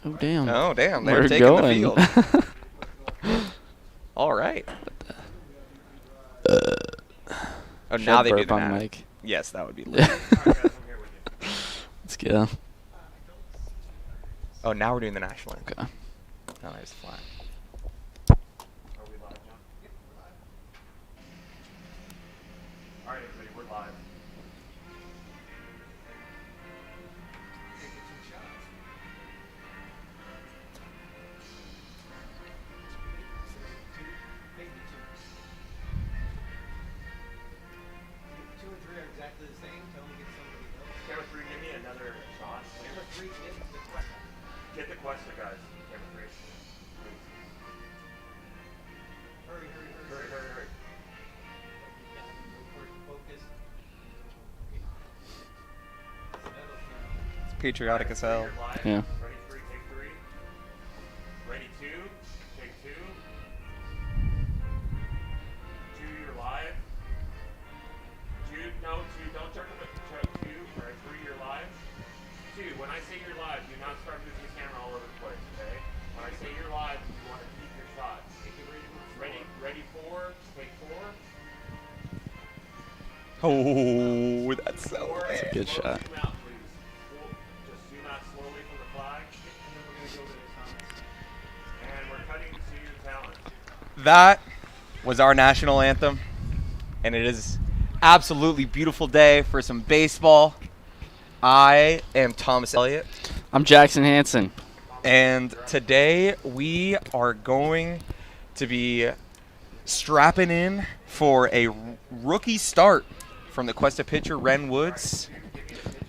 Oh, damn. Oh, damn. We're They're taking going. the field. All right. Oh, now they do burp the on nat. mic. Yes, that would be lit. Let's go. Oh, now we're doing the national anthem. Okay. Oh, there's the flag. Are we live, John? Yep, we're live. All right, everybody, we're live. Take it two shots. Two and three are exactly the same. Tell me get somebody else. Camera three, give me another shot. Camera three, get the Cuesta. Get the Cuesta, guys. Camera three. Please. Hurry, hurry, hurry. Hurry, hurry, hurry. Focus. It's patriotic as hell. Yeah. Ready three, take three. Ready two, take two. Two, you're live. Two, no, two, don't turn them at two. All right, three, you're live. Two, when I say you're live, do not start moving the camera all over the place, okay? When I say you're live, you want to keep your shot. Ready four, take four. Oh, that's so Four, lit. Good shot. Zoom out, please. Just zoom out slowly from the flag. And then we're going to go to the comments. And we're cutting to talent. That was our national anthem, and it is absolutely beautiful day for some baseball. I am Thomas Elliott, I'm Jackson Hansen. and today we are going to be strapping in for a rookie start from the Cuesta pitcher, Ren Woods.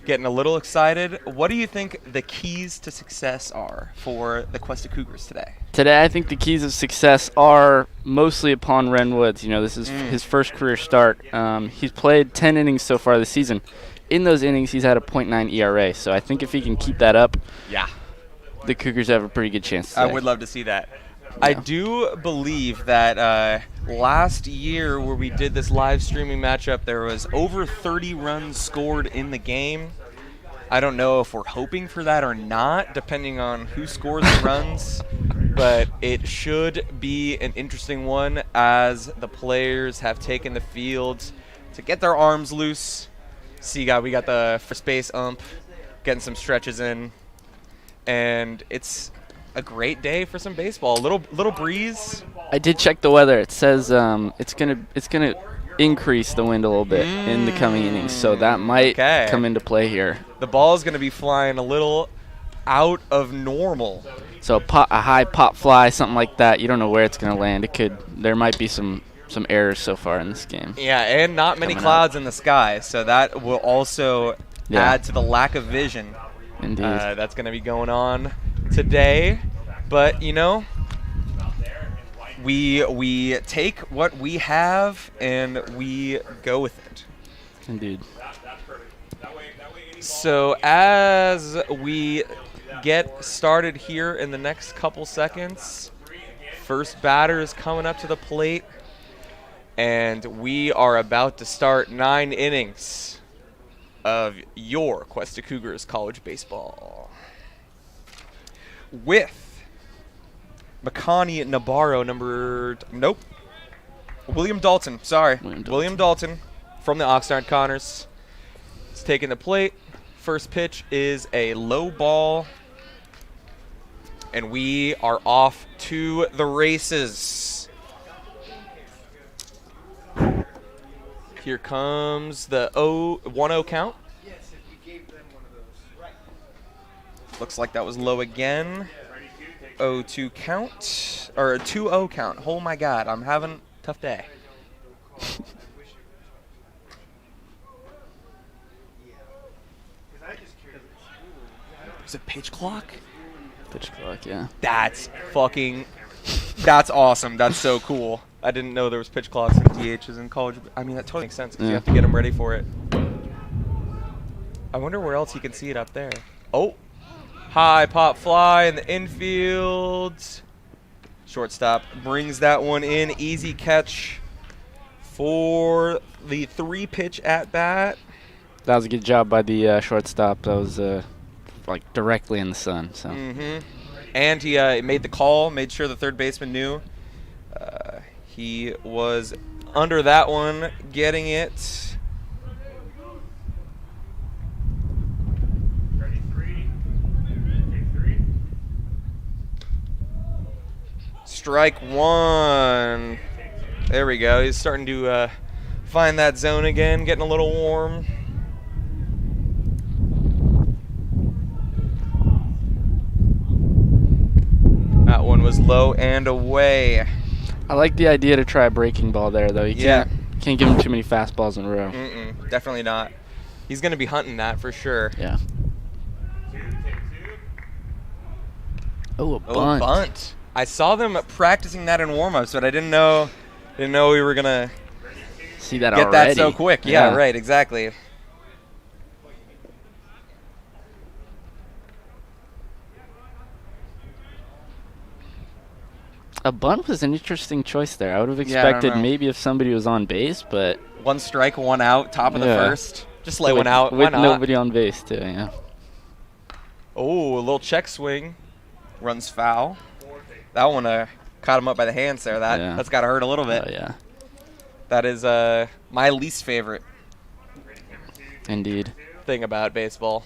Getting a little excited. What do you think the keys to success are for the Cuesta Cougars today? Today, I think the keys of success are mostly upon Ren Woods. You know, this is his first career start. He's played 10 innings so far this season. In those innings, he's had a .9 ERA. So I think if he can keep that up, Yeah. the Cougars have a pretty good chance I today. would love to see that. I do believe that last year where we did this live streaming matchup, there was over 30 runs scored in the game. I don't know if we're hoping for that or not, depending on who scores the runs. But it should be an interesting one as the players have taken the field to get their arms loose. See, we got the first base ump getting some stretches in. And it's a great day for some baseball. A little breeze. I did check the weather. It says it's gonna increase the wind a little bit in the coming innings, so that might come into play here. The ball is going to be flying a little out of normal. So a high pop fly, something like that. You don't know where it's gonna land. There might be some errors so far in this game. Yeah, and not many clouds in the sky, so that will also add to the lack of vision. Indeed. That's going to be going on today. But, you know, we take what we have and we go with it. Indeed. So as we get started here in the next couple seconds, first batter is coming up to the plate, and we are about to start 9 innings of your Cuesta Cougars college baseball. With Makani Nabarro, William Dalton, William Dalton from the Oxnard Connors. He's taking the plate. First pitch is a low ball. And we are off to the races. Here comes the 1-0 count. Looks like that was low again. 0-2 count. Or a 2-0 count. Oh my God, I'm having a tough day. Is it pitch clock? Pitch clock, yeah. That's awesome. That's so cool. I didn't know there was pitch clocks and DHs in college. I mean, that totally makes sense because you have to get them ready for it. I wonder where else he can see it up there. Oh, high pop fly in the infield. Shortstop brings that one in. Easy catch for the 3-pitch at bat. That was a good job by the shortstop. That was like directly in the sun. So. And he made the call, made sure the third baseman knew. He was under that one, getting it. Ready, 3. Take 3. Strike 1. There we go. He's starting to find that zone again, getting a little warm. That one was low and away. I like the idea to try a breaking ball there, though. You can't give him too many fastballs in a row. Definitely not. He's going to be hunting that for sure. Yeah. 2, take 2. Oh, a bunt. Bunt. I saw them practicing that in warm-ups, but I didn't know we were going to See that get already. that so quick. Yeah, right, exactly. A bunt was an interesting choice there. I would have Yeah, I don't expected know. maybe if somebody was on base, but 1 strike, 1 out, top of the Yeah. first. Just lay one out. Why with not? nobody on base too. Yeah. Oh, a little check swing. Runs foul. That one caught him up by the hands there. That's got to hurt a little bit. Oh yeah. That is my least favorite Indeed. thing about baseball.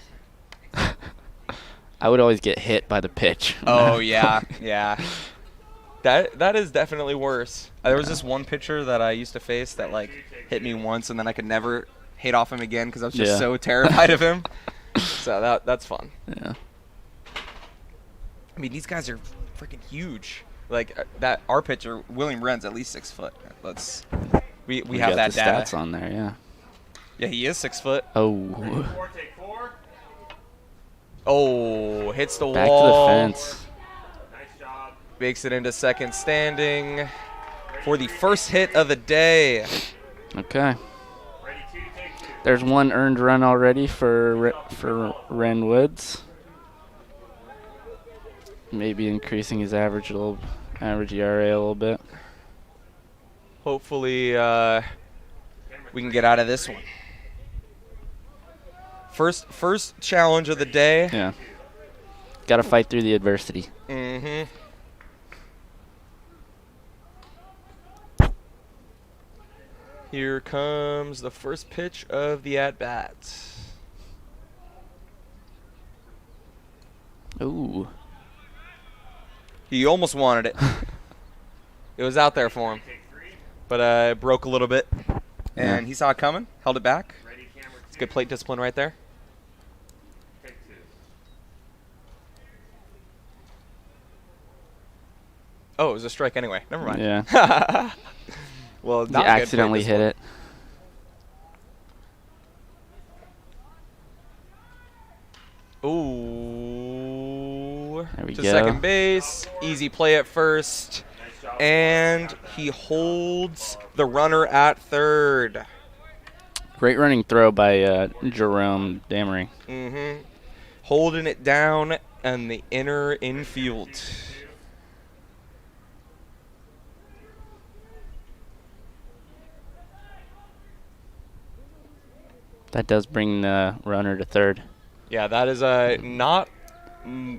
I would always get hit by the pitch. Oh yeah, yeah. That is definitely worse. There was this one pitcher that I used to face that like hit me once, and then I could never hit off him again because I was just so terrified of him. So that's fun. Yeah. I mean, these guys are freaking huge. Like that, our pitcher William Wren's at least 6 foot. We have got that the data. stats on there. Yeah. Yeah, he is 6 foot. Oh. 4, take 4. Oh, hits the Back wall. to the fence. Nice job. Makes it into second standing for the first hit of the day. Okay. Ready, 2, take 2. There's 1 earned run already for Ren Woods. Maybe increasing his average ERA a little bit. Hopefully we can get out of this one. First challenge of the day. Yeah. Got to fight through the adversity. Mm-hmm. Here comes the first pitch of the at-bat. Ooh. He almost wanted it. It was out there for him. But it broke a little bit. And he saw it coming, held it back. Ready, camera 2. It's good plate discipline right there. Take 2. Oh, it was a strike anyway. Never mind. Yeah. Well, He not good plate accidentally hit discipline. it. Ooh. There we To go. second base. Easy play at first. And he holds the runner at third. Great running throw by Jerome Damery. Mm-hmm. Holding it down in the inner infield. That does bring the runner to third. Yeah, that is not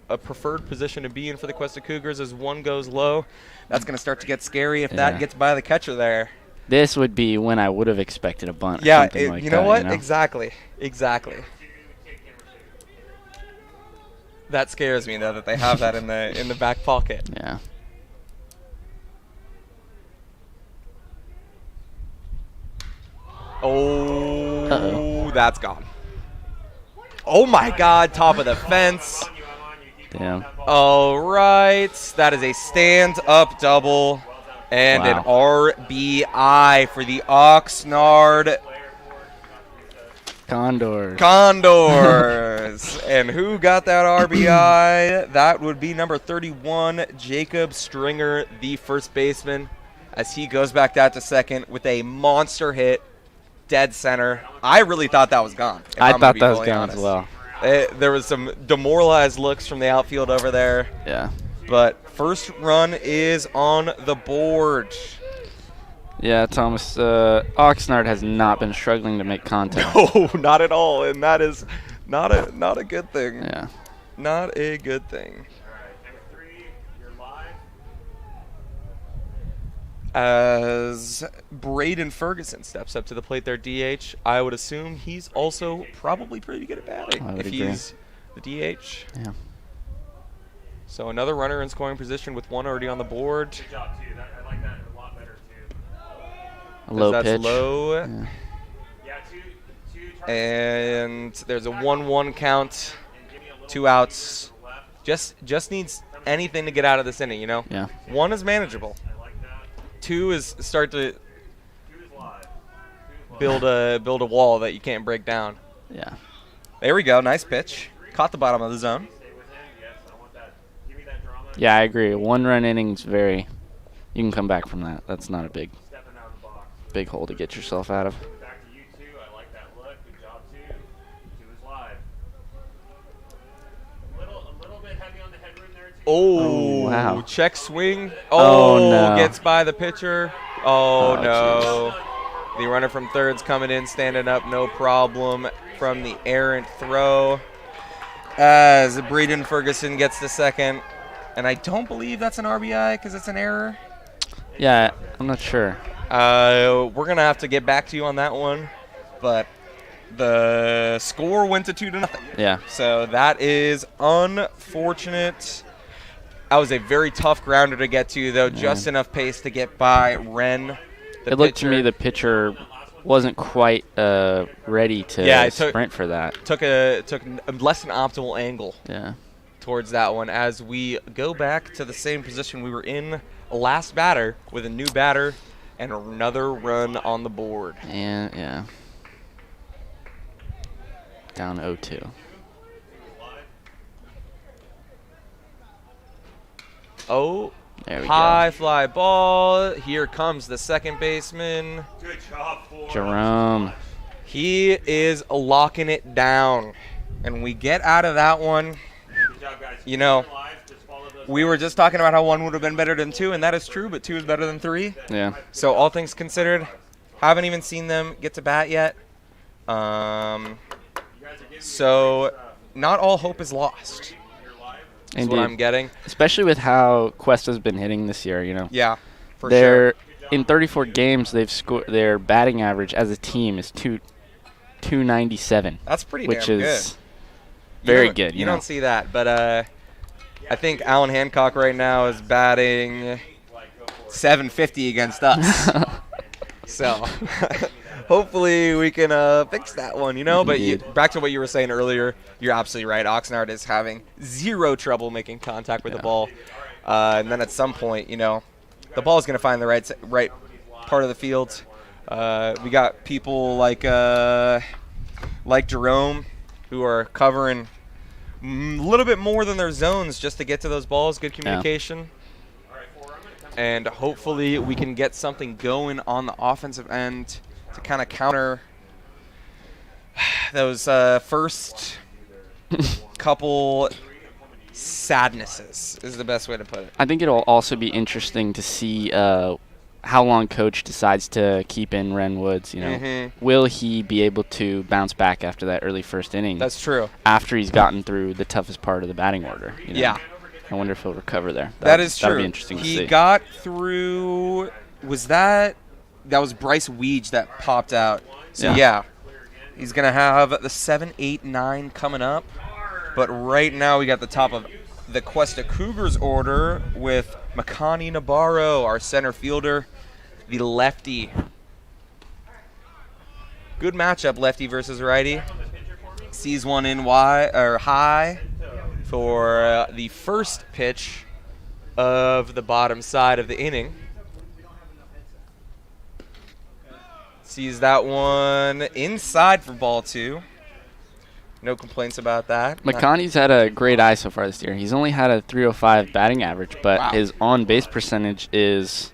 a preferred position to be in for the Cuesta Cougars as one goes low. That's going to start to get scary if that gets by the catcher there. This would be when I would have expected a bunt. Or Yeah, something like you know that, what? You know? Exactly. That scares me though that they have that in the back pocket. Yeah. Oh, Uh-oh. That's gone. Oh my God, top of the fence. Damn. All right, that is a stand-up double and an RBI for the Oxnard Condors. And who got that RBI? That would be number 31, Jacob Stringer, the first baseman, as he goes back out to second with a monster hit, dead center. I really thought that was gone. if I I'm gonna thought be that was fully gone honest. as well. There was some demoralized looks from the outfield over there, Yeah. but first run is on the board. Yeah, Thomas. Oxnard has not been struggling to make contact. No, not at all, and that is not a good thing. Yeah. Not a good thing. All right, number 3, As Braden Ferguson steps up to the plate there, DH, I would assume he's also probably pretty good at batting if he's the DH. Yeah. So another runner in scoring position with one already on the board. Good job, too. I like that a lot better, too. A low that's pitch. Low. Yeah. Yeah, two And there's a 1-1 count. 2 outs. Just needs anything to get out of this inning, you know? Yeah. 1 is manageable. I like that. 2 is start to 2 is live. 2 is live. build a wall that you can't break down. Yeah. There we go. Nice pitch. Caught the bottom of the zone. Stay with him. Yes, I want that. Give me that drama. Yeah, I agree. 1-run innings, you can come back from that. That's not a big Stepping out of the box. hole to get yourself out of. Back to you two. I like that look. Good job, 2. 2 is live. A little bit heavy on the headroom there, too. Oh, wow. Check swing. Oh, no. Gets by the pitcher. Oh, Oh, no. The runner from third's coming in, standing up, no problem from the errant throw. As Braden Ferguson gets the second. And I don't believe that's an RBI because it's an error. Yeah, I'm not sure. We're going to have to get back to you on that one. But the score went to 2-0. Yeah. So that is unfortunate. That was a very tough grounder to get to, though. Just enough pace to get by Ren. It looked to me the pitcher wasn't quite ready to sprint for that. Took a less than optimal angle Yeah. towards that one as we go back to the same position we were in last batter with a new batter and another run on the board. And, yeah. Down 0-2. Oh, There we high fly ball. Here comes the second baseman. Good job, 4. Jerome. He is locking it down. And we get out of that one. Good job, guys. You know, Live, just follow those we were just talking about how 1 would have been better than 2, and that is true, but 2 is better than 3. Yeah. So all things considered, haven't even seen them get to bat yet. So not all hope is lost. That's what I'm getting. Especially with how Cuesta's been hitting this year, you know. Yeah, for sure. In 34 games, they've scored. Their batting average as a team is 297. That's pretty which damn is good. very good. You don't see that, but I think Alan Hancock right now is batting 750 against us. So hopefully we can fix that one, you know. But back to what you were saying earlier, you're absolutely right. Oxnard is having zero trouble making contact with the ball. And then at some point, you know, the ball is going to find the right part of the field. We got people like Jerome who are covering a little bit more than their zones just to get to those balls. Good communication. And hopefully we can get something going on the offensive end to kind of counter those first couple sadnesses is the best way to put it. I think it'll also be interesting to see how long Coach decides to keep in Ren Woods. You know, will he be able to bounce back after that early first inning? That's true. After he's gotten through the toughest part of the batting order. You know? Yeah. I wonder if he'll recover there. That is true. That'll be interesting to see. He got through. That was Bryce Weege that popped out. So yeah, he's gonna have the 7, 8, 9 coming up. But right now we got the top of the Cuesta Cougars order with Makani Nabarro, our center fielder, the lefty. Good matchup, lefty versus righty. Sees one in high for the first pitch of the bottom side of the inning. Sees that one inside for ball 2. No complaints about that. McConaughey's had a great eye so far this year. He's only had a 305 batting average, but his on-base percentage is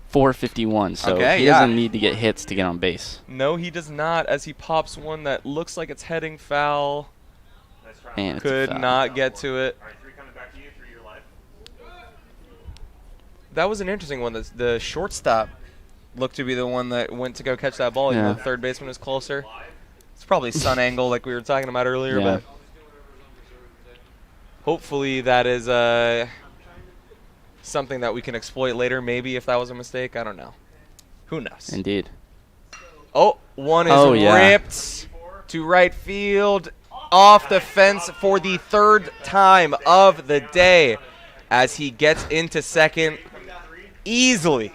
451, so he doesn't need to get hits to get on base. No, he does not, as he pops one that looks like it's heading foul. And could not get to it. That was an interesting one. The shortstop looked to be the one that went to go catch that ball. Even though the third baseman was closer. It's probably sun angle like we were talking about earlier, but hopefully that is something that we can exploit later, maybe, if that was a mistake. I don't know. Who knows? Indeed. Oh, one is ripped to right field, off the fence for the 3rd time of the day as he gets into second easily.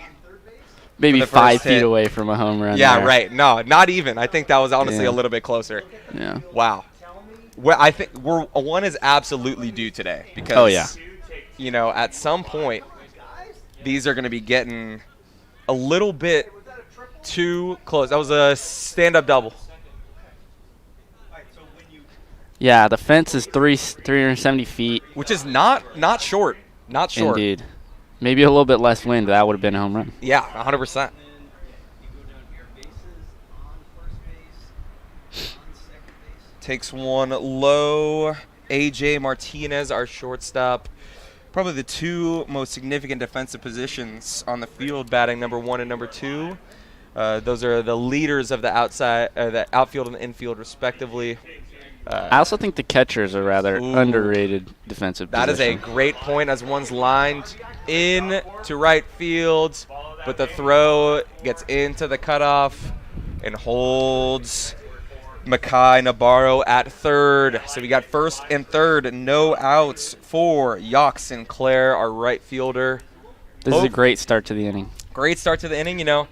Maybe 5 feet away from a home run. Yeah, there. right. No, not even. I think that was honestly a little bit closer. Yeah. Wow. Well, I think one is absolutely due today because, you know, at some point, these are going to be getting a little bit too close. That was a stand-up double. Yeah, the fence is 370 feet. Which is not short. Not short. Indeed. Maybe a little bit less wind. That would have been a home run. Yeah, 100%. Takes one low. AJ Martinez, our shortstop. Probably the 2 most significant defensive positions on the field, batting number 1 and number 2. Those are the leaders of the the outfield and the infield, respectively. I also think the catchers are rather underrated defensive That position. is a great point as one's lined in to right field, but the throw gets into the cutoff and holds Makai Navarro at third. So we got first and third, no outs for Yock Sinclair, our right fielder. This is a great start to the inning. Great start to the inning, you know.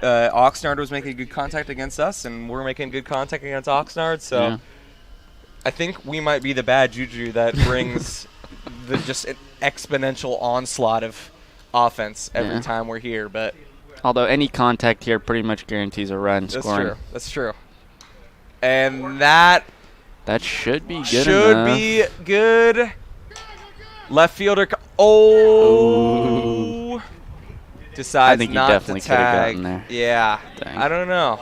Oxnard was making good contact against us, and we're making good contact against Oxnard. So I think we might be the bad juju that brings just an exponential onslaught of offense every time we're here. But although any contact here pretty much guarantees a run scoring. That's true. And that should be good enough. Be good. Left fielder. Decides not to tag. Gotten there. Yeah. Dang. I don't know.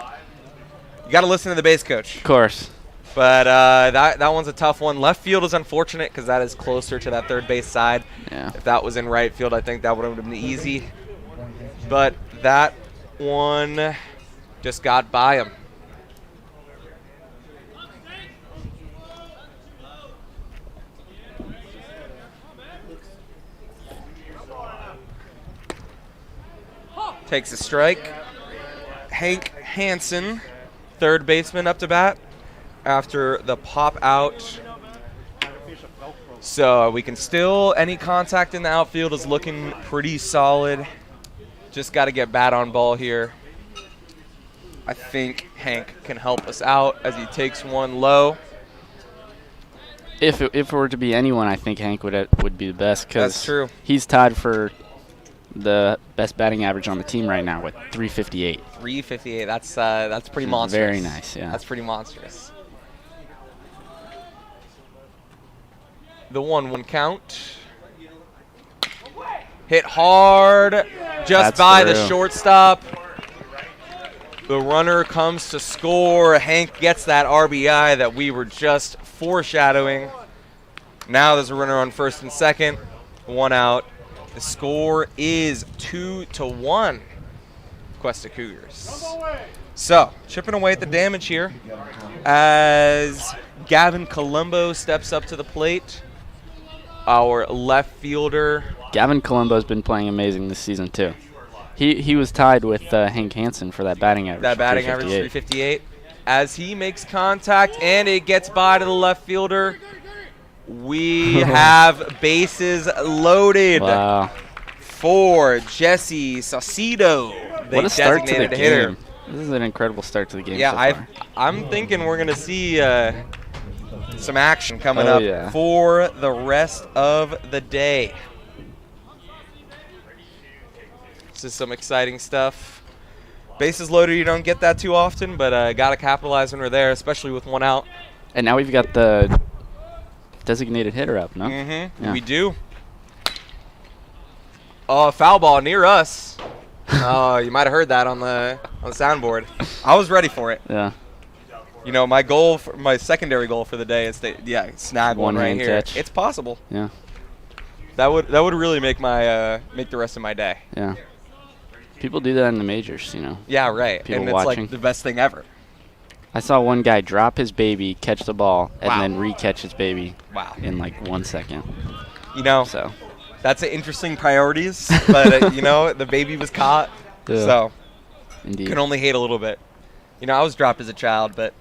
You got to listen to the base coach. Of course. But that one's a tough one. Left field is unfortunate because that is closer to that third base side. Yeah. If that was in right field, I think that would have been easy. But that one just got by him. Takes a strike. Hank Hansen, third baseman, up to bat after the pop out. So we can still, any contact in the outfield is looking pretty solid. Just got to get bat on ball here. I think Hank can help us out as he takes one low. If it were to be anyone, I think Hank would be the best because that's true. He's tied for the best batting average on the team right now with 358. 358. That's pretty monstrous. Very nice. Yeah. That's pretty monstrous. The 1-1 count. Hit hard, just by the shortstop. The runner comes to score. Hank gets that RBI that we were just foreshadowing. Now there's a runner on first and second. 1 out. The score is 2-1. Cuesta Cougars. So, chipping away at the damage here as Gavin Colombo steps up to the plate. Our left fielder. Gavin Colombo's been playing amazing this season, too. He was tied with Hank Hansen for that batting average. That batting average, 358. As he makes contact and it gets by to the left fielder. We have bases loaded for Jesse Saucedo. What a start to the game. This is an incredible start to the game. Yeah, I'm thinking we're going to see some action coming up for the rest of the day. This is some exciting stuff. Bases loaded, you don't get that too often, but got to capitalize when we're there, especially with 1 out. And now we've got the designated hitter up, no? Mm-hmm. Yeah. We do. Oh, foul ball near us. Oh, you might have heard that on the soundboard. I was ready for it. Yeah. You know, my secondary goal for the day is to snag one right here. Catch. It's possible. Yeah. That would really make make the rest of my day. Yeah. People do that in the majors, you know. Yeah, right. People and it's watching. like the best thing ever. I saw one guy drop his baby, catch the ball, and then re-catch his baby in like 1 second. You know, That's an interesting priorities, but you know, the baby was caught, so Indeed. Can only hate a little bit. You know, I was dropped as a child, but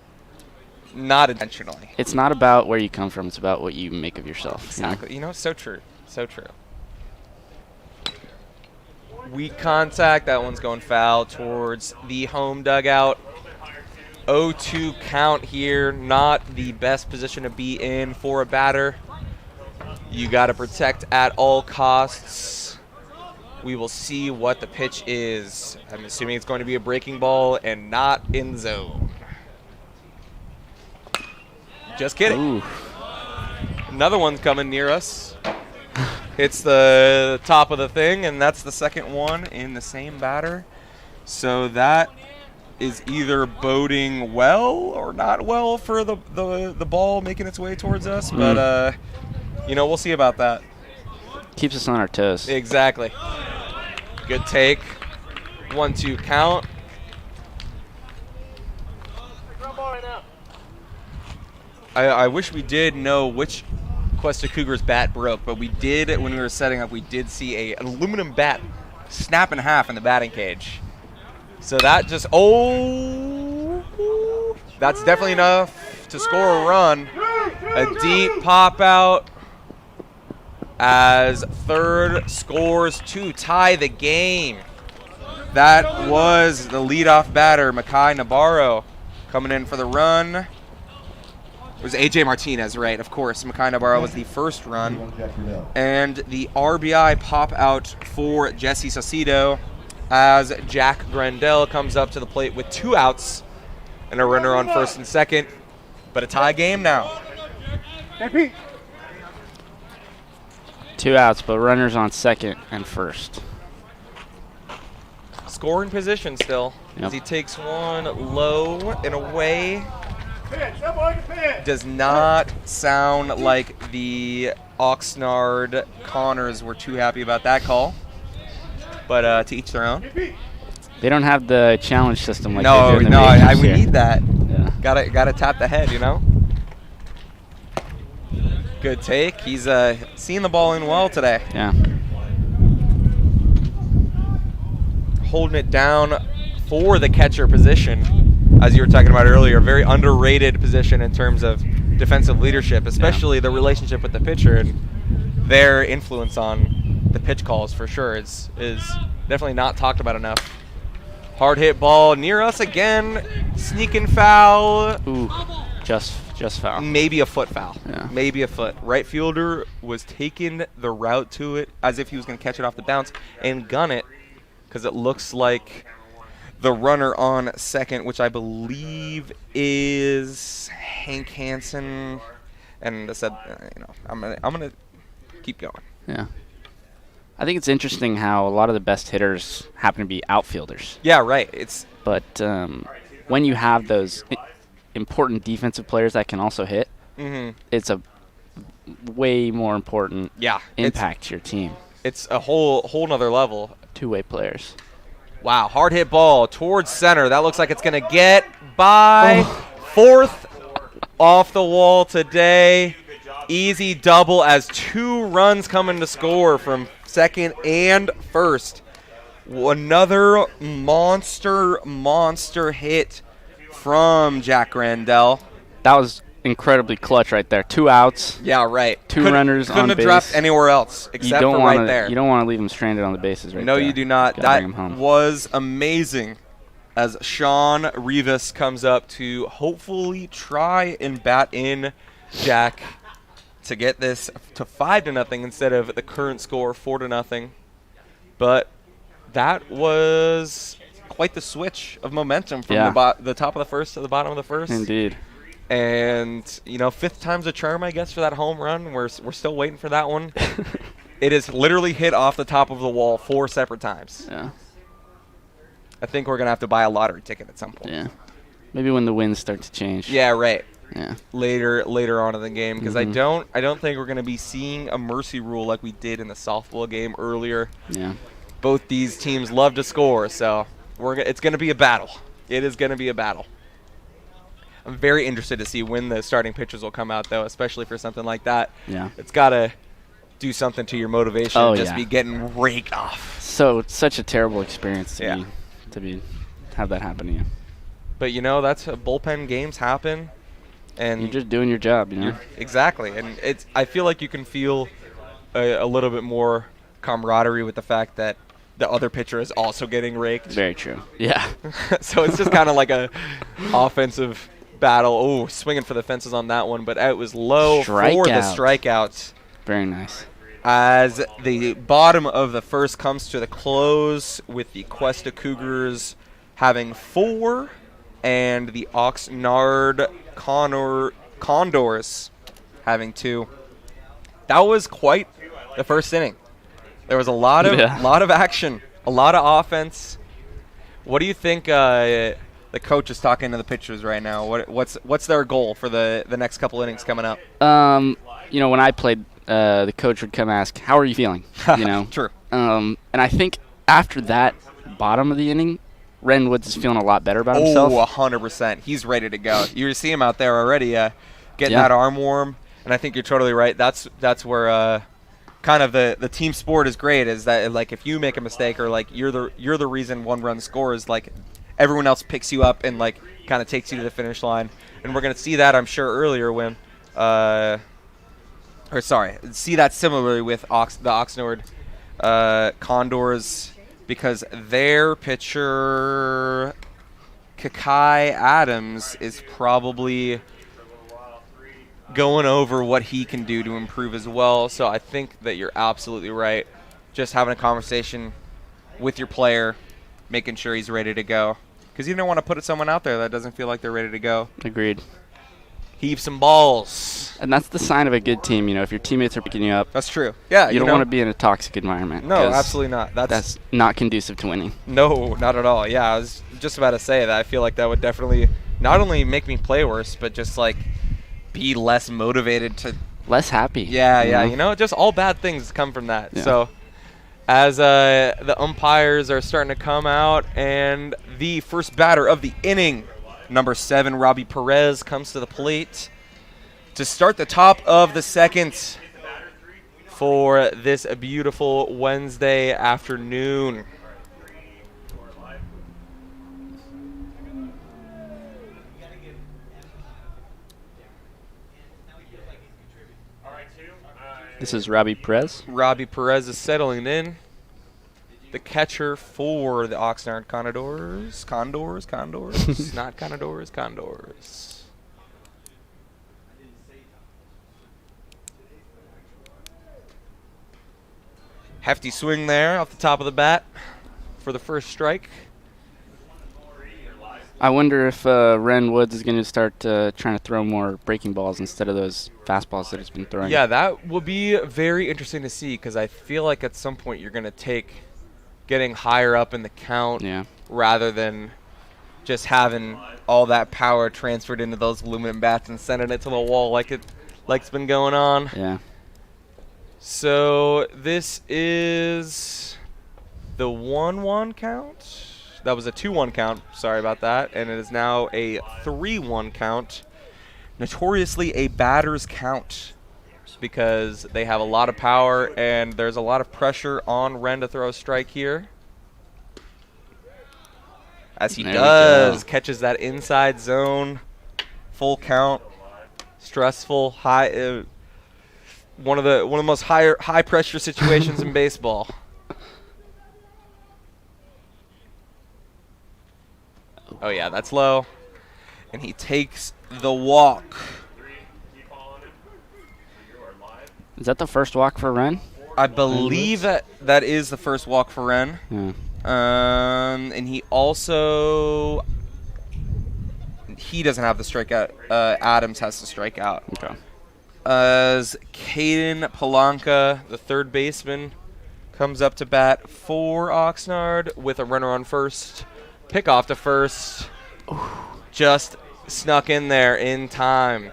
not intentionally. It's not about where you come from; it's about what you make of yourself. Exactly. You know, so true, so true. Weak contact. That one's going foul towards the home dugout. 0-2 count here. Not the best position to be in for a batter. You got to protect at all costs. We will see what the pitch is. I'm assuming it's going to be a breaking ball and not in zone. Just kidding. Ooh. Another one's coming near us. Hits the top of the thing, and that's the second one in the same batter. So that is either boding well or not well for the ball making its way towards us. But, you know, we'll see about that. Keeps us on our toes. Exactly. Good take. 1-2 count. I wish we did know which Cuesta Cougars bat broke, but we did, when we were setting up, we did see an aluminum bat snap in half in the batting cage. So that just, that's definitely enough to score a run. A deep pop out as third scores to tie the game. That was the leadoff batter, Makai Navarro, coming in for the run. It was A.J. Martinez, right? Of course. Makai Navarro was the first run. And the RBI pop out for Jesse Saucedo as Jack Grandel comes up to the plate with 2 outs and a runner on first and second. But a tie game now. 2 outs, but runners on second and first. Scoring position still. Yep. As he takes one low and away. Does not sound like the Oxnard Connors were too happy about that call. But to each their own. They don't have the challenge system like No, they do in the no, majors we here. need that. Yeah. Gotta tap the head, you know? Good take. He's seeing the ball in well today. Yeah. Holding it down for the catcher position. As you were talking about earlier, very underrated position in terms of defensive leadership, especially the relationship with the pitcher and their influence on the pitch calls for sure is definitely not talked about enough. Hard hit ball near us again, sneaking foul. Ooh, just foul. Maybe a foot foul. Yeah. Maybe a foot. Right fielder was taking the route to it as if he was going to catch it off the bounce and gun it because it looks like the runner on second, which I believe is Hank Hansen, and I said, you know, I'm gonna keep going. Yeah. I think it's interesting how a lot of the best hitters happen to be outfielders. Yeah, right. But when you have those important defensive players that can also hit, it's a way more important impact to your team. It's a whole nother level. Two-way players. Wow, hard hit ball towards center. That looks like it's going to get by. Fourth off the wall today. Easy double as 2 runs coming to score from second and first. Another monster hit from Jack Grandel. That was incredibly clutch right there. 2 outs. Yeah, right. Two runners on base. Couldn't have dropped anywhere else except for right there. You don't want to leave them stranded on the bases right there. No, you do not. That was amazing as Sean Rivas comes up to hopefully try and bat in Jack to get this to 5-0 instead of the current score 4-0. But that was quite the switch of momentum from the top of the first to the bottom of the first. Indeed. And, you know, 5th time's a charm, I guess, for that home run. We're still waiting for that one. It is literally hit off the top of the wall 4 separate times. Yeah. I think we're going to have to buy a lottery ticket at some point. Yeah. Maybe when the winds start to change. Yeah, right. Yeah. Later on in the game, because I don't think we're going to be seeing a mercy rule like we did in the softball game earlier. Yeah. Both these teams love to score, so it's going to be a battle. It is going to be a battle. I'm very interested to see when the starting pitchers will come out, though, especially for something like that. Yeah. It's got to do something to your motivation and just be getting raked off. So such a terrible experience to have that happen to you. But that's bullpen games happen, and you're just doing your job, Exactly, and I feel like you can feel a little bit more camaraderie with the fact that the other pitcher is also getting raked. Very true. Yeah. So it's just kind of like a offensive battle. Oh, swinging for the fences on that one, but it was low for the strikeouts. Very nice. As the bottom of the first comes to the close with the Cuesta Cougars having 4 and the Oxnard Condors having 2. That was quite the first inning. There was a lot of action, a lot of offense. What do you think the coach is talking to the pitchers right now? What's their goal for the next couple innings coming up? When I played, the coach would come ask, "How are you feeling?" True. And I think after that bottom of the inning, Ren Woods is feeling a lot better about himself. Oh, 100%. He's ready to go. You see him out there already, getting that arm warm. And I think you're totally right. That's where kind of the team sport is great. Is that like if you make a mistake or like you're the reason one run scores, like everyone else picks you up and like kind of takes you to the finish line. And we're gonna see that I'm sure earlier when, see that similarly with the Oxnard Condors, because their pitcher Kakai Adams is probably going over what he can do to improve as well. So I think that you're absolutely right. Just having a conversation with your player, making sure he's ready to go. Because you don't want to put someone out there that doesn't feel like they're ready to go. Agreed. Heave some balls. And that's the sign of a good team, if your teammates are picking you up. That's true. Yeah, you don't want to be in a toxic environment. No, absolutely not. That's not conducive to winning. No, not at all. Yeah, I was just about to say that. I feel like that would definitely not only make me play worse, but just like be less motivated to less happy. Yeah, just all bad things come from that. Yeah. So as the umpires are starting to come out, and the first batter of the inning, number 7, Robbie Perez, comes to the plate to start the top of the second for this beautiful Wednesday afternoon. This is Robbie Perez. Robbie Perez is settling in. The catcher for the Oxnard Condors. Not Condors. Hefty swing there off the top of the bat for the first strike. I wonder if Ren Woods is going to start trying to throw more breaking balls instead of those fastballs that he's been throwing. Yeah, that will be very interesting to see, because I feel like at some point you're going to take getting higher up in the count rather than just having all that power transferred into those aluminum bats and sending it to the wall like it's been going on. Yeah. So this is the 1-1 count. That was a 2-1 count. Sorry about that. And it is now a 3-1 count. Notoriously a batter's count, because they have a lot of power and there's a lot of pressure on Ren to throw a strike here. As he catches that inside zone, full count, stressful, high, one of the most high pressure situations in baseball. Oh yeah, that's low, and he takes the walk. Is that the first walk for Ren? I believe that is the first walk for Ren. Yeah. And he also doesn't have the strikeout. Adams has to strike out. Okay. As Caden Palanca, the third baseman, comes up to bat for Oxnard with a runner on first. Pick off to first. Just snuck in there in time.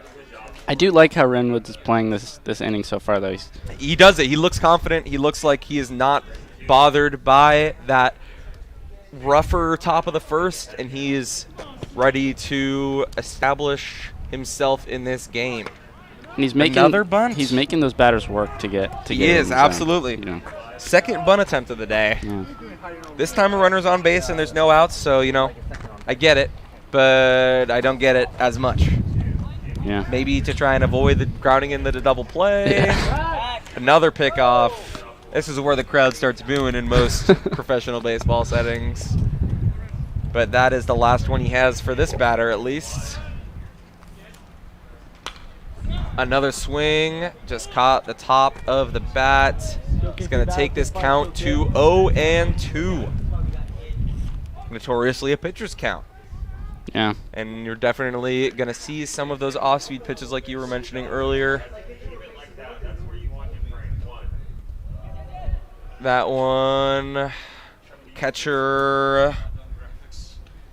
I do like how Ren Woods is playing this inning so far, though. He does it. He looks confident. He looks like he is not bothered by that rougher top of the first, and he is ready to establish himself in this game. And he's making another bunt. He's making those batters work to get. He is, absolutely. You know. Second bunt attempt of the day. Yeah. This time a runner's on base and there's no outs, so, you know, I get it, but I don't get it as much. Yeah. Maybe to try and avoid the grounding into the double play. Yeah. Another pickoff. This is where the crowd starts booing in most professional baseball settings. But that is the last one he has for this batter, at least. Another swing, just caught the top of the bat. He's going to take this count to 0-2. Notoriously a pitcher's count. Yeah. And you're definitely going to see some of those off-speed pitches like you were mentioning earlier. That one, catcher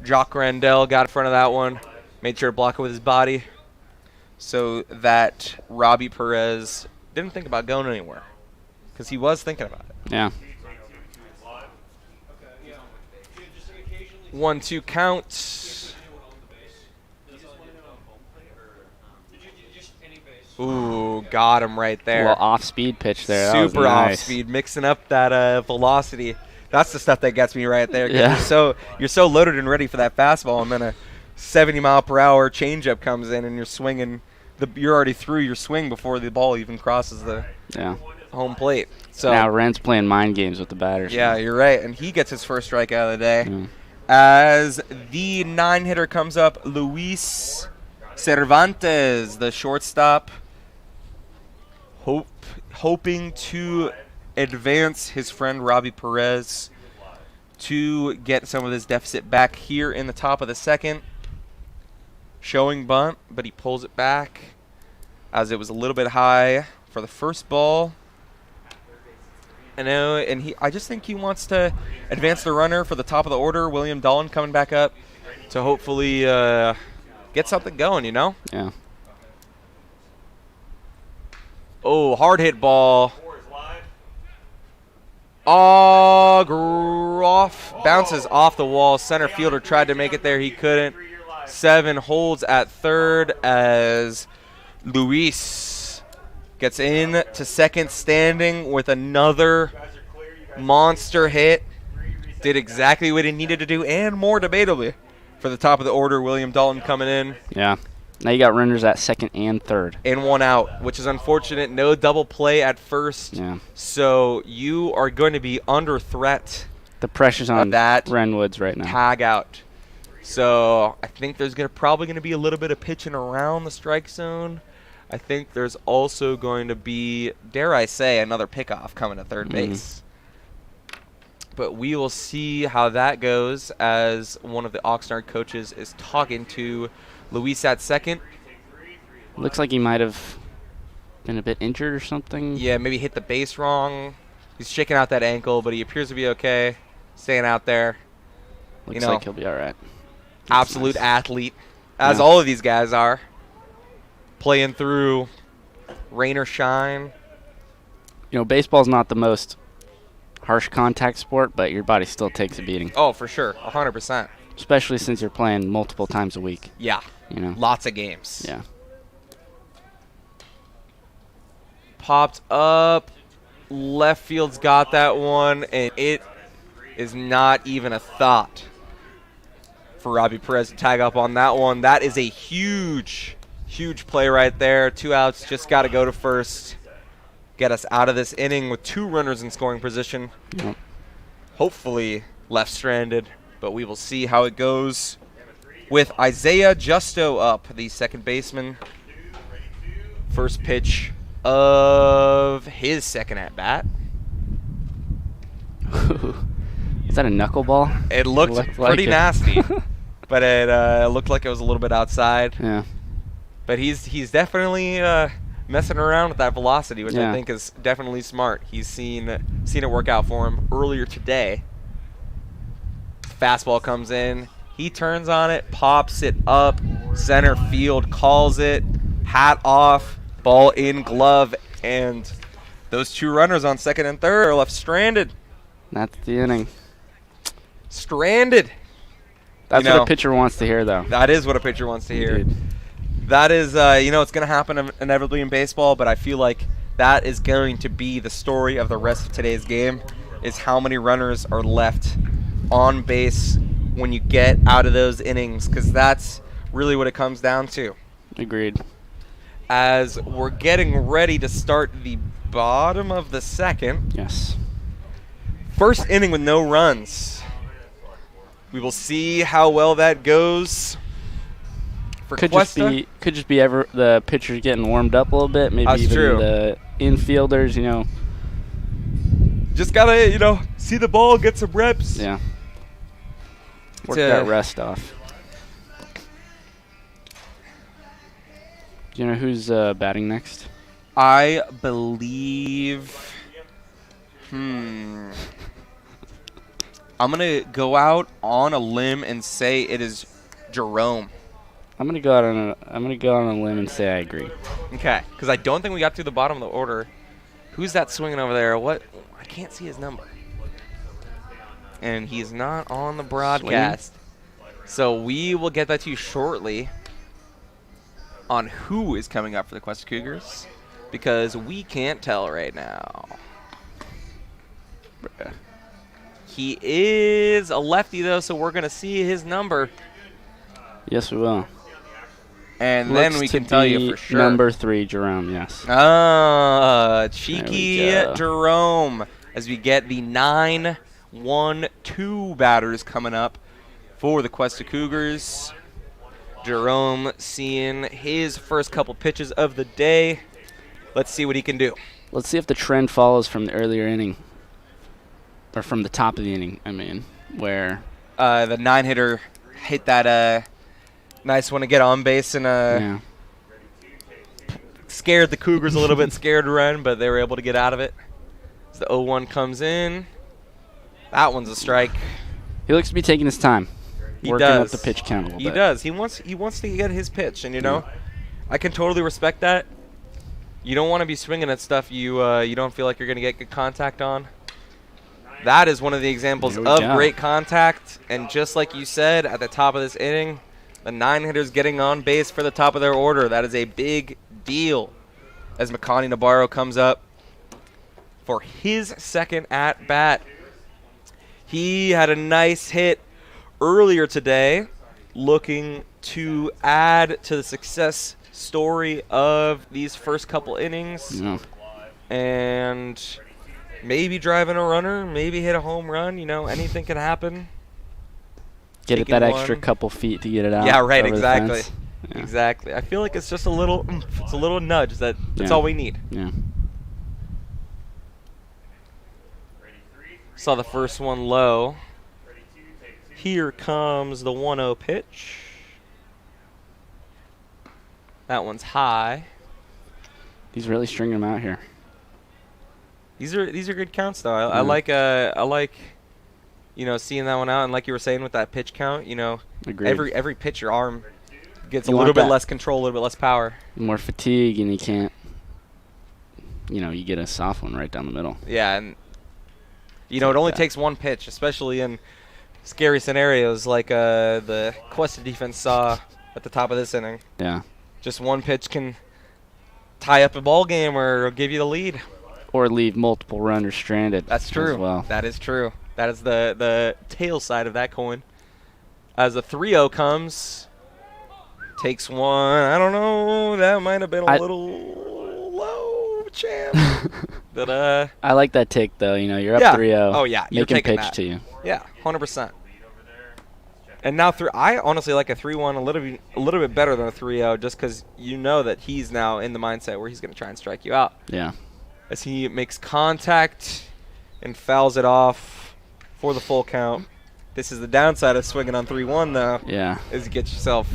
Jock Randell got in front of that one, made sure to block it with his body so that Robbie Perez didn't think about going anywhere because he was thinking about it. Yeah. 1-2 count. Ooh, got him right there. A little off-speed pitch there. That was Super nice. off-speed, mixing up that velocity. That's the stuff that gets me right there. 'Cause Yeah. you're so loaded and ready for that fastball, and then a 70-mile-per-hour changeup comes in, and you're swinging. You're already through your swing before the ball even crosses the home plate. So now Ren's playing mind games with the batters. yeah, you're right, and he gets his first strikeout of the day. Yeah. As the 9-hitter comes up, Luis Cervantes, the shortstop, hoping to advance his friend Robbie Perez to get some of his deficit back here in the top of the second. Showing bunt, but he pulls it back as it was a little bit high for the first ball. I just think he wants to advance the runner for the top of the order. William Dolan coming back up to hopefully get something going, you know? Yeah. Oh, hard hit ball. Oh, Groff bounces off the wall. Center fielder tried to make it there. He couldn't. 7 holds at third as Luis gets in to second standing with another monster hit. Did exactly what he needed to do and more debatably for the top of the order. William Dalton coming in. Yeah. Now you got runners at second and third. And 1 out, which is unfortunate. No double play at first. Yeah. So you are going to be under threat. The pressure's on that Renwoods right now. Tag out. So I think there's probably going to be a little bit of pitching around the strike zone. I think there's also going to be, dare I say, another pickoff coming to third base. But we will see how that goes as one of the Oxnard coaches is talking to Luis at second. Looks like he might have been a bit injured or something. Yeah, maybe hit the base wrong. He's shaking out that ankle, but he appears to be okay. Staying out there. Looks like he'll be all right. Absolute nice. athlete, as all of these guys are. Playing through rain or shine. You know, baseball's not the most harsh contact sport, but your body still takes a beating. Oh, for sure. 100%. Especially since you're playing multiple times a week. Yeah. You know. Lots of games. Yeah. Popped up. Left field's got that one, and it is not even a thought for Robbie Perez to tag up on that one. That is a huge, huge play right there. 2 outs, just got to go to first. Get us out of this inning with 2 runners in scoring position. Yep. Hopefully left stranded, but we will see how it goes with Isaiah Justo up, the second baseman. First pitch of his second at-bat. Is that a knuckleball? It looked pretty nasty, but it looked like it was a little bit outside. Yeah. But he's definitely messing around with that velocity, which I think is definitely smart. He's seen it work out for him earlier today. Fastball comes in. He turns on it, pops it up. Center field calls it. Hat off, ball in glove, and those 2 runners on second and third are left stranded. That's the inning. Stranded. That's what a pitcher wants to hear, though. That is what a pitcher wants to hear. Indeed. That is, it's going to happen inevitably in baseball, but I feel like that is going to be the story of the rest of today's game, is how many runners are left on base when you get out of those innings, because that's really what it comes down to. Agreed. As we're getting ready to start the bottom of the second. Yes. First inning with no runs. We will see how well that goes. Could Cuesta. just be the pitchers getting warmed up a little bit. Maybe That's even true. the infielders, Just gotta, see the ball, get some reps. Yeah. Work that rest off. Do you know who's batting next? I believe. I'm gonna go out on a limb and say it is Jerome. I'm gonna go out on a limb and say I agree. Okay, because I don't think we got through the bottom of the order. Who's that swinging over there? What? I can't see his number. And he's not on the broadcast. So we will get that to you shortly on who is coming up for the Cuesta Cougars, because we can't tell right now. He is a lefty, though, so we're going to see his number. Yes, we will. And then we can tell you for sure. Number 3, Jerome, yes. Cheeky Jerome, as we get the 9-1-2 batters coming up for the Cuesta Cougars. Jerome seeing his first couple pitches of the day. Let's see what he can do. Let's see if the trend follows from the earlier inning. Or from the top of the inning, where the 9-hitter hit that nice one to get on base and scared the Cougars a little bit, scared to run, but they were able to get out of it. As the 0-1 comes in, that one's a strike. He looks to be taking his time. Working up the pitch count a little bit. He does. He wants to get his pitch, and I can totally respect that. You don't want to be swinging at stuff you don't feel like you're going to get good contact on. That is one of the examples of great contact, and just like you said at the top of this inning, the 9-hitters getting on base for the top of their order. That is a big deal as Makani Nabarro comes up for his second at-bat. He had a nice hit earlier today, looking to add to the success story of these first couple innings. Yeah. And maybe driving a runner, maybe hit a home run. Anything can happen. Get it that extra couple feet to get it out. Yeah, right, exactly. Yeah. Exactly. I feel like it's just a little nudge. That's all we need. Yeah. Saw the first one low. Here comes the 1-0 pitch. That one's high. He's really stringing them out here. These are good counts though. I like seeing that one out, and like you were saying with that pitch count, Agreed. every pitch your arm gets a little bit less control, a little bit less power. More fatigue, and you can't. You get a soft one right down the middle. Yeah, and it only takes one pitch, especially in scary scenarios like the Cuesta defense saw at the top of this inning. Yeah. Just one pitch can tie up a ball game or give you the lead. Or leave multiple runners stranded. That's true. As well. That is true. That is the tail side of that coin. As the 3-0 comes, takes one. I don't know. That might have been a little low, champ. But I like that take though. You're up 3-0. Oh yeah, you're taking taking pitch that. to you. Yeah, 100%. And now I honestly like a 3-1 a little bit better than a 3-0, just because that he's now in the mindset where he's going to try and strike you out. Yeah. As he makes contact and fouls it off for the full count. This is the downside of swinging on 3-1, though. Yeah. Is you get yourself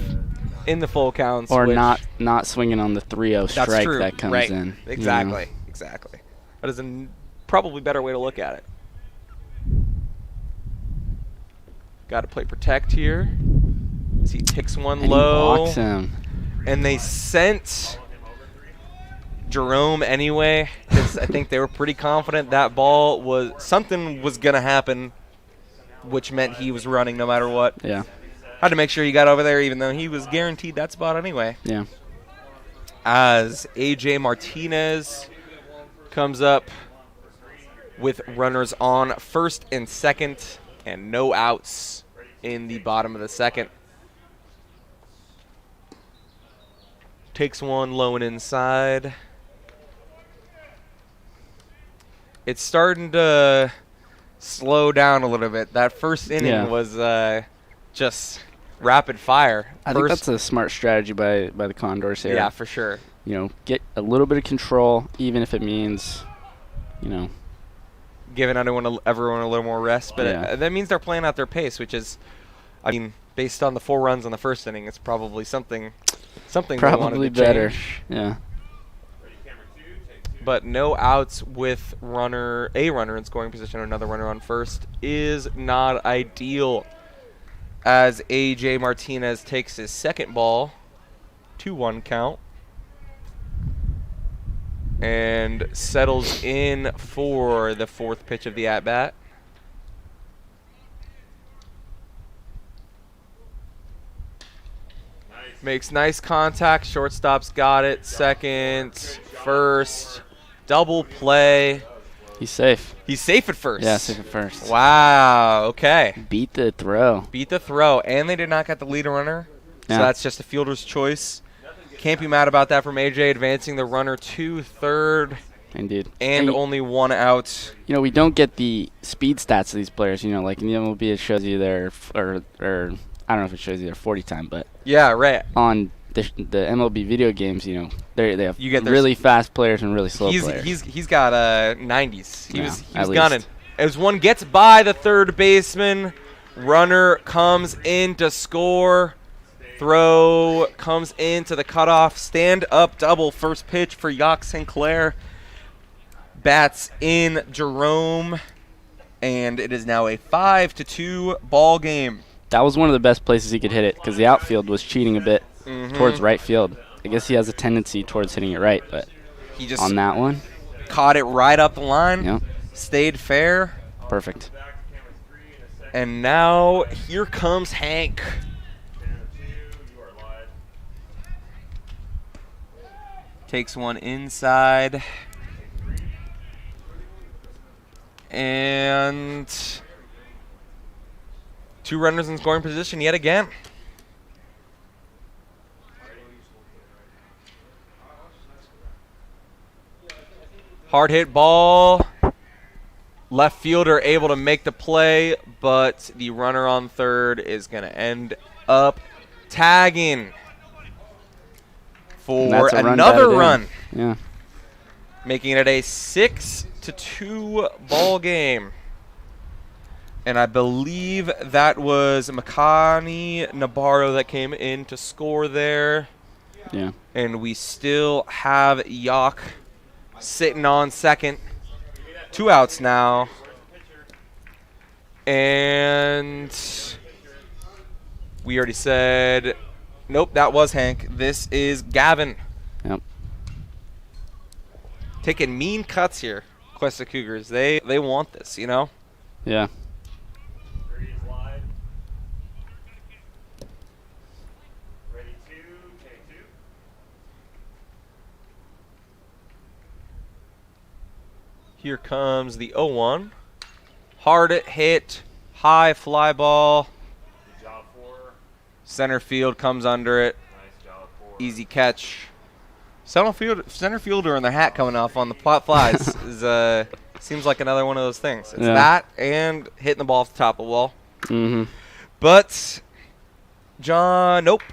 in the full counts. Or not swinging on the 3-0 strike that comes in. Exactly. Exactly. That is a probably better way to look at it. Got to play protect here. As he ticks one And low. He walks him. And they sent Jerome anyway. I think they were pretty confident that something was going to happen, which meant he was running no matter what. Yeah. Had to make sure he got over there, even though he was guaranteed that spot anyway. Yeah. As A.J. Martinez comes up with runners on first and second and no outs in the bottom of the second. Takes one low and inside. It's starting to slow down a little bit. That first inning was just rapid fire. I think that's a smart strategy by the Condors here. Yeah, for sure. You know, get a little bit of control, even if it means, you know, giving everyone a little more rest. But that means they're playing out their pace, which is, I mean, based on the 4 runs in the first inning, it's probably something probably better. Yeah. But no outs with a runner in scoring position, another runner on first is not ideal. As A.J. Martinez takes his second ball, 2-1 count, and settles in for the 4th pitch of the at-bat. Makes nice contact. Shortstop's got it. Second, first, double play. He's safe. He's safe at first. Yeah, safe at first. Wow, okay. Beat the throw. Beat the throw, and they did not get the leader runner, so that's just a fielder's choice. Can't be mad about that from AJ, advancing the runner to third. Indeed. And only 1 out. You know, we don't get the speed stats of these players. You know, like in the MLB, it shows you their, or I don't know if it shows you their 40 time, but yeah, right. On the MLB video games, you know, they have really fast players and really slow players. He's got 90s. He was at gunning. least. As one gets by the third baseman, runner comes in to score. Throw comes into the cutoff. Stand-up double. First pitch for Yock Sinclair. Bats in Jerome. And it is now a 5-2 ball game. That was one of the best places he could hit it because the outfield was cheating a bit towards right field. I guess he has a tendency towards hitting it right, but he just on that one, caught it right up the line. Yep. Stayed fair. Perfect. And now here comes Hank. Takes one inside. And 2 runners in scoring position yet again. Hard hit ball. Left fielder able to make the play, but the runner on third is going to end up tagging for another run. Yeah. Making it a 6-2 ball game. And I believe that was Makani Nabarro that came in to score there. Yeah. And we still have Yock sitting on second. 2 outs now. And we already said, nope, that was Hank. This is Gavin. Yep. Taking mean cuts here, Cuesta Cougars. They want this, you know? Yeah. Here comes the 0-1. Hard hit, high fly ball. Center field comes under it. Easy catch. Center fielder in their hat coming off on the pot flies is seems like another one of those things. It's that and hitting the ball off the top of the wall. Mm-hmm. But John, nope.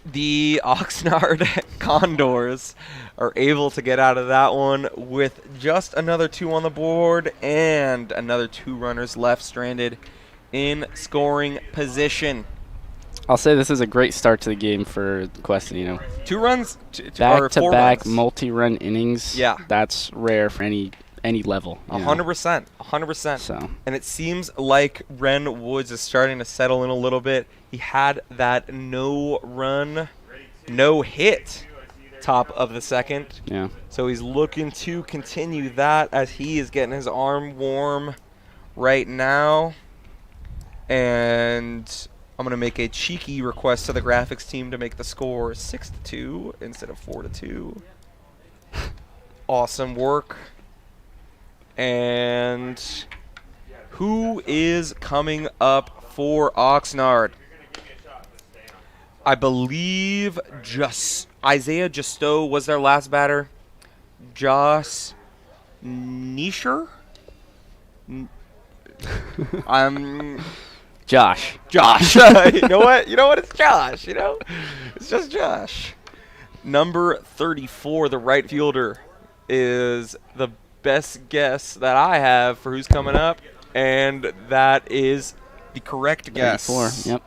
The Oxnard Condors are able to get out of that one with just another 2 on the board and another 2 runners left stranded in scoring position. I'll say this is a great start to the game for Cuesta, you know. 2 runs, back-to-back multi-run innings. Yeah. That's rare for any level. 100%. 100%. So. And it seems like Ren Woods is starting to settle in a little bit. He had that no-run, no-hit top of the second. Yeah. So he's looking to continue that as he is getting his arm warm right now. And I'm going to make a cheeky request to the graphics team to make the score 6-2 instead of 4-2. Awesome work. And who is coming up for Oxnard? I believe just Isaiah Justo was their last batter. Josh Nisher? Josh. You know what? It's Josh, It's just Josh. Number 34, the right fielder, is the best guess that I have for who's coming up, and that is the correct guess. 34, yep.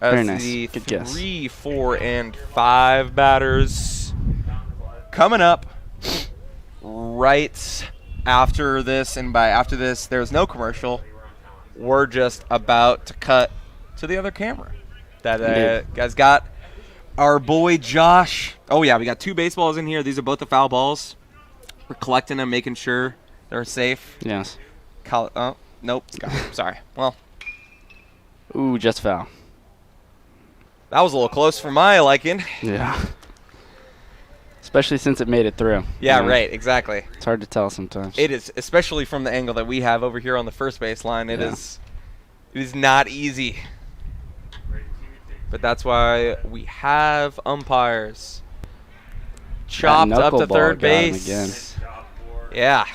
As Very nice. the Good guess. 3, 4, and 5 batters coming up right after this, and by after this, there's no commercial. We're just about to cut to the other camera. That guys got our boy Josh. Oh yeah, we got 2 baseballs in here. These are both the foul balls. We're collecting them, making sure they're safe. Yes. Oh, nope. Sorry. Well, Ooh, just foul. that was a little close for my liking. Yeah. Especially since it made it through. Yeah, right. Exactly. It's hard to tell sometimes. It is, especially from the angle that we have over here on the first baseline. It is not easy. But that's why we have umpires. Chopped up to third base. Again. Yeah,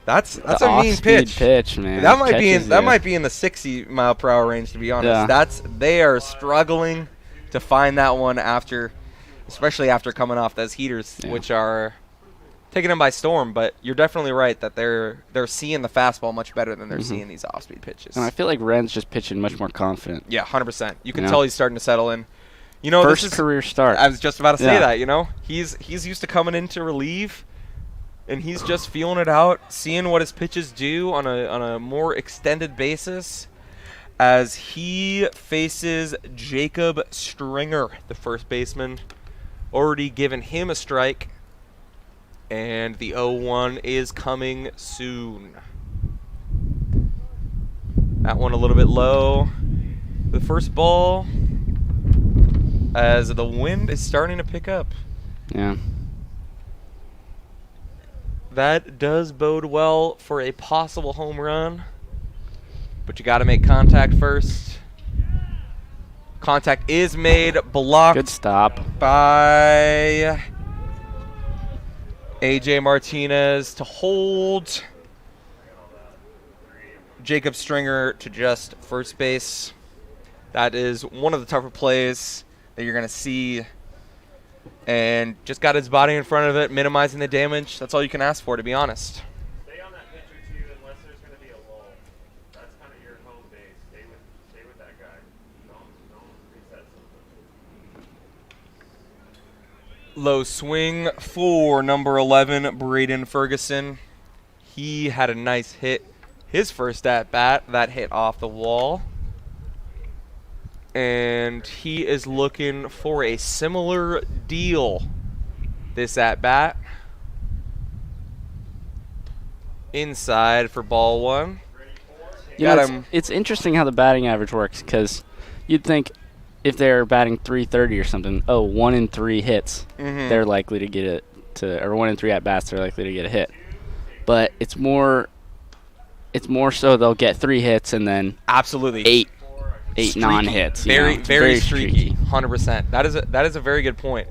that's a mean pitch. Man. That might be in the 60-mile-per-hour range, to be honest. Yeah. They are struggling to find that one especially after coming off those heaters, which are taking them by storm. But you're definitely right that they're seeing the fastball much better than they're seeing these off-speed pitches. And I feel like Ren's just pitching much more confident. Yeah, 100%. You can tell he's starting to settle in. First career start. I was just about to say that. He's used to coming in to relieve, and he's just feeling it out, seeing what his pitches do on a more extended basis. As he faces Jacob Stringer, the first baseman. Already given him a strike, and the 0-1 is coming soon. That one a little bit low. The first ball, as the wind is starting to pick up. Yeah. That does bode well for a possible home run, but you got to make contact first. Contact is made, blocked. Good stop by AJ Martinez to hold Jacob Stringer to just first base. That is one of the tougher plays that you're going to see. And just got his body in front of it, minimizing the damage. That's all you can ask for, to be honest. Stay on that pitcher, too, unless there's going to be a lull. That's kind of your home base. Stay with that guy. Don't reset something. Low swing for number 11, Braden Ferguson. He had a nice hit. His first at-bat, that hit off the wall. And he is looking for a similar deal this at-bat. Inside for ball 1. It's interesting how the batting average works, because you'd think if they're batting 330 or something, 1 in 3 hits, they're likely to get it or 1 in 3 at-bats, they're likely to get a hit. But it's more so they'll get 3 hits and then absolutely 8 streaky. non-hits. Very streaky. 100%. That is a very good point.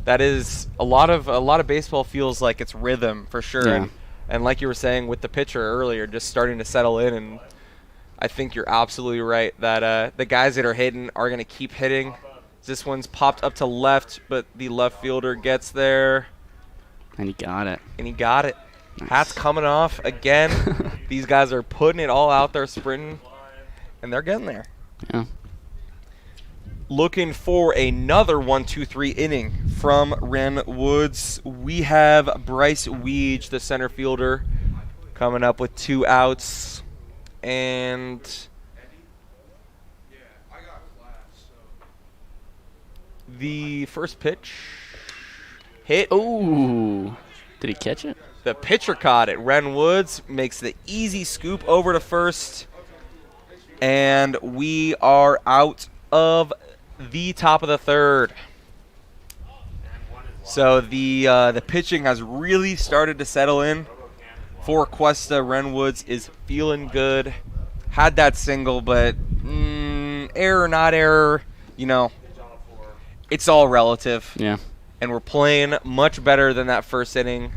That is a lot of baseball feels like it's rhythm for sure. Yeah. And like you were saying with the pitcher earlier, just starting to settle in. And I think you're absolutely right that the guys that are hitting are going to keep hitting. This one's popped up to left, but the left fielder gets there. And he got it. Nice. Hat's coming off again. These guys are putting it all out there, sprinting, and they're getting there. Yeah. Looking for another 1-2-3 inning from Ren Woods. We have Bryce Weege, the center fielder, coming up with 2 outs. And the first pitch hit. Oh, did he catch it? The pitcher caught it. Ren Woods makes the easy scoop over to first. And we are out of the top of the third. So the pitching has really started to settle in for Cuesta. Renwoods is feeling good. Had that single, but error, not error, it's all relative. Yeah. And we're playing much better than that first inning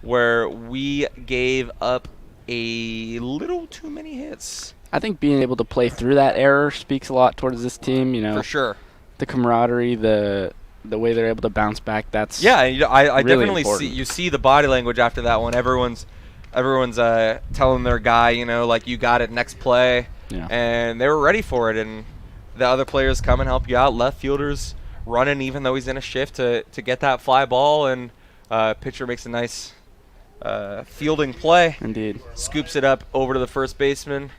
where we gave up a little too many hits. I think being able to play through that error speaks a lot towards this team. For sure. The camaraderie, the way they're able to bounce back. That's I really definitely important. see the body language after that one. Everyone's telling their guy, like, you got it, next play. Yeah. And they were ready for it. And the other players come and help you out. Left fielders running even though he's in a shift to get that fly ball. And pitcher makes a nice fielding play. Indeed. Scoops it up over to the first baseman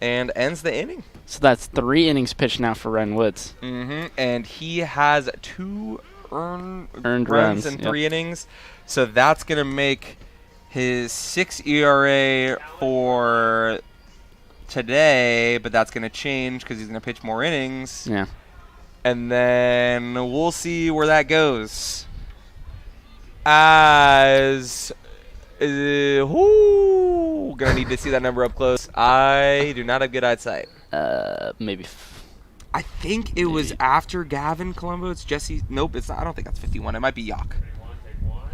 and ends the inning. So that's 3 innings pitched now for Ren Woods. And he has 2 earned runs in 3 innings. So that's going to make his 6 ERA for today, but that's going to change because he's going to pitch more innings. Yeah. And then we'll see where that goes. As gonna need to see that number up close. I do not have good eyesight. Maybe. I think it was after Gavin Colombo. It's Jesse. Nope, it's not. I don't think that's 51. It might be Yock.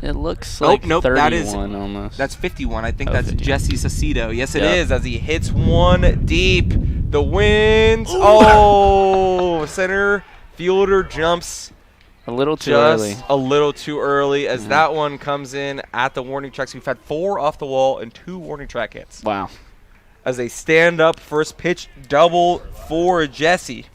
It looks like 31 that is almost. That's 51. I think Oh, that's 51. Jesse Sacido. Yes, it Yep. is. As he hits one deep, the winds. Center fielder jumps a little too just early. a little too early. As that one comes in at the warning tracks. We've had 4 off the wall and 2 warning track hits. Wow. As they stand up, first pitch double for Jesse.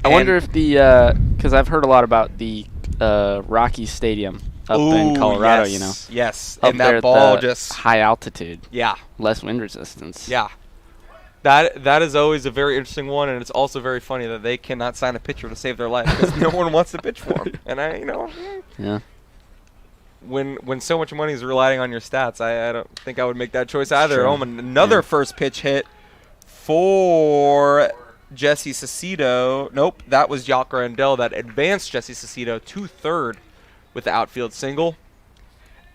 I wonder if because I've heard a lot about the Rocky Stadium up in Colorado. Yes, up and there that at ball the just high altitude, yeah. less wind resistance. Yeah. That is always a very interesting one, and it's also very funny that they cannot sign a pitcher to save their life because no one wants to pitch for them. And Yeah. when so much money is relying on your stats, I don't think I would make that choice either. Sure. Another first pitch hit for Jesse Sacido. Nope, that was Yock Randell that advanced Jesse Sacido to third with the outfield single.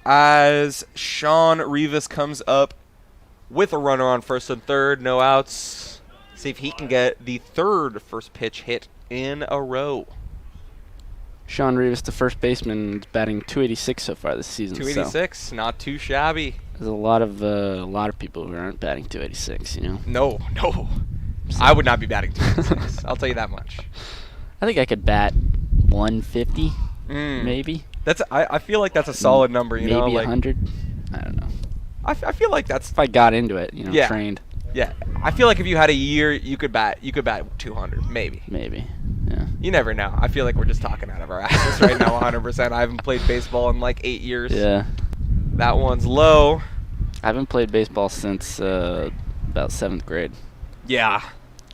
As Sean Rivas comes up with a runner on first and third, no outs. See if he can get the third first pitch hit in a row. Sean Rivas, the first baseman, is batting .286 so far this season. 286, not too shabby. There's a lot of people who aren't batting .286. No. I would not be batting 286. I'll tell you that much. I think I could bat 150, maybe. I feel like that's a solid number. Maybe 100. I don't know. I feel like that's If I got into it, Yeah. trained. yeah. I feel like if you had a year, you could bat 200, maybe. Maybe. Yeah. You never know. I feel like we're just talking out of our asses right now, 100%. I haven't played baseball in like 8 years. Yeah. That one's low. I haven't played baseball since about 7th grade. Yeah.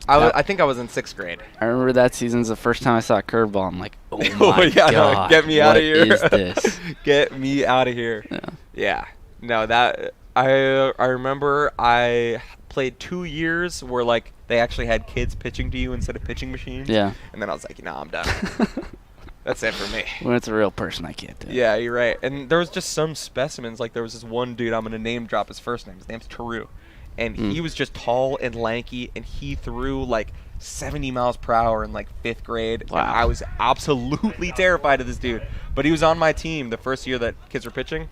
I think I was in 6th grade. I remember that season's the first time I saw a curveball. I'm like, oh Oh, my yeah, god, get me out of here. What is this? Get me out of here. Yeah. Yeah. No, that I remember I played 2 years where like they actually had kids pitching to you instead of pitching machines. Yeah. And then I was like, I'm done. That's it for me. When it's a real person, I can't do it. Yeah, you're right. And there was just some specimens. Like there was this one dude, I'm gonna name drop his first name. His name's Taru. And he was just tall and lanky, and he threw like 70 miles per hour in like 5th grade. Wow. And I was absolutely terrified of this dude. But he was on my team the first year that kids were pitching.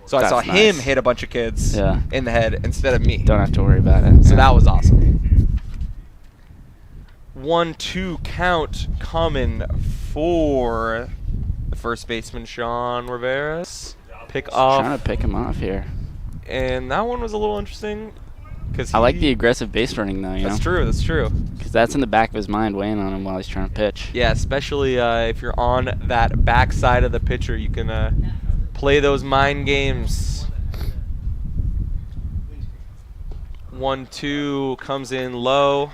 So I saw That's him nice. hit a bunch of kids in the head instead of me. Don't have to worry about it. So that was awesome. 1-2 count coming for the first baseman, Sean Rivera's. Pick off. Trying to pick him off here. And that one was a little interesting. I like the aggressive base running, though. That's true. That's true. Because that's in the back of his mind weighing on him while he's trying to pitch. Yeah, especially if you're on that back side of the pitcher, you can play those mind games. 1-2 comes in low.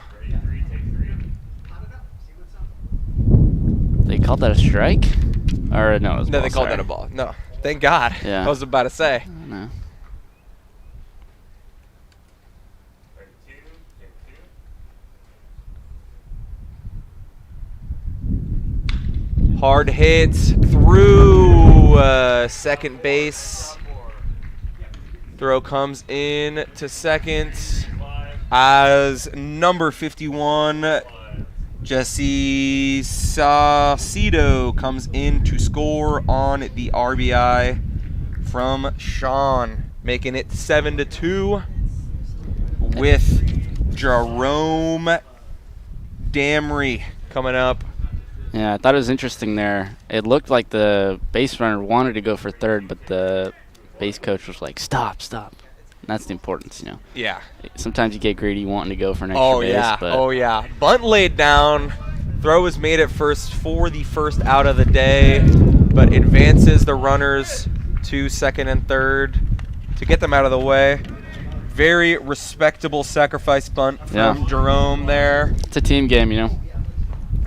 They called that a strike? Or no, it was No, ball, they called sorry. that a ball. No, thank God. Yeah. I was about to say. I don't know. Hard hit through second base. Throw comes in to second as number 51, Jesse Saucedo, comes in to score on the RBI from Sean, making it 7-2 with Jerome Damry coming up. Yeah, I thought it was interesting there. It looked like the base runner wanted to go for third, but the base coach was like, stop. And that's the importance, you know. Yeah. Sometimes you get greedy wanting to go for an extra base. But Oh, yeah. Bunt laid down. Throw is made at first for the first out of the day, but advances the runners to second and third to get them out of the way. Very respectable sacrifice bunt from Jerome there. It's a team game, you know.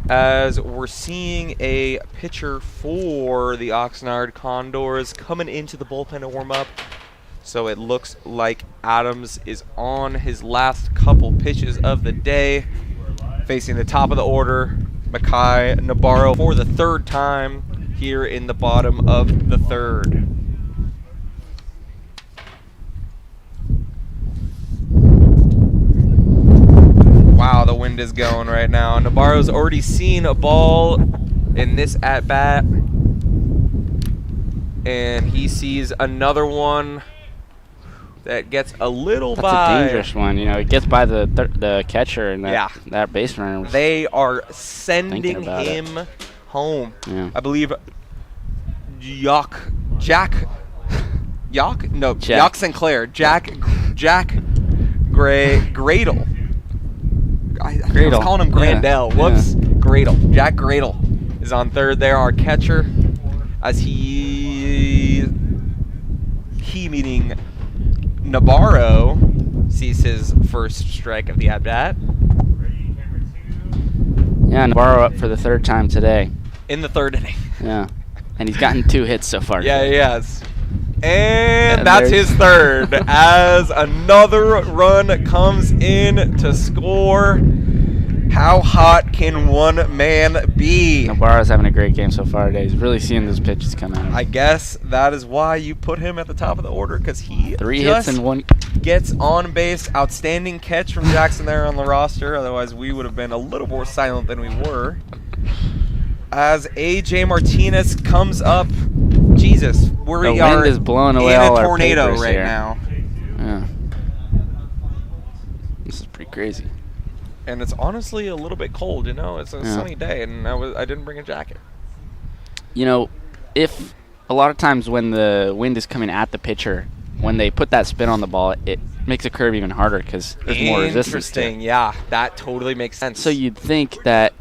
As we're seeing a pitcher for the Oxnard Condors coming into the bullpen to warm up. So it looks like Adams is on his last couple pitches of the day. Facing the top of the order, Makai Nabarro for the third time here in the bottom of the third. Wow, the wind is going right now. Nabarro's already seen a ball in this at-bat. And he sees another one that gets a little That's by. a dangerous one, you know. It gets by the catcher and that base runner. They are sending him home. Yeah. I believe Jack Sinclair. Jack Gradle. I was calling him Grandel. Whoops. Yeah. Gradle. Jack Gradle is on third there, our catcher, as he meaning Nabarro sees his first strike of the at-bat. Yeah, Nabarro up for the third time today. In the third inning. Yeah. And he's gotten 2 hits so far. Yeah, he has. And that's his third as another run comes in to score. How hot can one man be? Nabarro's having a great game so far today. He's really seeing those pitches come out. I guess that is why you put him at the top of the order, because he 3 hits and 1 gets on base. Outstanding catch from Jackson there on the roster. Otherwise, we would have been a little more silent than we were. As A.J. Martinez comes up. Jesus, the wind is blowing away all our tornado right here. now. Yeah. This is pretty crazy. And it's honestly a little bit cold, you know. It's a sunny day, and I didn't bring a jacket. You know, if a lot of times when the wind is coming at the pitcher, when they put that spin on the ball, it makes a curve even harder because there's more resistance to it. Interesting, yeah. That totally makes sense. So you'd think that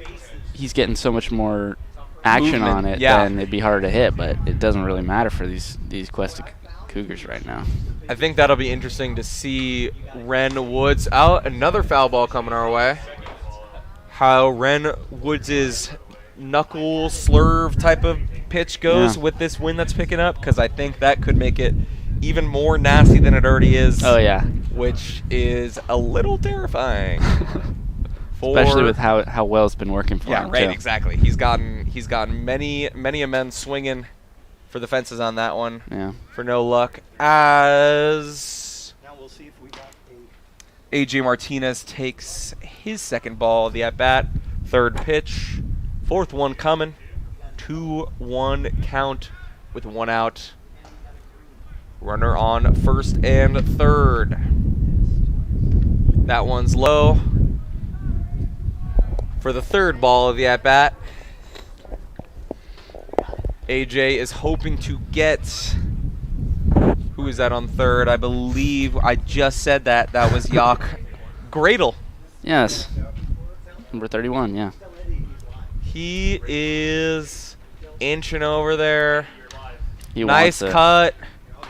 he's getting so much more action on it, then it'd be harder to hit, but it doesn't really matter for these Cuesta Cougars right now. I think that'll be interesting to see Ren Woods out. Another foul ball coming our way. How Ren Woods' knuckle slurve type of pitch goes with this wind that's picking up, because I think that could make it even more nasty than it already is. Oh, yeah. Which is a little terrifying. Especially with how well it's been working for him. Yeah, right, too. exactly. He's gotten many a men swinging for the fences on that one. Yeah. For no luck. As now we'll see if we got A.J. Martinez takes his second ball of the at-bat. Third pitch. Fourth one coming. 2-1 count with 1 out. Runner on first and third. That one's low. For the third ball of the at-bat, AJ is hoping to get, who is that on third? I believe I just said that. That was Yak Gradle. Yes. Number 31, yeah. He is inching over there. He nice wants cut.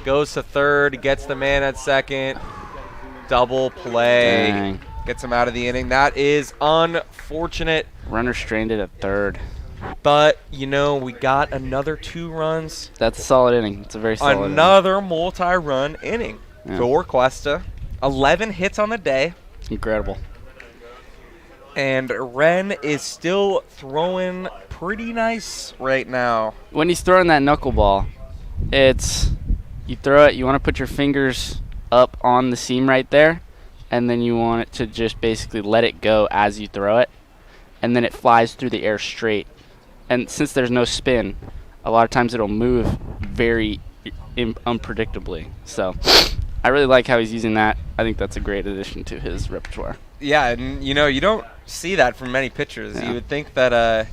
Goes to third. Gets the man at second. Double play. Dang. Gets him out of the inning. That is unfortunate. Runner stranded at third. But, you know, we got another 2 runs. That's a solid inning. It's a very solid inning. Another multi-run inning for Cuesta. 11 hits on the day. It's incredible. And Ren is still throwing pretty nice right now. When he's throwing that knuckleball, you throw it, you want to put your fingers up on the seam right there, and then you want it to just basically let it go as you throw it, and then it flies through the air straight. And since there's no spin, a lot of times it'll move very unpredictably. So I really like how he's using that. I think that's a great addition to his repertoire. Yeah, and you don't see that from many pitchers. Yeah. You would think that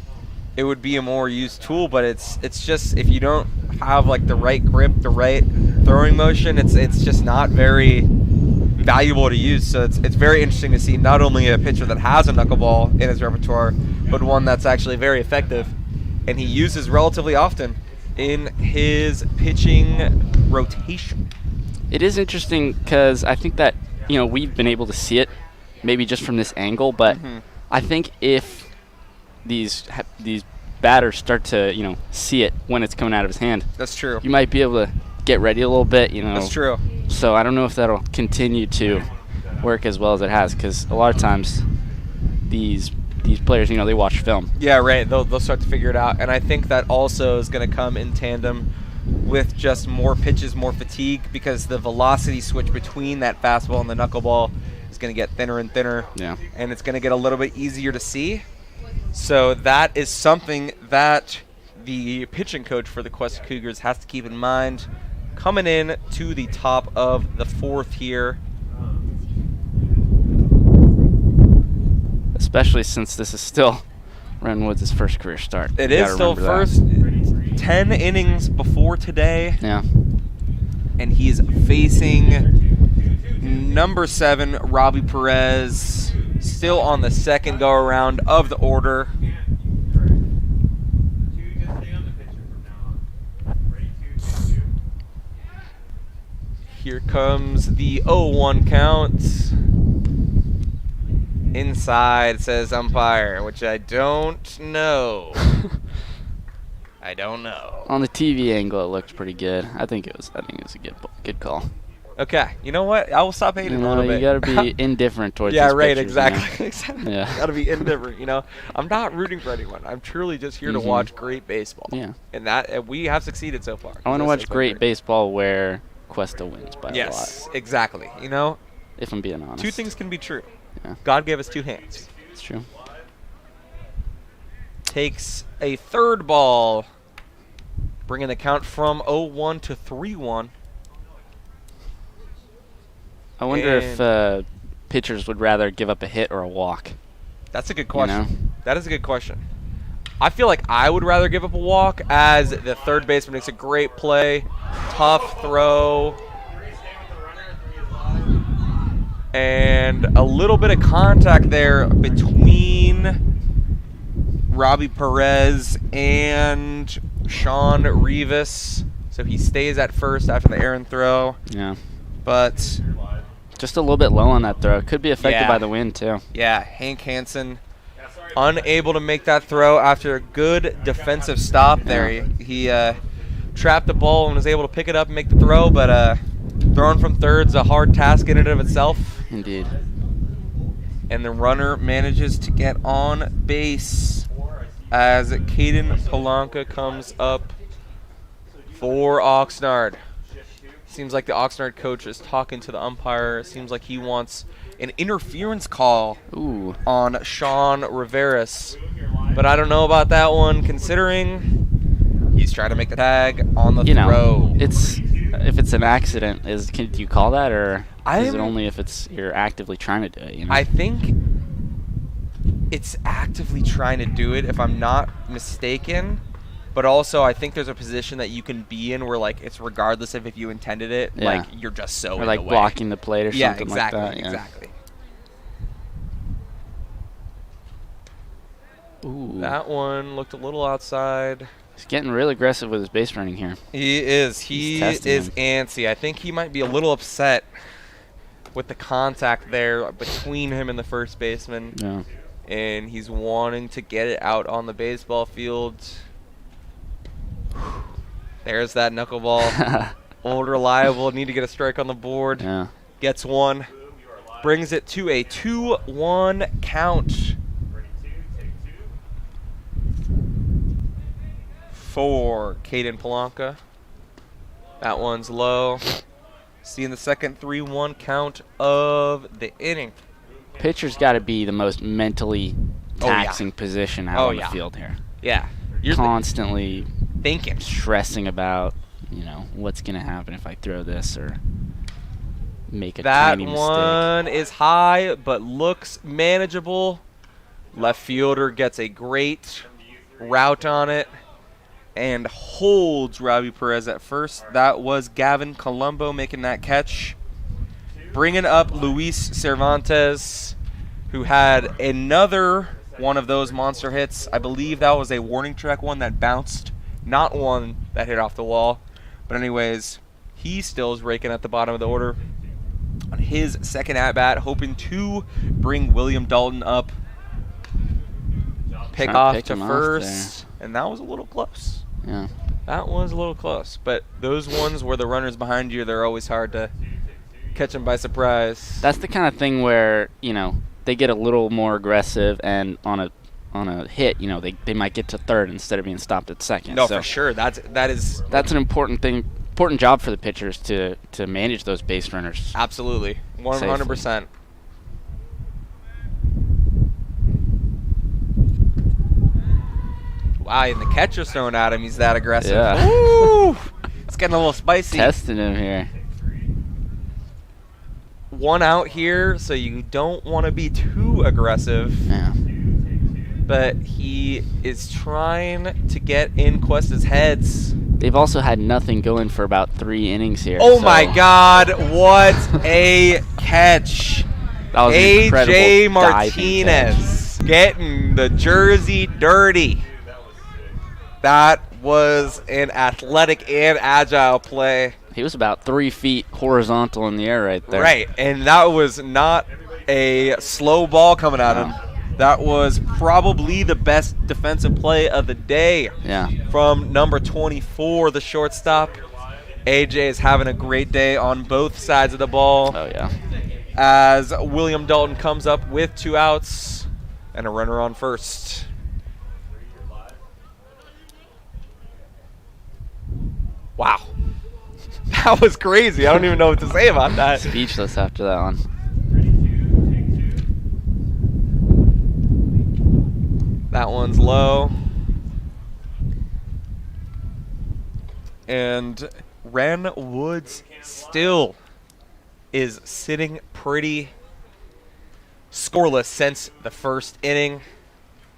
it would be a more used tool, but it's just if you don't have like the right grip, the right throwing motion, it's just not very valuable to use. So it's very interesting to see not only a pitcher that has a knuckleball in his repertoire, but one that's actually very effective, and he uses relatively often in his pitching rotation. It is interesting because I think that we've been able to see it maybe just from this angle, but I think if these batters start to see it when it's coming out of his hand, That's true. you might be able to get ready a little bit. That's true. So I don't know if that'll continue to work as well as it has, because a lot of times these players, they watch film. Yeah, right. They'll start to figure it out, and I think that also is going to come in tandem with just more pitches, more fatigue, because the velocity switch between that fastball and the knuckleball is going to get thinner and thinner. Yeah. And it's going to get a little bit easier to see. So that is something that the pitching coach for the Cuesta Cougars has to keep in mind coming in to the top of the fourth here. Especially since this is still Ren Woods' first career start. It You is gotta still remember first that. 10 innings before today. Yeah. And he's facing number 7, Robbie Perez, still on the second go-around of the order. Here comes the 0-1 count. Inside, says umpire, which I don't know. I don't know. On the TV angle, it looked pretty good. I think it was a good call. Okay, you know what? I will stop hating a little bit. You gotta be indifferent towards Yeah, these right, pitchers, exactly. Exactly. Yeah. Gotta be indifferent, I'm not rooting for anyone. I'm truly just here to watch great baseball. Yeah. And we have succeeded so far. I want to watch great baseball where Cuesta wins by a lot. Yes, exactly. If I'm being honest. Two things can be true. Yeah. God gave us two hands. It's true. Takes a third ball, bringing the count from 0-1 to 3-1. I wonder if pitchers would rather give up a hit or a walk. That's a good question. That is a good question. I feel like I would rather give up a walk, as the third baseman makes a great play, tough throw, and a little bit of contact there between Robbie Perez and Sean Rivas. So he stays at first after the errant throw. Yeah. But just a little bit low on that throw. Could be affected Yeah. by the wind, too. yeah, Hank Hansen unable to make that throw after a good defensive stop there. Yeah. He trapped the ball and was able to pick it up and make the throw, but throwing from third's a hard task in and of itself. Indeed. And the runner manages to get on base as Caden Polanca comes up for Oxnard. Seems like the Oxnard coach is talking to the umpire. Seems like he wants an interference call on Sean Riveras. But I don't know about that one, considering he's trying to make the tag on the throw. If it's an accident, do you call that, or is it only if you're actively trying to do it? I think it's actively trying to do it, if I'm not mistaken. But also, I think there's a position that you can be in where, like, it's regardless of if you intended it, like, you're just so or in like the way. blocking the plate or something exactly, like that. Yeah, exactly. Ooh. That one looked a little outside. He's getting real aggressive with his base running here. He is. He is antsy. I think he might be a little upset with the contact there between him and the first baseman. Yeah. And he's wanting to get it out on the baseball field. There's that knuckleball. Old reliable. Need to get a strike on the board. Yeah. Gets one. Brings it to a 2-1 count. for Caden Polanca. That one's low. Seeing the second 3-1 count of the inning. Pitcher's got to be the most mentally taxing position out on the field here. Yeah. You're constantly thinking, stressing about, what's going to happen if I throw this or make a tiny mistake. That one is high, but looks manageable. Left fielder gets a great route on it and holds Robbie Perez at first. That was Gavin Colombo making that catch. Bringing up Luis Cervantes, who had another one of those monster hits. I believe that was a warning track one that bounced, not one that hit off the wall. But anyways, he still is raking at the bottom of the order on his second at-bat, hoping to bring William Dalton up. Pick off to first, and that was a little close. Yeah. That was a little close. But those ones where the runner's behind you, they're always hard to catch them by surprise. That's the kind of thing where, they get a little more aggressive, and on a hit, they might get to third instead of being stopped at second. No, for sure. That's an important job for the pitchers to manage those base runners. Absolutely. 100%. Wow, and the catcher's throwing at him. He's that aggressive. Yeah. Ooh, it's getting a little spicy. Testing him here. One out here, so you don't want to be too aggressive. Yeah. But he is trying to get in Cuesta's heads. They've also had nothing going for about 3 innings here. Oh, my God. What a catch. That was A.J. Martinez getting the jersey dirty. That was an athletic and agile play. He was about 3 feet horizontal in the air right there. Right, and that was not a slow ball coming at him. That was probably the best defensive play of the day. Yeah. From number 24, the shortstop. AJ is having a great day on both sides of the ball. Oh, yeah. As William Dalton comes up with 2 outs and a runner on first. Wow. That was crazy. I don't even know what to say about that. Speechless after that one. That one's low. And Ren Woods still is sitting pretty scoreless since the first inning,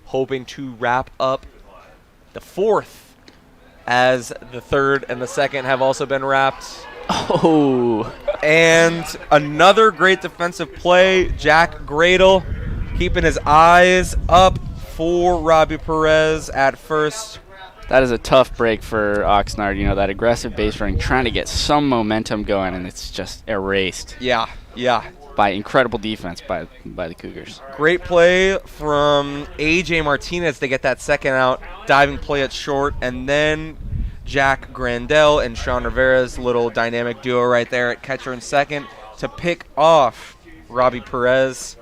hoping to wrap up the fourth, as the third and the second have also been wrapped. Oh. And another great defensive play. Jack Gradle keeping his eyes up for Robbie Perez at first. That is a tough break for Oxnard. That aggressive base running, trying to get some momentum going, and it's just erased. Yeah. By incredible defense by the Cougars. Great play from A.J. Martinez to get that second out, diving play at short, and then Jack Grandel and Sean Rivera's little dynamic duo right there at catcher and second to pick off Robbie Perez.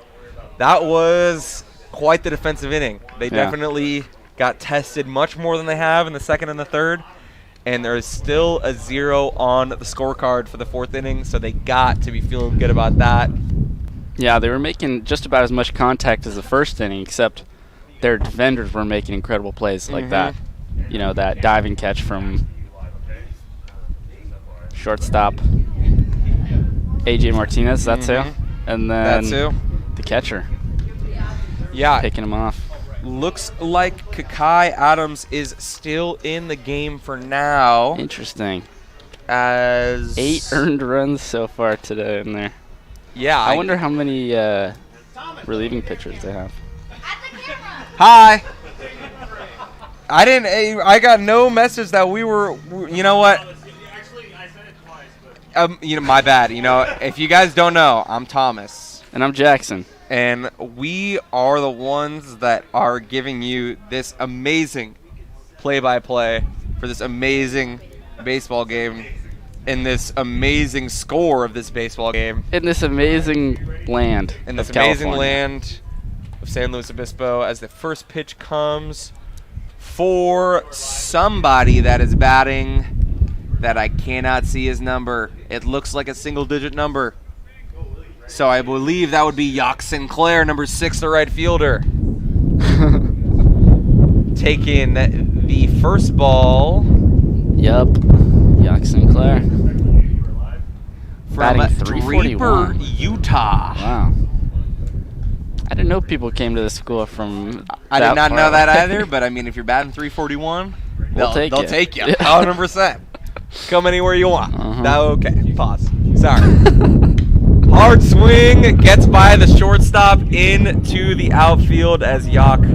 That was quite the defensive inning. They definitely got tested much more than they have in the second and the third, and there is still a 0 on the scorecard for the fourth inning, so they got to be feeling good about that. Yeah, they were making just about as much contact as the first inning, except their defenders were making incredible plays like that. That diving catch from shortstop A.J. Martinez, that's who. And then the catcher. Yeah. Picking him off. Looks like Kakai Adams is still in the game for now. Interesting. As 8 earned runs so far today in there. Yeah. I wonder how many relieving pitchers they have. Hi. I got no message that we were. You know what? Actually, I said it twice. But My bad. If you guys don't know, I'm Thomas. And I'm Jackson. And we are the ones that are giving you this amazing play-by-play for this amazing baseball game in this amazing score of this baseball game. In this amazing land In this of amazing California. land of San Luis Obispo, as the first pitch comes for somebody that is batting that I cannot see his number. It looks like a single-digit number. So I believe that would be Yock Sinclair, number 6, the right fielder. Taking the first ball. Yup. Yock Sinclair. From Batting Draper, 341. Utah. Wow. I didn't know people came to the school from. I did not know far that away. either, but I mean, if you're batting 341, They'll they'll take take you. you. 100%. Come anywhere you want. Uh-huh. No, okay. Pause. Sorry. Hard swing gets by the shortstop into the outfield as Yock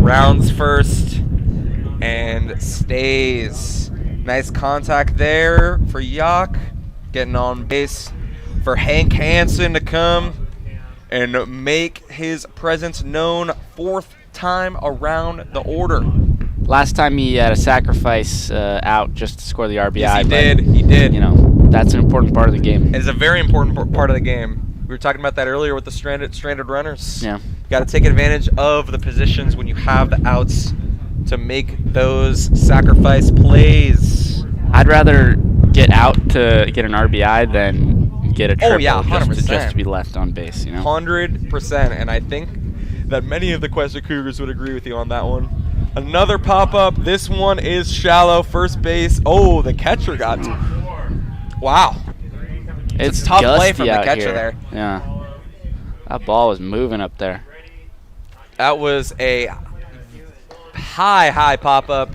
rounds first and stays. Nice contact there for Yock. Getting on base for Hank Hansen to come and make his presence known. 4th time around the order. Last time he had a sacrifice out just to score the RBI. Yes, he but, did. He did. You know, that's an important part of the game. It is a very important part of the game. We were talking about that earlier with the stranded runners. Yeah. You got to take advantage of the positions when you have the outs to make those sacrifice plays. I'd rather get out to get an RBI than get a triple yeah, just 100%. to be left on base, you know? 100%. And I think that many of the Cuesta Cougars would agree with you on that one. Another pop-up. This one is shallow. First base. Oh, the catcher got to. Wow. It's a tough play gusty from the out catcher here. there. Yeah. That ball was moving up there. That was a high pop-up.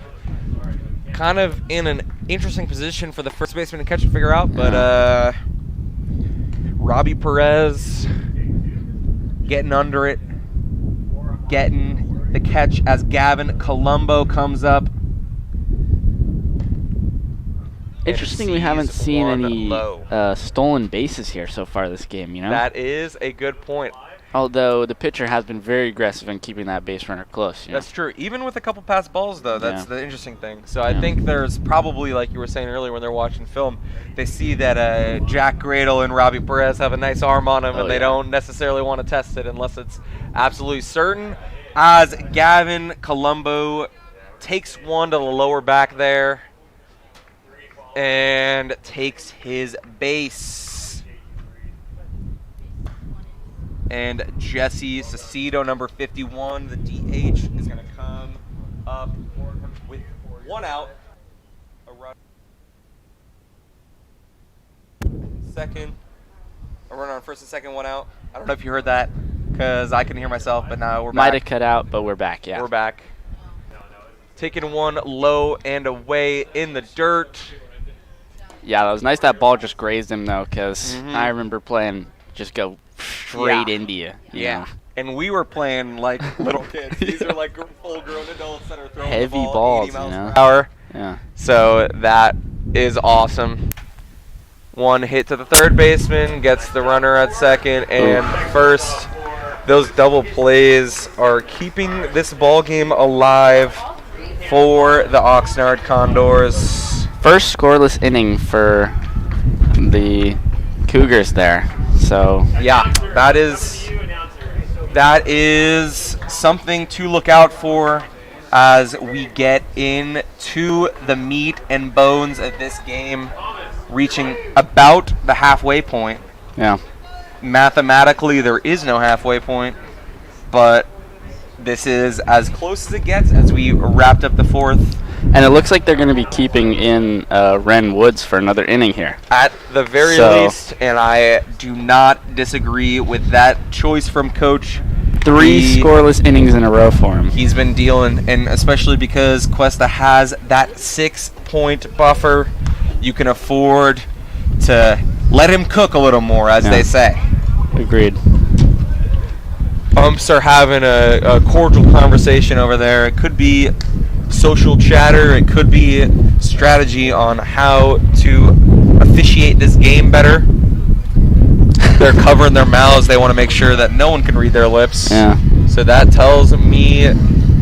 Kind of in an interesting position for the first baseman and catcher to figure out, but Robbie Perez getting under it, getting the catch as Gavin Colombo comes up. Interesting, we haven't seen any stolen bases here so far this game, you know? That is a good point. Although the pitcher has been very aggressive in keeping that base runner close. You know? That's true. Even with a couple pass balls, though, that's the interesting thing. So I Yeah. think there's probably, like you were saying earlier when they're watching film, they see that Jack Gradle and Robbie Perez have a nice arm on them, and they don't necessarily want to test it unless it's absolutely certain. As Gavin Colombo takes one to the lower back there and takes his base. And Jesse Cecedo, number 51, the DH, is going to come up with one out. A run. Second. A runner on first and second, one out. I don't know if you heard that because I couldn't hear myself, but now we're back. Might have cut out, but we're back, yeah. We're back. Taking one low and away in the dirt. Yeah, that was nice that ball just grazed him, though, because I remember playing just go straight into you. Yeah. And we were playing like little kids. These are like full-grown adults that are throwing Heavy the ball balls, 80 miles you know? per hour. Yeah. So that is awesome. One hit to the third baseman, gets the runner at second and first. Those double plays are keeping this ball game alive for the Oxnard Condors. First scoreless inning for the Cougars there. So yeah, that is something to look out for as we get into the meat and bones of this game, reaching about the halfway point. yeah. Mathematically, there is no halfway point, but this is as close as it gets as we wrapped up the fourth. And it looks like they're going to be keeping in Ren Woods for another inning here. At the very least, and I do not disagree with that choice from Coach. 3 scoreless innings in a row for him. He's been dealing, and especially because Cuesta has that 6-point buffer, you can afford to let him cook a little more, as they say. Agreed. Umps are having a cordial conversation over there. It could be social chatter. It could be strategy on how to officiate this game better. They're covering their mouths. They want to make sure that no one can read their lips. Yeah. So that tells me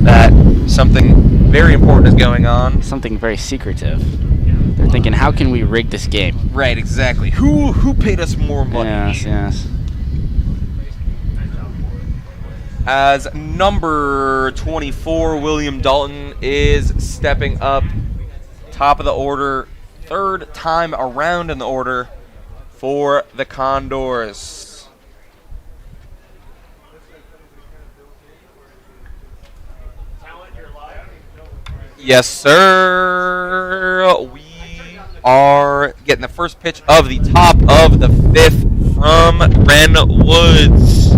that something very important is going on. Something very secretive. They're thinking, how can we rig this game? Right, exactly. Who paid us more money? Yes, yes. as number 24, William Dalton, is stepping up. Top of the order, third time around in the order for the Condors. Yes, sir. We are getting the first pitch of the top of the fifth from Ren Woods.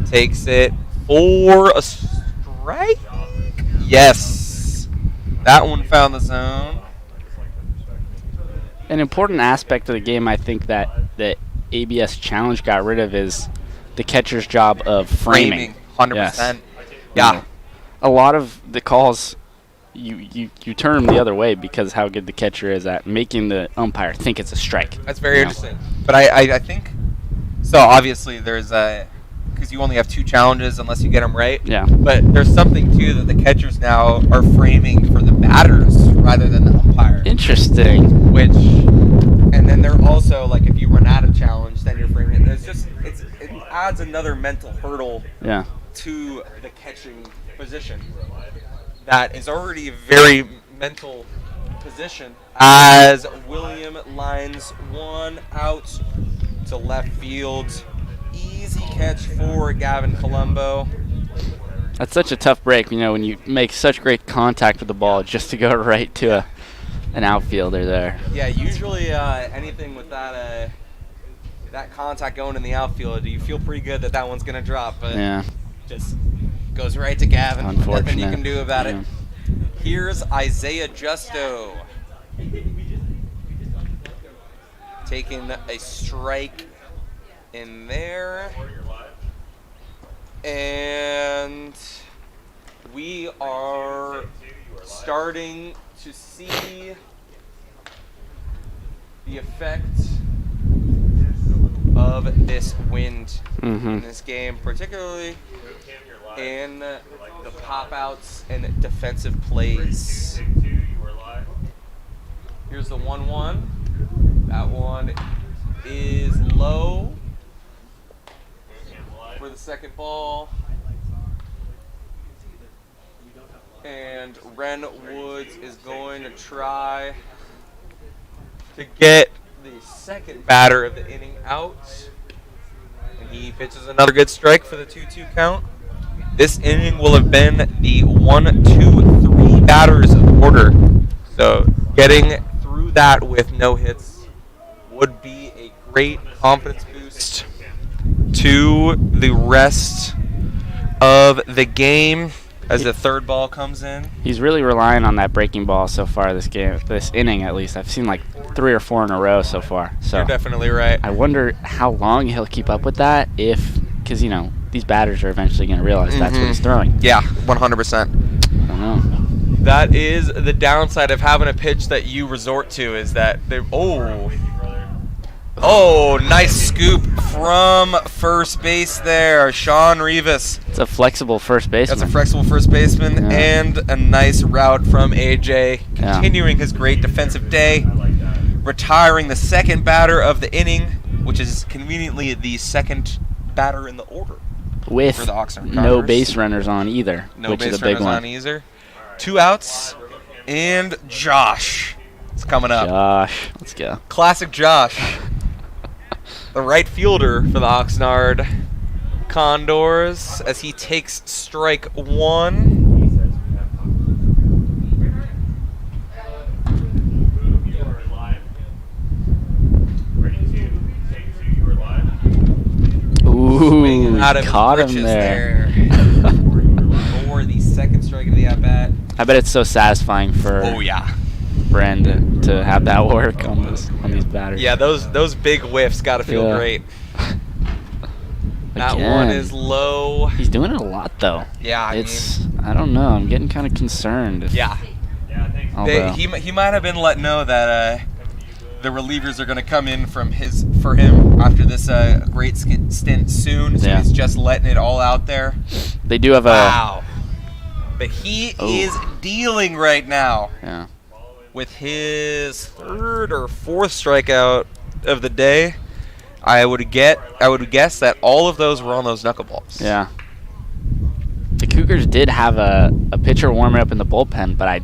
Takes it for a strike. Yes. That one found the zone. An important aspect of the game I think that the ABS challenge got rid of is the catcher's job of framing. 100%. Yes. Yeah. A lot of the calls, you turn them the other way because how good the catcher is at making the umpire think it's a strike. That's very interesting. But I think, so obviously there's because you only have 2 challenges unless you get them right. Yeah. But there's something, too, that the catchers now are framing for the batters rather than the umpire. Interesting. Which, and then they're also, like, if you run out of challenge, then you're framing it. It adds another mental hurdle to the catching position that is already a very mental position as William lines one out to left field. Easy catch for Gavin Colombo. That's such a tough break, when you make such great contact with the ball just to go right to an outfielder there. Yeah, usually anything with that contact going in the outfield, you feel pretty good that one's going to drop, but just goes right to Gavin. Unfortunate. Nothing you can do about it. Here's Isaiah Justo taking a strike in there. And we are starting to see the effect of this wind in this game, particularly in the pop-outs and defensive plays. Here's the 1-1. That one is low for the second ball. And Ren Woods is going to try to get the second batter of the inning out. And he pitches another good strike for the 2-2 count. This inning will have been the 1-2-3 batters of order. So getting through that with no hits would be a great confidence boost to the rest of the game as the third ball comes in. He's really relying on that breaking ball so far this inning at least. I've seen like 3 or 4 in a row so far. So you're definitely right. I wonder how long he'll keep up with that because, these batters are eventually going to realize that's what he's throwing. Yeah, 100%. I don't know. That is the downside of having a pitch that you resort to is that nice scoop from first base there. Sean Rivas. It's a flexible first baseman. That's a flexible first baseman, and a nice route from AJ, continuing his great defensive day, retiring the second batter of the inning, which is conveniently the second batter in the order. With for the Oxnard no base runners on either, no which base is a big runners one. On either. 2 outs, and Josh is coming up. Josh, let's go. Classic Josh. The right fielder for the Oxnard Condors as he takes strike 1. Ooh, out of caught him there. For the second strike of the at-bat. I bet it's so satisfying for Bren to have that work on these batters. Yeah, those big whiffs got to feel great. That one is low. He's doing it a lot, though. Yeah, I don't know. I'm getting kind of concerned. Yeah. He might have been let know that the relievers are going to come in for him after this great stint soon. So he's just letting it all out there. They do have Wow. But he is dealing right now. Yeah. With his 3rd or 4th strikeout of the day. I would guess that all of those were on those knuckleballs. Yeah. Cougars did have a pitcher warming up in the bullpen, but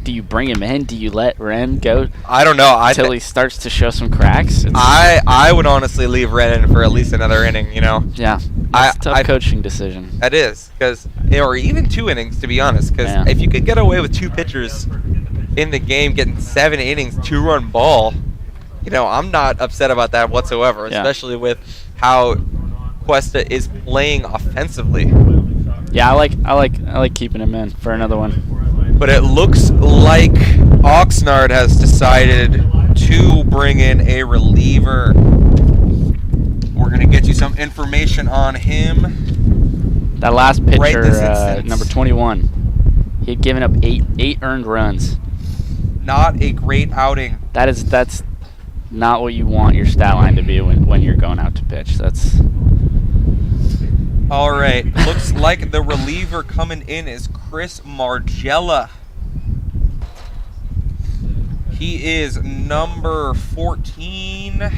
do you bring him in? Do you let Ren go? I don't know. Until he starts to show some cracks? I would honestly leave Ren in for at least another inning, Yeah. That's a tough coaching decision. That is. Or even 2 innings, to be honest. Because if you could get away with 2 pitchers in the game getting 7 innings, 2-run ball, I'm not upset about that whatsoever, especially with how Cuesta is playing offensively. Yeah, I like keeping him in for another one. But it looks like Oxnard has decided to bring in a reliever. We're going to get you some information on him. That last pitcher, number 21, he had given up eight earned runs. Not a great outing. That's not what you want your stat line to be when you're going out to pitch. That's all right. Looks like the reliever coming in is Chris Margella. He is number 14,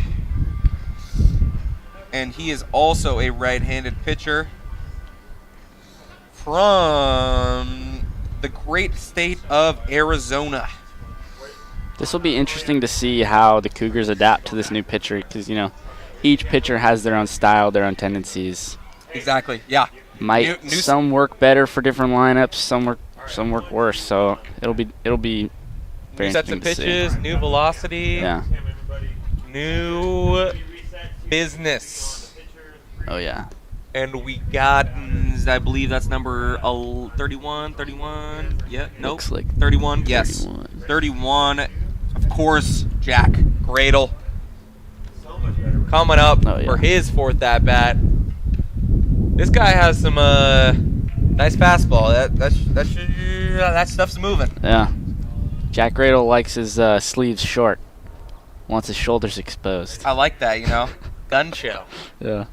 and he is also a right-handed pitcher from the great state of Arizona. This will be interesting to see how the Cougars adapt to this new pitcher because, each pitcher has their own style, their own tendencies. Exactly, yeah. Some work better for different lineups, some work worse, so it'll be very new sets of pitches, new velocity, new business. Oh, yeah. And we got, I believe that's number 31. Yeah, nope. Looks like 31, yes. 31. Of course, Jack Gradle coming up for his 4th at-bat. This guy has some nice fastball. That stuff's moving. Yeah. Jack Gradle likes his sleeves short. Wants his shoulders exposed. I like that, Gun show. Yeah.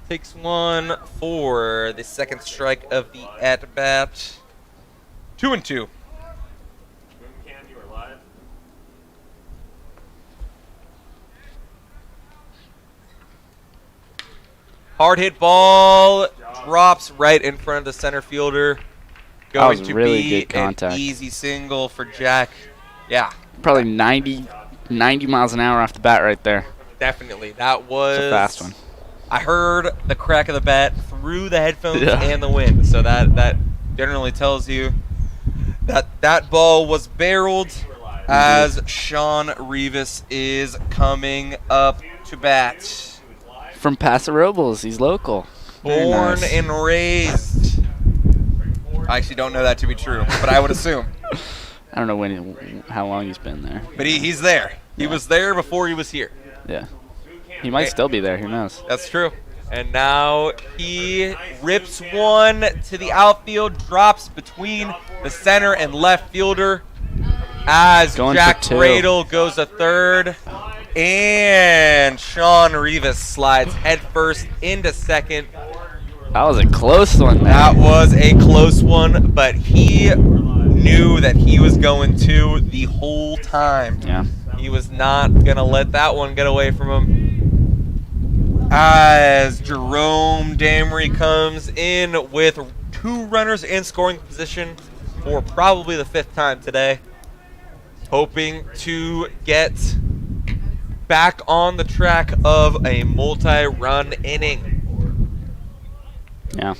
Takes one for the second strike of the at-bat. 2-2. Hard hit ball drops right in front of the center fielder. Going to really be good contact. An easy single for Jack. Yeah. Probably 90 miles an hour off the bat right there. Definitely. That was a fast one. I heard the crack of the bat through the headphones and the wind. So that generally tells you that ball was barreled as Sean Rivas is coming up to bat. From Paso Robles, he's local. Born and raised. I actually don't know that to be true, but I would assume. I don't know how long he's been there. But he's there. He was there before he was here. Yeah. He might still be there. Who knows? That's true. And now he rips one to the outfield, drops between the center and left fielder as Jack Gradle goes to third. And Sean Rivas slides headfirst into second. That was a close one, man. That was a close one, but he knew that he was going to the whole time. Yeah. He was not going to let that one get away from him. As Jerome Damery comes in with 2 runners in scoring position for probably the 5th time today. Hoping to get back on the track of a multi-run inning. Yeah.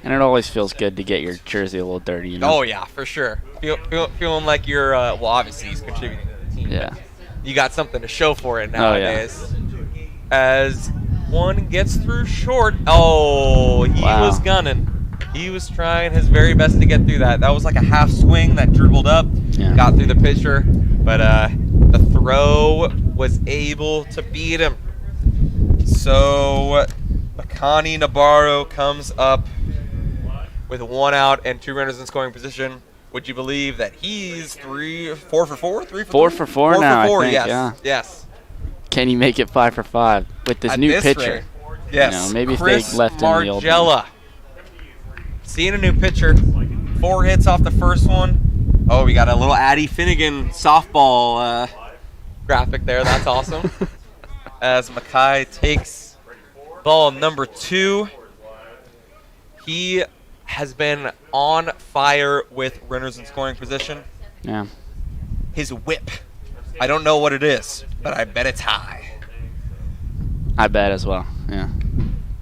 And it always feels good to get your jersey a little dirty, Oh, yeah, for sure. Feeling like you're, obviously he's contributing to the team. Yeah. You got something to show for it nowadays. Oh, yeah. As one gets through short. Oh, he was gunning. He was trying his very best to get through that. That was like a half swing that dribbled up, got through the pitcher, but the throw was able to beat him. So Makani Navarro comes up with 1 out and 2 runners in scoring position. Would you believe that he's 4 for 4? 3 for 4 for 4 now, I think, yes. Yes. Can he make it 5 for 5 with this new pitcher? Yes. Maybe Chris if they left in the old Margella. Seeing a new pitcher. 4 hits off the first one. Oh, we got a little Addie Finnegan softball graphic there. That's awesome. As Mackay takes ball number 2. He has been on fire with runners in scoring position. Yeah. His whip, I don't know what it is, but I bet it's high. I bet as well. Yeah.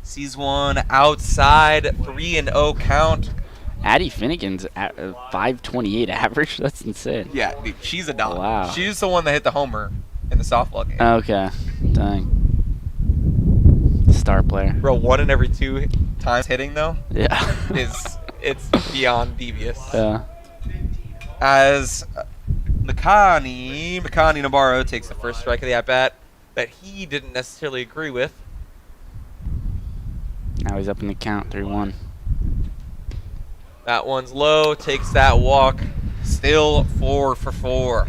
Sees one outside, 3-0 count. Addie Finnegan's at 528 average. That's insane. Yeah, dude, she's a dog. Wow. She's the one that hit the homer in the softball game. Okay. Dang. Star player. Bro, 1 in every 2 times hitting though Yeah. it's beyond devious. Yeah. As Makani Nabarro takes the first strike of the at bat that he didn't necessarily agree with. Now he's up in the count, 3-1. That one's low, takes that walk. Still 4 for 4.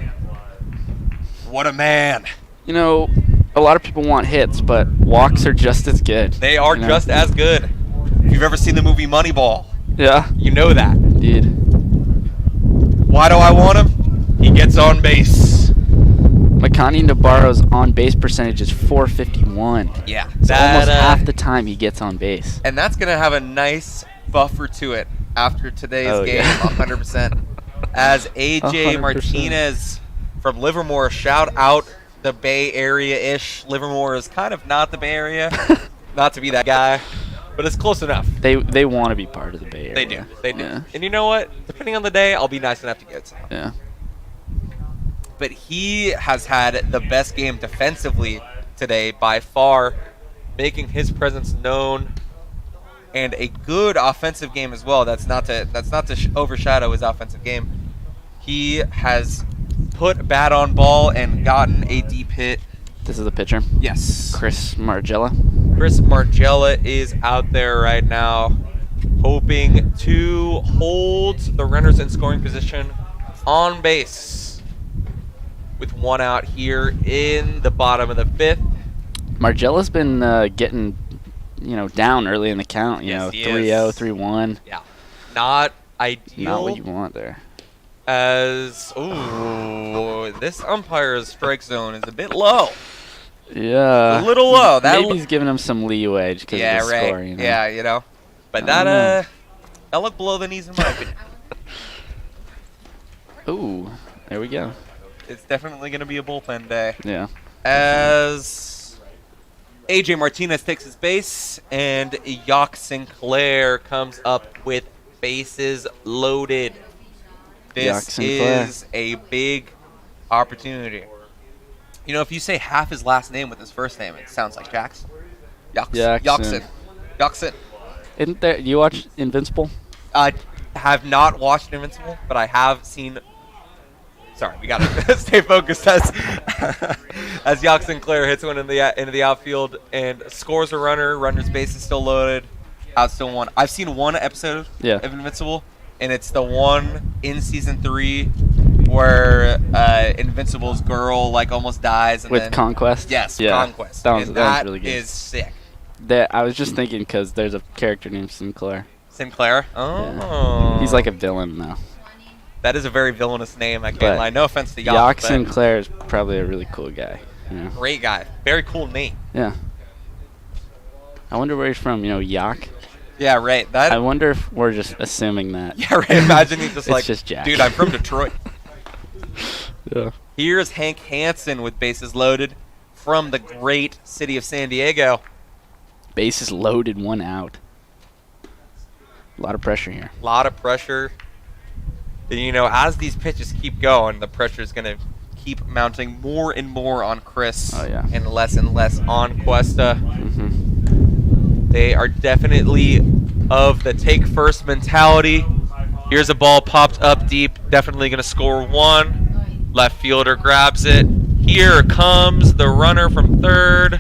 What a man. You know, a lot of people want hits, but walks are just as good. They are you know? just as good. If you've ever seen the movie Moneyball, Yeah. you know that. Indeed. Why do I want him? He gets on base. Makani Nabarro's on base percentage is 451. Yeah. It's almost half the time he gets on base. And that's going to have a nice buffer to it after today's game, yeah. 100%. As AJ 100%. Martinez from Livermore, shout out the Bay Area-ish. Livermore is kind of not the Bay Area. Not to be that guy, but it's close enough. They want to be part of the Bay Area. They do. They do. Yeah. And you know what? Depending on the day, I'll be nice enough to get some. Yeah. But he has had the best game defensively today by far, making his presence known, and a good offensive game as well. That's not to overshadow his offensive game. He has put bat on ball and gotten a deep hit. This is the pitcher. Yes. Chris Margella. Chris Margella is out there right now, hoping to hold the runners in scoring position on base. With 1 out here in the bottom of the 5th. Margella's been getting, down early in the count. Yes, he 3-0, is. 3-1. Yeah. Not ideal. Not what you want there. As, this umpire's strike zone is a bit low. Yeah. A little low. Maybe he's giving him some leeway because of the right. score. Yeah, But I that looked below the knees in my opinion. Ooh, there we go. It's definitely going to be a bullpen day. Yeah. As AJ Martinez takes his base, and Yock Sinclair comes up with bases loaded. This is a big opportunity. If you say half his last name with his first name, it sounds like Jackson. Yockson. Isn't there? You watch Invincible? I have not watched Invincible, but I have seen. Sorry, we gotta stay focused as Yock Sinclair hits one into the outfield and scores a runner. Runner's base is still loaded. Out still 1. I've seen 1 episode of Invincible, and it's the one in season 3 where Invincible's girl almost dies. And With then, Conquest? Yes, yeah. Conquest. That was really good. Is sick. I was just thinking because there's a character named Sinclair. Sinclair? Oh. Yeah. He's like a villain now. That is a very villainous name. I can't lie. No offense to Yock. Yock Sinclair is probably a really cool guy. Great guy. Very cool name. Yeah. I wonder where he's from. Yock. Yeah, right. I wonder if we're just assuming that. Yeah, right. Imagine he's just it's just Jack. Dude, I'm from Detroit. Yeah. Here's Hank Hansen with bases loaded from the great city of San Diego. Bases loaded, 1 out. A lot of pressure here. A lot of pressure. As these pitches keep going, the pressure is going to keep mounting more and more on Chris and less on Cuesta. Mm-hmm. They are definitely of the take first mentality. Here's a ball popped up deep, definitely going to score 1. Left fielder grabs it. Here comes the runner from third.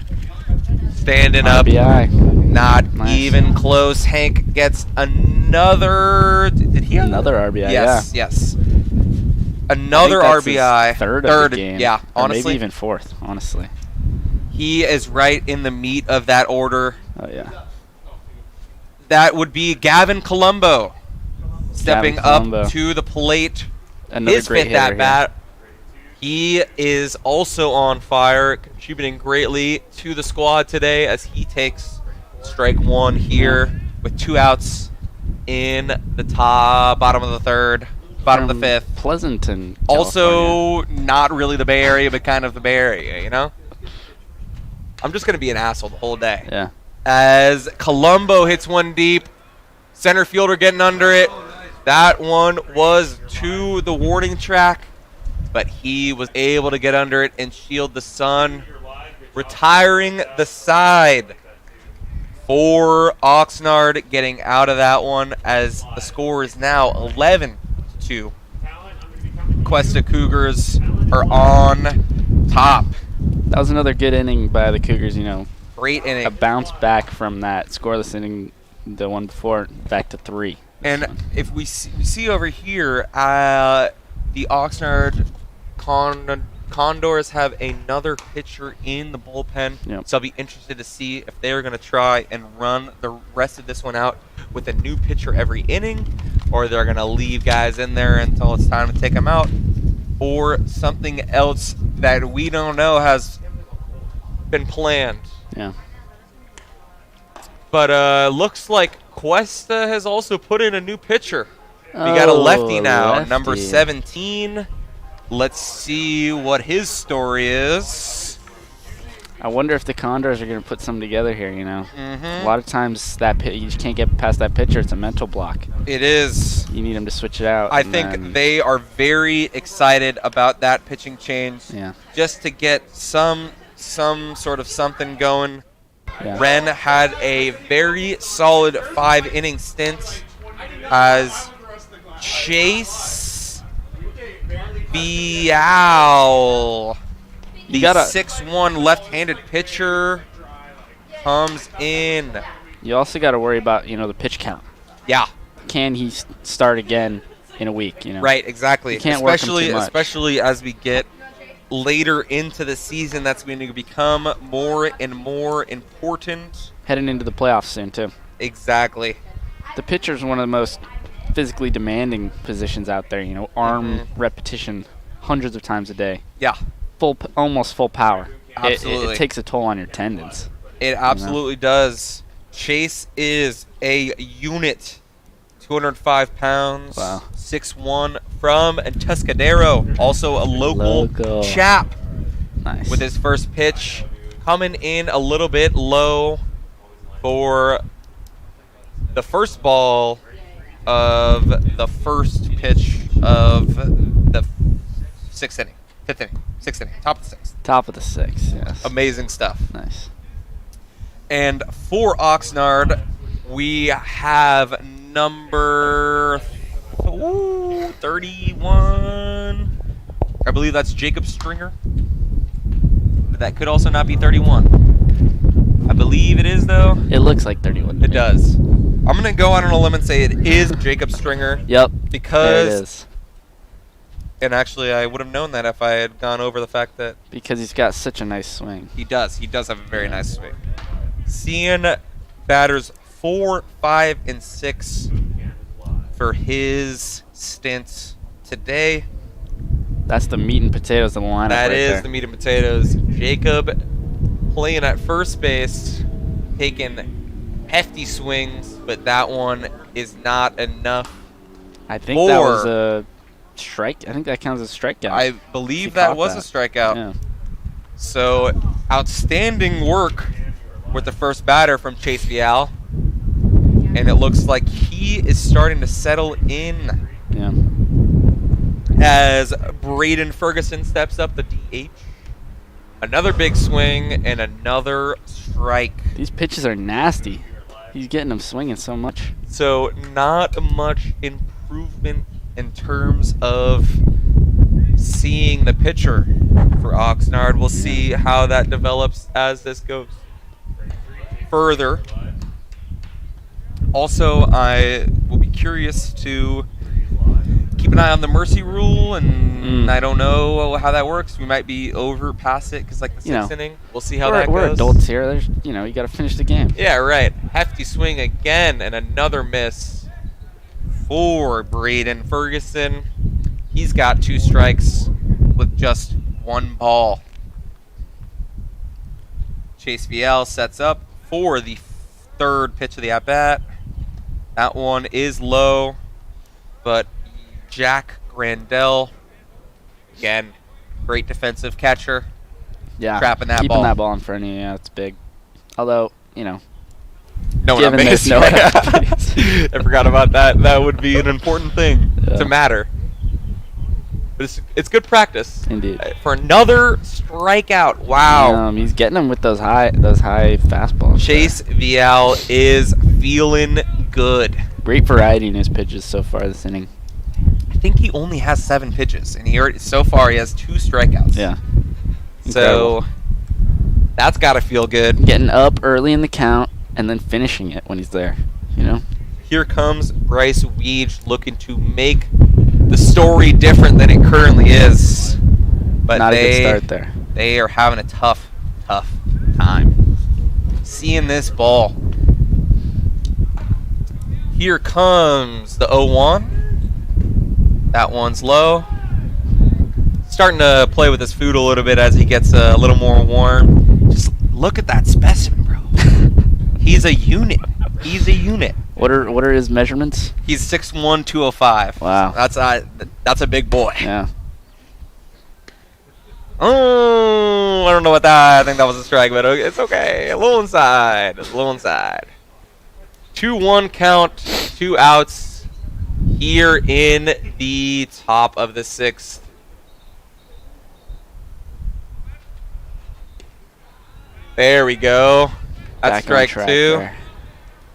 Standing RBI. up. Not Nice. even close. Hank gets another. Did he have Another RBI? Yes. Another I think RBI. that's his third of the game. Yeah, Or honestly. maybe even 4th, honestly. He is right in the meat of that order. Oh, yeah. That would be Gavin Colombo stepping Colombo. up to the plate. Another His great 5th at hitter bat. He is also on fire, contributing greatly to the squad today as he takes strike 1 here with 2 outs. in the bottom of the third, bottom of the fifth. Pleasanton, Also, California. not really the Bay Area, but kind of the Bay Area, you know? I'm just going to be an asshole the whole day. Yeah. As Colombo hits one deep, center fielder getting under it. That one was to the warning track, but he was able to get under it and shield the sun, retiring the side for Oxnard, getting out of that one as the score is now 11-2. Cuesta Cougars are on top. That was another good inning by the Cougars, you know. Great inning. A bounce back from that scoreless inning, the one before, back to 3. And if we see over here, the Oxnard Condors have another pitcher in the bullpen. Yep. So I'll be interested to see if they're going to try and run the rest of this one out with a new pitcher every inning, or they're going to leave guys in there until it's time to take them out, or something else that we don't know has been planned. Yeah. But looks like Cuesta has also put in a new pitcher. We got a lefty now, number 17. Let's see what his story is. I wonder if the Condors are going to put something together here, you know. Mm-hmm. A lot of times you just can't get past that pitcher. It's a mental block. It is. You need him to switch it out. I think they are very excited about that pitching change. Yeah. Just to get some sort of something going. Yeah. Ren had a very solid 5-inning stint as Chase Vial, the 6'1" left-handed pitcher, comes in. You also got to worry about, you know, the pitch count. Yeah. Can he start again in a week, you know? Right, exactly. You can't work him too much. Especially as we get later into the season, that's going to become more and more important. Heading into the playoffs soon, too. Exactly. The pitcher's one of the most physically demanding positions out there, you know, arm repetition hundreds of times a day. Yeah. Almost full power. Absolutely. It takes a toll on your tendons. It absolutely does. Chase is a unit, 205 pounds, Wow. 6'1", from Tuscadero, also a local chap. Nice. With his first pitch coming in a little bit low for the first ball of the first pitch of the fifth inning, sixth inning, top of the sixth. Top of the 6, yes. Amazing stuff. Nice. And for Oxnard, we have number 31. I believe that's Jacob Stringer. But that could also not be 31. I believe it is, though. It looks like 31. It does. I'm going to go out on a limb and say it is Jacob Stringer. Yep. Because, there it is. And actually, I would have known that if I had gone over the fact that Because he's got such a nice swing. he does. He does have a very nice swing. Seeing batters 4, 5, and 6 for his stint today. That's the meat and potatoes of the lineup. That right is there. the meat and potatoes. Jacob playing at first base, taking hefty swings, but that one is not enough. I think that was a strike. I think that counts as a strikeout. I believe that was a strikeout. Yeah. So outstanding work with the first batter from Chase Vial. And it looks like he is starting to settle in Yeah. as Braden Ferguson steps up the DH. Another big swing and another strike. These pitches are nasty. He's getting them swinging so much. So not much improvement in terms of seeing the pitcher for Oxnard. We'll see how that develops as this goes further. Also, I will be curious to keep an eye on the mercy rule, and I don't know how that works. We might be over past it because, like, the sixth inning. We'll see how that goes. We're adults here. There's, you know, you got to finish the game. Yeah, right. Hefty swing again, and another miss for Braden Ferguson. He's got 2 strikes with just 1 ball. Chase Vial sets up for the third pitch of the at-bat. That one is low, but Jack Grandel, again, great defensive catcher. Yeah, Trapping that keeping ball. that ball in front of you, yeah, it's big. Although, you know, No one on given base. there's no one on base. I forgot about that. That would be an important thing Yeah. to matter. But it's good practice. Indeed. For another strikeout. Wow. He's getting them with those high fastballs. Chase Vial is feeling good. Great variety in his pitches so far this inning. I think he only has 7 pitches, and so far he has 2 strikeouts. Yeah. So Incredible. that's got to feel good. Getting up early in the count and then finishing it when he's there, you know? Here comes Bryce Weege looking to make the story different than it currently is. But Not a good start there. They are having a tough time. Seeing this ball. Here comes the 0-1. That one's low. Starting to play with his food a little bit as he gets a little more warm. Just look at that specimen, bro. He's a unit. He's a unit. What are his measurements? He's 6'1", 205. Wow. That's a big boy. Yeah. Oh, I don't know what that. I think that was a strike, but it's okay. A little inside. 2-1 count, 2 outs here in the top of the 6th. There we go. That's Back on strike track 2. there.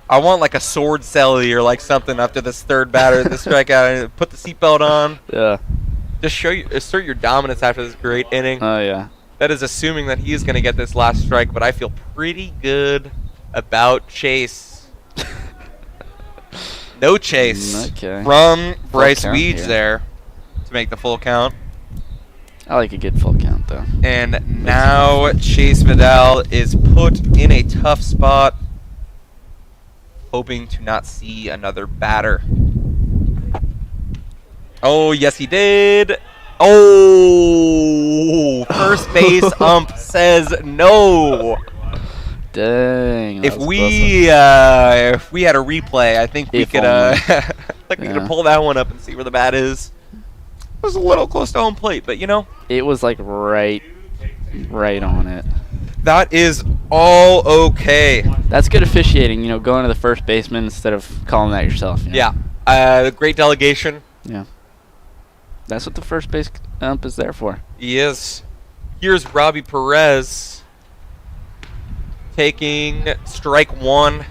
I want like a sword celly or like something after this third batter, this strikeout. Put the seatbelt on. Yeah. Just assert your dominance after this great inning. Oh yeah. That is assuming that he is going to get this last strike, but I feel pretty good about Chase. No chase Okay. from Bryce count Weege here. there to make the full count. I like a good full count though. And now Chase Vidal is put in a tough spot, hoping to not see another batter. Oh, yes, he did. Oh, first base ump says no. Dang. If that was we had a replay, I think we If could only. we could Yeah. pull that one up and see where the bat is. It was a little close to home plate, but you know, It was like right on it. that is all okay. That's good officiating, you know, going to the first baseman instead of calling that yourself. You know? Yeah, great delegation. Yeah. That's what the first base ump is there for. He is. Here's Robbie Perez taking strike 1.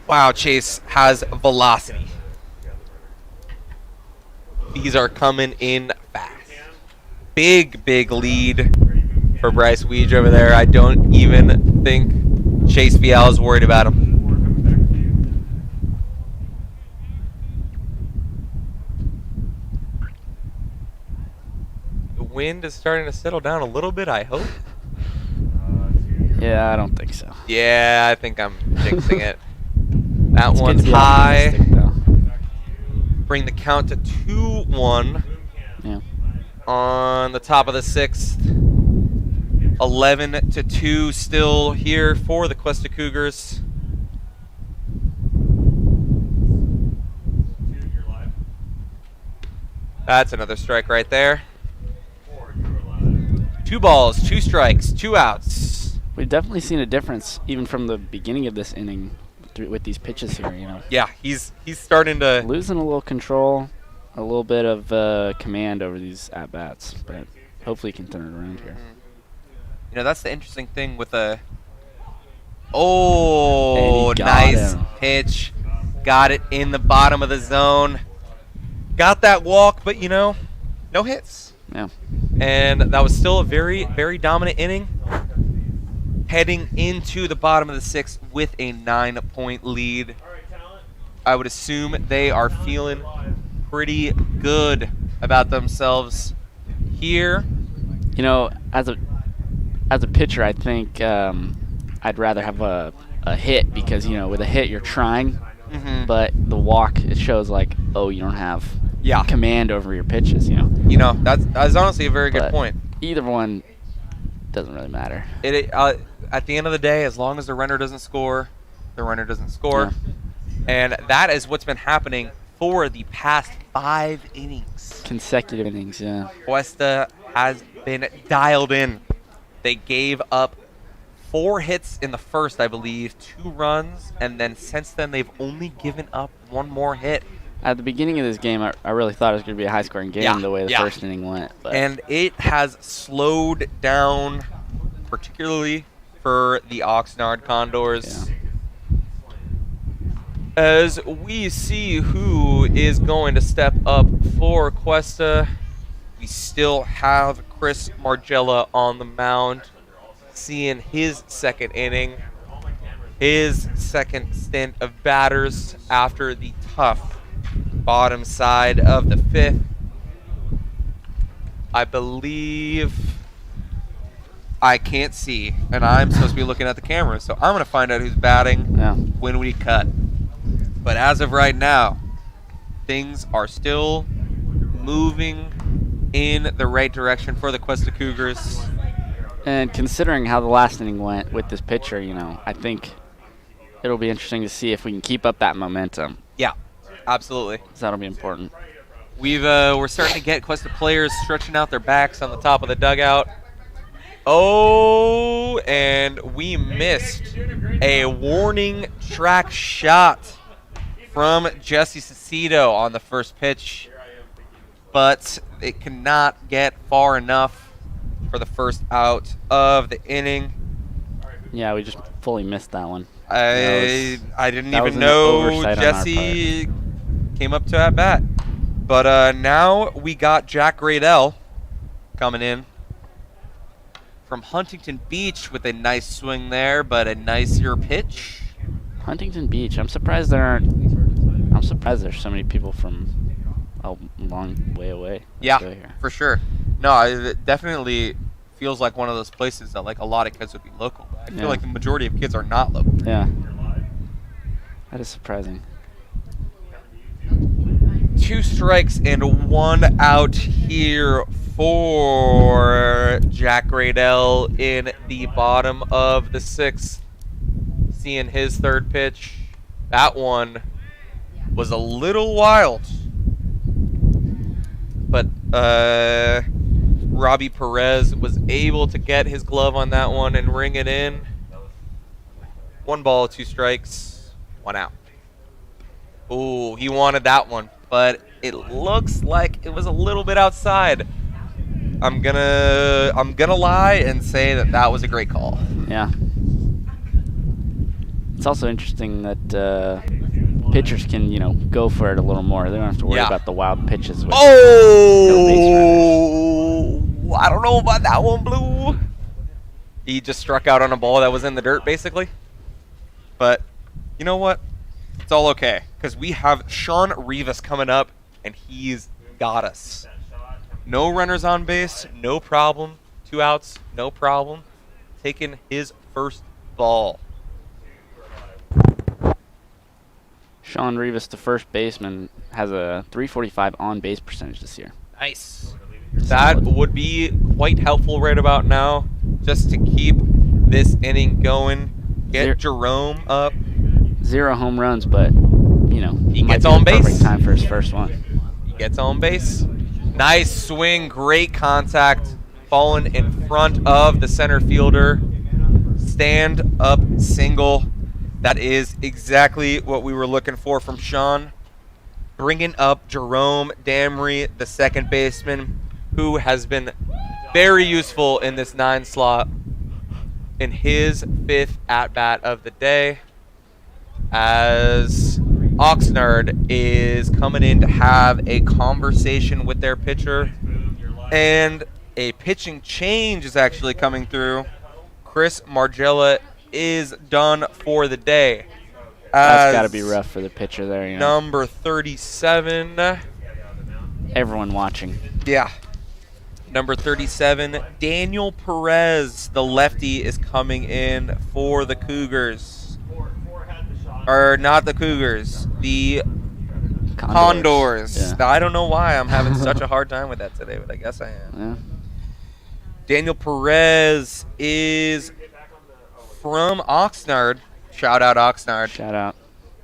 Wow, Chase has velocity. These are coming in fast. Big lead for Bryce Weege over there. I don't even think Chase Vial is worried about him. The wind is starting to settle down a little bit, I hope. Yeah, I don't think so. Yeah, I think I'm jinxing it. That It's good one's to be high. optimistic, though. Bring the count to 2-1 Yeah. on the top of the 6th. 11-2 still here for the Cuesta Cougars. That's another strike right there. 2 balls, 2 strikes, 2 outs. We've definitely seen a difference even from the beginning of this inning with these pitches here, you know. Yeah, he's starting to. Losing a little control, a little bit of command over these at-bats, but hopefully he can turn it around here. You know, that's the interesting thing with a. Oh, And he got nice him. pitch. Got it in the bottom of the zone. Got that walk, but you know, no hits. Yeah. And that was still a very, very dominant inning. Heading into the bottom of the 6th with a 9-point lead. I would assume they are feeling pretty good about themselves here. You know, as a pitcher, I think I'd rather have a hit because, you know, with a hit you're trying, but the walk, it shows like, oh, you don't have command over your pitches, you know. You know, that's honestly a very good But point. Either one doesn't really matter. At the end of the day, as long as the runner doesn't score, the runner doesn't score. And that is what's been happening for the past 5 innings. Consecutive innings, yeah. Cuesta has been dialed in. They gave up 4 hits in the first, I believe, 2 runs, and then since then they've only given up 1 more hit. At the beginning of this game, I really thought it was going to be a high-scoring game the way the first inning went. But And it has slowed down, particularly for the Oxnard Condors. Yeah. As we see who is going to step up for Cuesta, we still have Chris Margella on the mound, seeing his second inning, his second stint of batters after the tough bottom side of the 5th. I believe I can't see, and I'm supposed to be looking at the camera, so I'm going to find out who's batting when we cut. But as of right now, things are still moving in the right direction for the Cuesta Cougars. And considering how the last inning went with this pitcher, I think it'll be interesting to see if we can keep up that momentum. Yeah, absolutely. So that'll be important. We're starting to get Cuesta players stretching out their backs on the top of the dugout. Oh, and we missed a warning track shot from Jesse Cecedo on the first pitch, but it cannot get far enough for the first out of the inning. Yeah, we just fully missed that one. I didn't even know Jesse came up to at bat. But now we got Jack Gradell coming in from Huntington Beach with a nice swing there, but a nicer pitch. Huntington Beach. I'm surprised there's so many people from a long way away. Yeah, for sure. No, it definitely feels like one of those places that like a lot of kids would be local. I feel like the majority of kids are not local. Yeah. That is surprising. 2 strikes and 1 out here for Jack Gradell in the bottom of the 6th. Seeing his third pitch. That one was a little wild. But Robbie Perez was able to get his glove on that one and ring it in. 1 ball, 2 strikes, 1 out. Ooh, he wanted that one, but it looks like it was a little bit outside. I'm gonna lie and say that was a great call. Yeah. It's also interesting that pitchers can, go for it a little more. They don't have to worry about the wild pitches. With no base runners. I don't know about that one, Blue. He just struck out on a ball that was in the dirt, basically. But you know what? It's all okay, because we have Sean Rivas coming up, and he's got us. No runners on base, no problem. 2 outs, no problem. Taking his first ball. Sean Rivas, the first baseman, has a .345 on-base percentage this year. Nice. That would be quite helpful right about now, just to keep this inning going. Get Jerome up. 0 home runs, but, he gets on base. Perfect time for his first one. He gets on base. Nice swing, great contact. Falling in front of the center fielder. Stand up single. That is exactly what we were looking for from Sean. Bringing up Jerome Damry, the second baseman, who has been very useful in this 9 slot in his 5th at-bat of the day, as Oxnard is coming in to have a conversation with their pitcher, and a pitching change is actually coming through. Chris Margella is done for the day. That's got to be rough for the pitcher there. Number 37. Everyone watching. Yeah. Number 37, Daniel Perez, the lefty, is coming in for the Cougars. Or not the Cougars, the Condors. Yeah. I don't know why I'm having such a hard time with that today, but I guess I am. Yeah. Daniel Perez is from Oxnard. Shout out Oxnard. Shout out.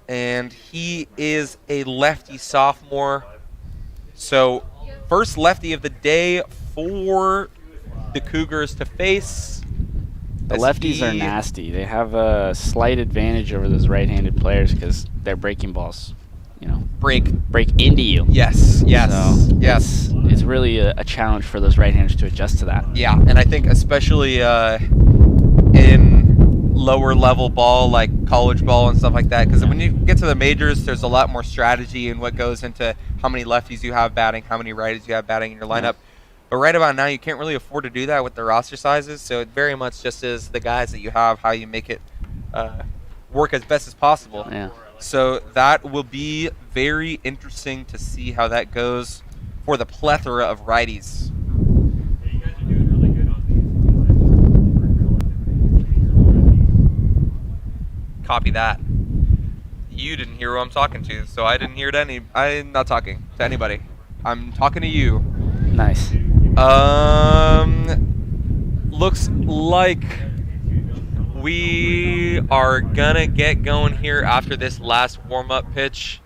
and he is a lefty sophomore. So, first lefty of the day for the Cougars to face. The lefties are nasty. They have a slight advantage over those right-handed players because their breaking balls, break into you. Yes, yes, so yes. It's really a challenge for those right-handers to adjust to that. Yeah, and I think especially in lower level ball, like college ball and stuff like that, because when you get to the majors, there's a lot more strategy in what goes into how many lefties you have batting, how many righties you have batting in your lineup. But right about now, you can't really afford to do that with the roster sizes, so it very much just is the guys that you have, how you make it work as best as possible. Yeah. So that will be very interesting to see how that goes for the plethora of righties. Yeah, you guys are doing really good on these. Copy that. You didn't hear who I'm talking to, so I didn't hear to I'm not talking to anybody. I'm talking to you. Nice. Looks like we are gonna get going here after this last warm-up pitch.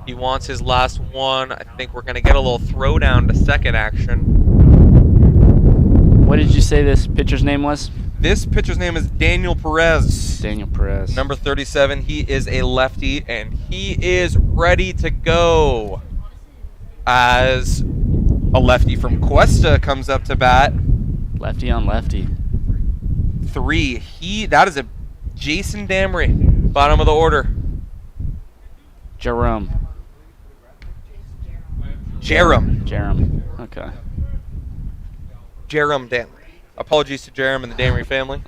He wants his last one. I think we're gonna get a little throwdown to second action. What did you say this pitcher's name was? This pitcher's name is Daniel Perez. Daniel Perez. Number 37. He is a lefty, and he is ready to go. As a lefty from Cuesta comes up to bat. Lefty on lefty. 3. That is a Jason Damry, bottom of the order. Jerome. Okay. Jerome Damry. Apologies to Jerome and the Damry family.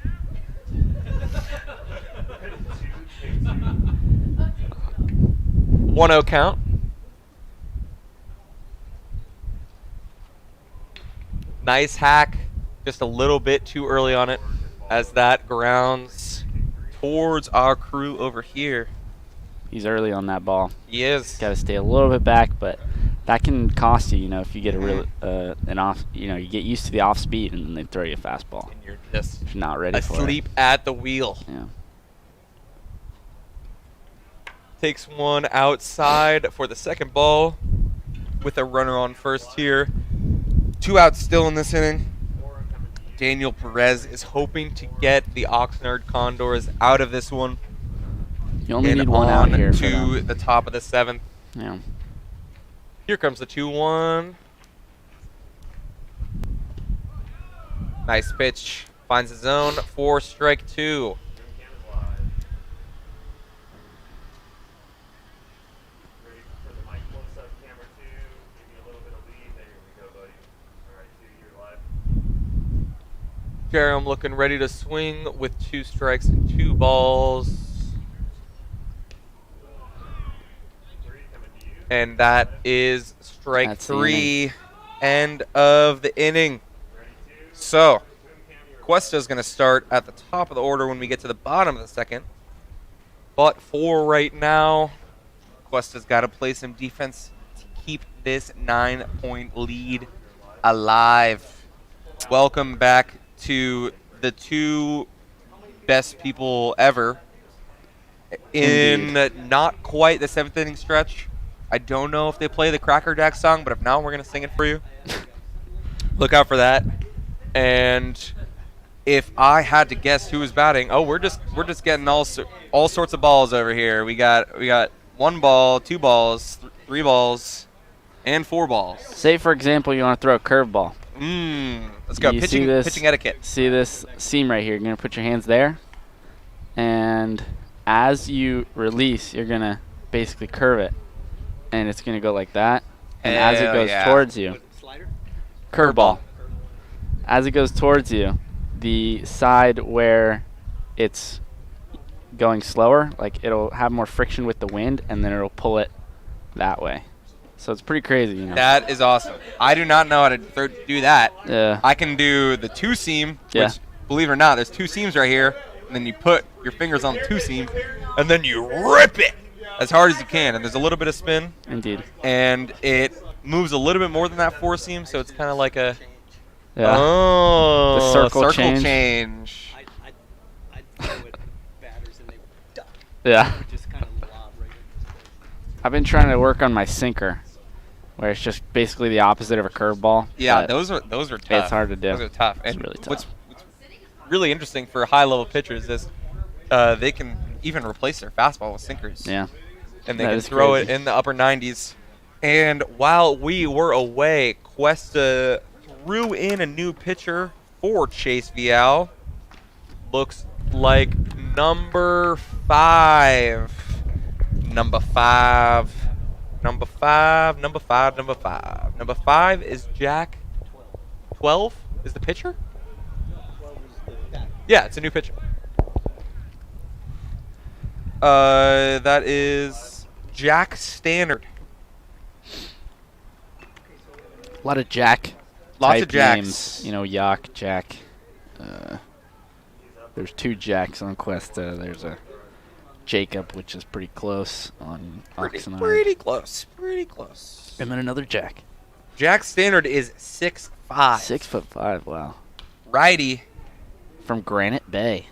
One 0 count. Nice hack, just a little bit too early on it as that grounds towards our crew over here. He's early on that ball. He is. Got to stay a little bit back, but that can cost you, if you get a real an off, you get used to the off speed and then they throw you a fastball. And you're just if you're not ready for it. Asleep at the wheel. Yeah. Takes one outside for the second ball with a runner on first here. 2 outs still in this inning. Daniel Perez is hoping to get the Oxnard Condors out of this one. You only need one out here to the top of the 7th. Yeah. Here comes the 2-1. Nice pitch. Finds the zone for strike 2. Jerome looking ready to swing with 2 strikes and 2 balls. And that is strike 3. End of the inning. So, Cuesta's going to start at the top of the order when we get to the bottom of the second. But for right now, Cuesta's got to play some defense to keep this 9-point lead alive. Welcome back to the 2 best people ever in not quite the 7th inning stretch. I don't know if they play the Cracker Jack song, but if not, we're going to sing it for you. Look out for that. And if I had to guess who was batting, we're just getting all sorts of balls over here. We got 1 ball, 2 balls, 3 balls, and 4 balls. Say, for example, you want to throw a curveball. Let's go. Pitching etiquette. See this seam right here? You're going to put your hands there. And as you release, you're going to basically curve it. And it's going to go like that. And as it goes towards you, curveball. As it goes towards you, the side where it's going slower, like it'll have more friction with the wind, and then it'll pull it that way. So it's pretty crazy, That is awesome. I do not know how to do that. Yeah. I can do the 2 seam, which, believe it or not, there's 2 seams right here, and then you put your fingers on the 2 seam, and then you rip it as hard as you can. And there's a little bit of spin. Indeed. And it moves a little bit more than that 4 seam, so it's kind of like a the circle change. I'd throw it batters and they would duck. Yeah. They would just kind of lob I've been trying to work on my sinker, where it's just basically the opposite of a curveball. Yeah, those are tough. It's hard to do. Those are tough. It's And really tough. what's really interesting for high-level pitchers is they can even replace their fastball with sinkers. Yeah. And they That can is throw crazy. it in the upper 90s. And while we were away, Cuesta threw in a new pitcher for Chase Vial. Looks like number 5. Number 5 is Jack. 12 is the pitcher? Yeah, it's a new pitcher. That is Jack Stannard. A lot of Jack. Lots type of Jacks. Names, you know, Yak, Jack. There's 2 Jacks on Cuesta. There's a Jacob, which is pretty close on Oxnard. Pretty close. Pretty close. And then another Jack. Jack Stannard is 6'5". 6'5", wow. Righty. From Granite Bay.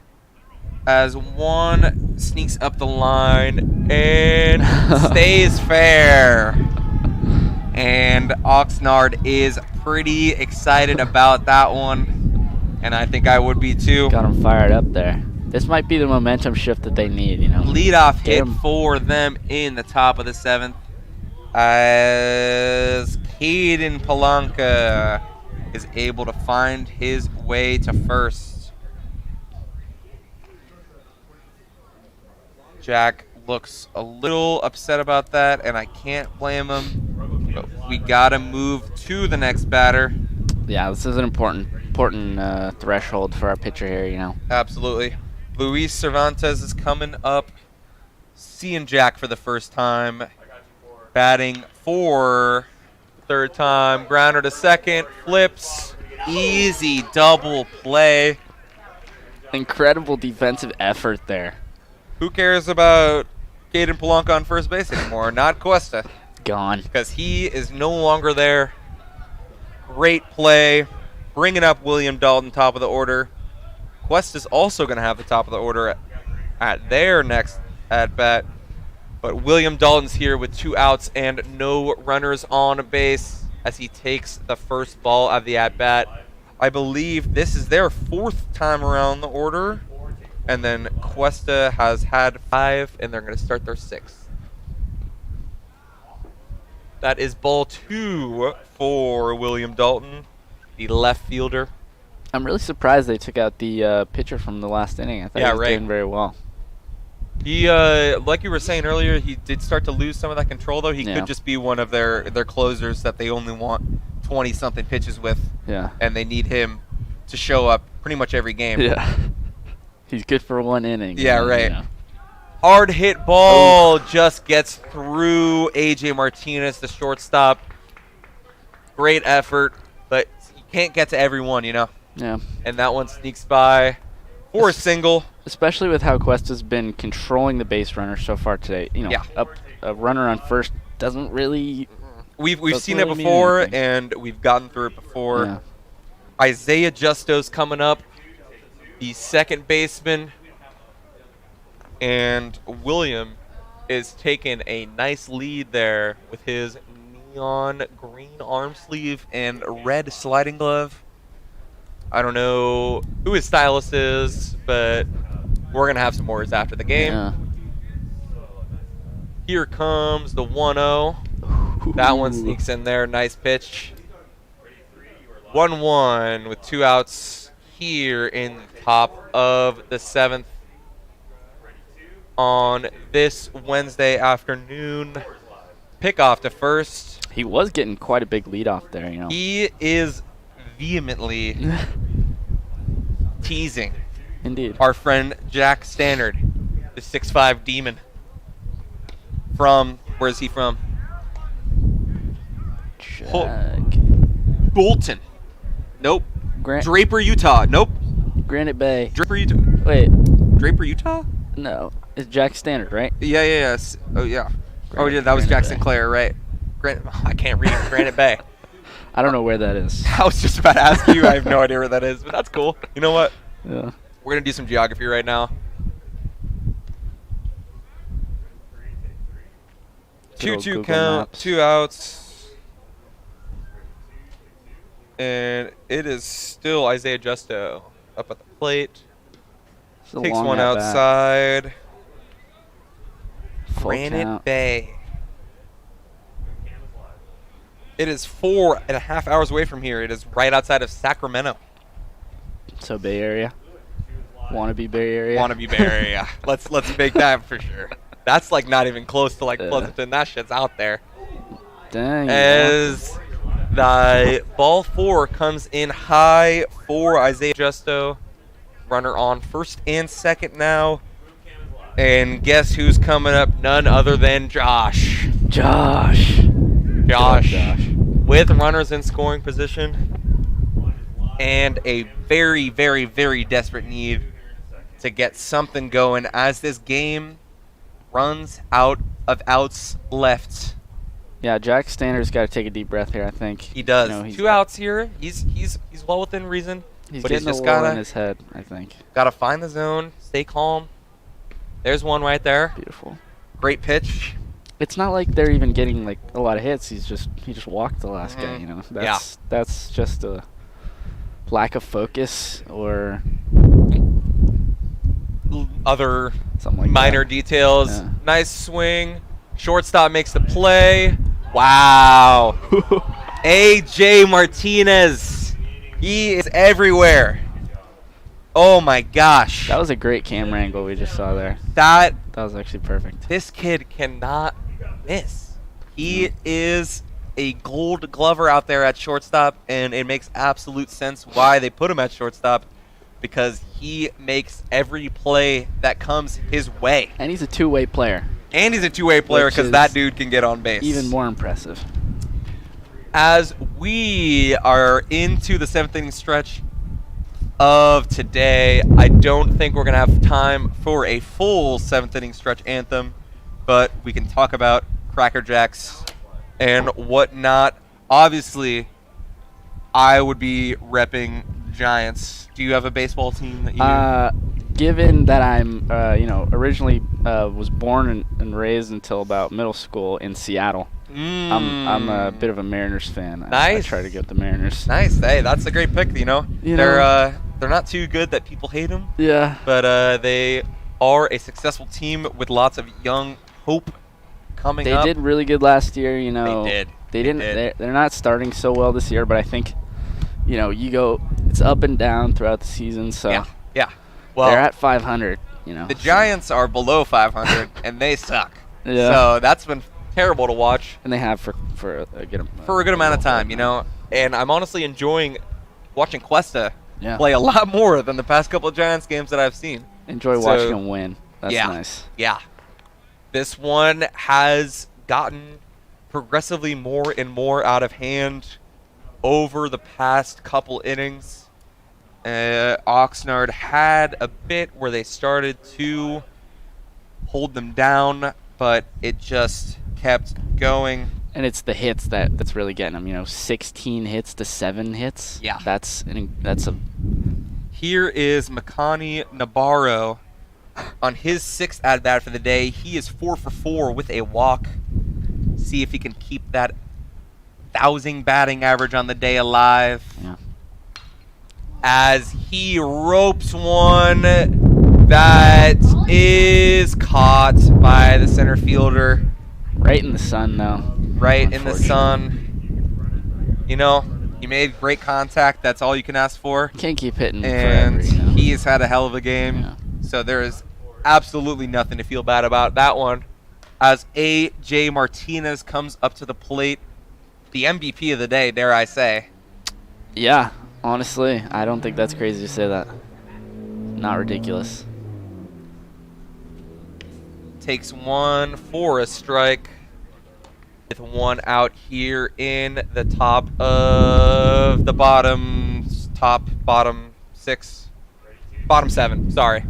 As one sneaks up the line and stays fair. And Oxnard is pretty excited about that one. And I think I would be too. Got him fired up there. This might be the momentum shift that they need, you know. Leadoff Get hit 'em. for them in the top of the 7th. As Caden Palanca is able to find his way to first. Jack looks a little upset about that, and I can't blame him. But we gotta move to the next batter. Yeah, this is an important threshold for our pitcher here, you know. Absolutely. Luis Cervantes is coming up, seeing Jack for the first time, batting for third time. Grounder to second, flips, easy double play. Incredible defensive effort there. Who cares about Caden Palanca on first base anymore? Not Cuesta, Gone. because he is no longer there. Great play, bringing up William Dalton, top of the order. Cuesta's also going to have the top of the order at their next at-bat. But William Dalton's here with 2 outs and no runners on base as he takes the first ball of the at-bat. I believe this is their 4th time around the order. And then Cuesta has had 5, and they're going to start their 6th. That is ball 2 for William Dalton, the left fielder. I'm really surprised they took out the pitcher from the last inning. I thought Yeah, he was right. doing very well. He, like you were saying earlier, he did start to lose some of that control, though. He Yeah. could just be one of their closers that they only want 20-something pitches with, Yeah. and they need him to show up pretty much every game. Yeah. He's good for 1 inning. Yeah, you right. know. Hard hit ball just gets through AJ Martinez, the shortstop. Great effort, but you can't get to everyone, you know. Yeah. And that one sneaks by for a single. Especially with how Cuesta's been controlling the base runner so far today. You know, Yeah. a runner on first doesn't really. We've Doesn't seen it really mean before, anything. and we've gotten through it before. Yeah. Isaiah Justo's coming up, the second baseman, and William is taking a nice lead there with his neon green arm sleeve and red sliding glove. I don't know who his stylist is, but we're going to have some words after the game. Yeah. Here comes the 1-0. That one sneaks in there. Nice pitch. 1-1 with 2 outs here in the top of the 7th on this Wednesday afternoon. Pickoff to first. He was getting quite a big lead off there, you know. He is vehemently teasing Indeed. our friend Jack Stannard, the 6'5" demon. From, where's he from? Jack. Bolton. Nope. Grant, Draper, Utah. Nope. Granite Bay. Draper, Utah. Wait, Draper, Utah? no. It's Jack Standard, right? Yeah. Oh, yeah. Oh, yeah, that was Granite Jack Bay. Sinclair, right? I can't read Granite Bay. I don't know where that is. I was just about to ask you. I have no idea where that is, but that's cool. You know what? Yeah. We're going to do some geography right now. Good 2-2 old Google count, Maps. 2 outs. And it is still Isaiah Justo up at the plate. It's a Takes long one at-bat. outside. Full Granite count. Bay. It is 4.5 hours away from here. It is right outside of Sacramento. So Bay Area. Wannabe Bay Area. Wannabe Bay Area. Let's make that for sure. That's like not even close to like Yeah. Pleasanton. That shit's out there. Dang. As the ball 4 comes in high for Isaiah Justo. Runner on first and second now. And guess who's coming up? None other than Josh. Josh. Josh. Josh. With runners in scoring position. And a very, very, very desperate need to get something going as this game runs out of outs left. Yeah, Jack Stander's got to take a deep breath here, I think. He does. You know, he's 2 outs here. He's well within reason. He's but getting he's just a lull in gotta his head, I think. find the zone, stay calm. There's one right there. Beautiful. Great pitch. It's not like they're even getting like a lot of hits. He just walked the last guy, you know. That's just a lack of focus or Other something like minor that. details. Yeah. Nice swing. Shortstop makes the play. Wow. AJ Martinez. He is everywhere. Oh my gosh. That was a great camera angle we just saw there. That That was actually perfect. this kid cannot miss. He is a gold glover out there at shortstop, and it makes absolute sense why they put him at shortstop, because he makes every play that comes his way. And he's a two-way player. And he's a two-way player Which because is that dude can get on base. Even more impressive. As we are into the 7th inning stretch of today, I don't think we're going to have time for a full 7th inning stretch anthem, but we can talk about Cracker Jacks and whatnot. Obviously, I would be repping Giants. Do you have a baseball team that you Given that I'm, originally was born and raised until about middle school in Seattle, I'm a bit of a Mariners fan. I Nice. try to get the Mariners. Nice. Hey, that's a great pick, You know. They're not too good that people hate them, Yeah. but they are a successful team with lots of young hope coming They up. did really good last year, you know. They did. They They didn't. did. They're not starting so well this year, but I think, it's up and down throughout the season. So Yeah. Well, they're at 500. You know. the Giants are below 500 and they suck. Yeah. So that's been terrible to watch And they have for a good amount of time, you know. And I'm honestly enjoying watching Cuesta Yeah. play a lot more than the past couple of Giants games that I've seen. Enjoy So, watching them win. That's yeah. nice. Yeah. This one has gotten progressively more and more out of hand over the past couple innings. Oxnard had a bit where they started to hold them down, but it just kept going. And it's the hits that's really getting them. 16 hits to 7 hits. Yeah. That's a Here is Makani Nabarro on his 6th at-bat for the day. He is 4 for 4 with a walk. See if he can keep that 1,000 batting average on the day alive. yeah. As he ropes one that is caught by the center fielder Right in the sun though. right in the Unfortunately. sun. He made great contact. That's all you can ask for. Can't keep hitting And forever. he has had a hell of a game. Yeah. So there is absolutely nothing to feel bad about that one. As A.J. Martinez comes up to the plate, the MVP of the day, dare I say. Yeah. Honestly, I don't think that's crazy to say that. Not ridiculous. Takes one for a strike with one out here in the top of the bottom 6. Bottom 7, sorry.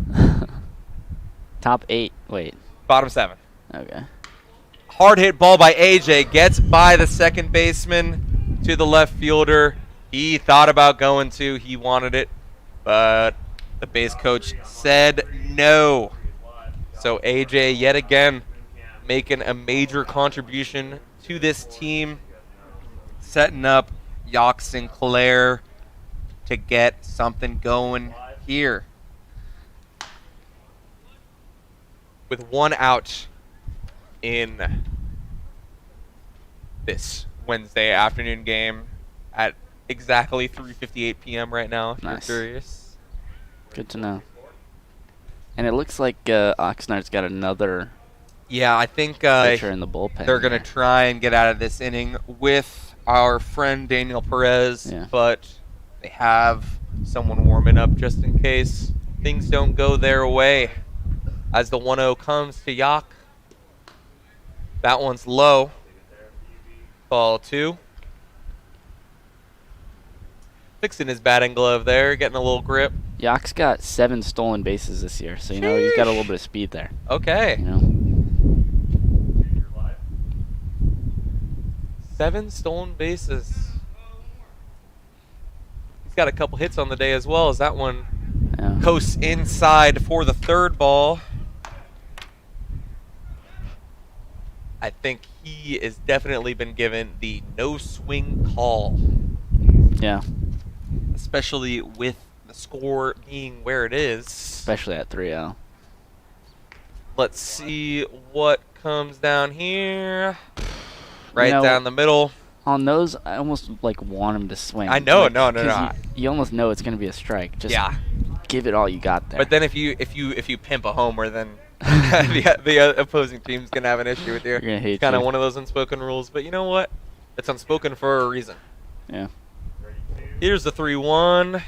Top 8. Wait. Bottom 7. Okay. Hard hit ball by AJ, gets by the second baseman to the left fielder. He thought about going to, he wanted it, but the base coach said no. So AJ yet again making a major contribution to this team, setting up Yock Sinclair to get something going here. With 1 out in this Wednesday afternoon game at exactly 3:58 p.m. right now, if Nice. you're curious. Good to know. And it looks like Oxnard's got another Yeah, I think pitcher in the bullpen. they're going to here. try and get out of this inning with our friend Daniel Perez, Yeah. but they have someone warming up just in case things don't go their way. As the 1-0 comes to Yock. That one's low. Ball 2. Fixing his batting glove there, getting a little grip. Yock's got 7 stolen bases this year, so he's got a little bit of speed there. Okay. You know, 7 stolen bases. He's got a couple hits on the day as well as that one yeah. coasts inside for the 3rd ball. I think he has definitely been given the no swing call, Yeah, especially with the score being where it is. especially at 3-0. Let's see what comes down here. Right know, down the middle. On those, I almost want him to swing. I know, Like, no. 'cause You almost know it's going to be a strike. Just Yeah. give it all you got there. But then if you pimp a homer, then the opposing team's gonna have an issue with you. They're gonna hate It's kind of you. one of those unspoken rules. But you know what? It's unspoken for a reason. Yeah. Here's the 3-1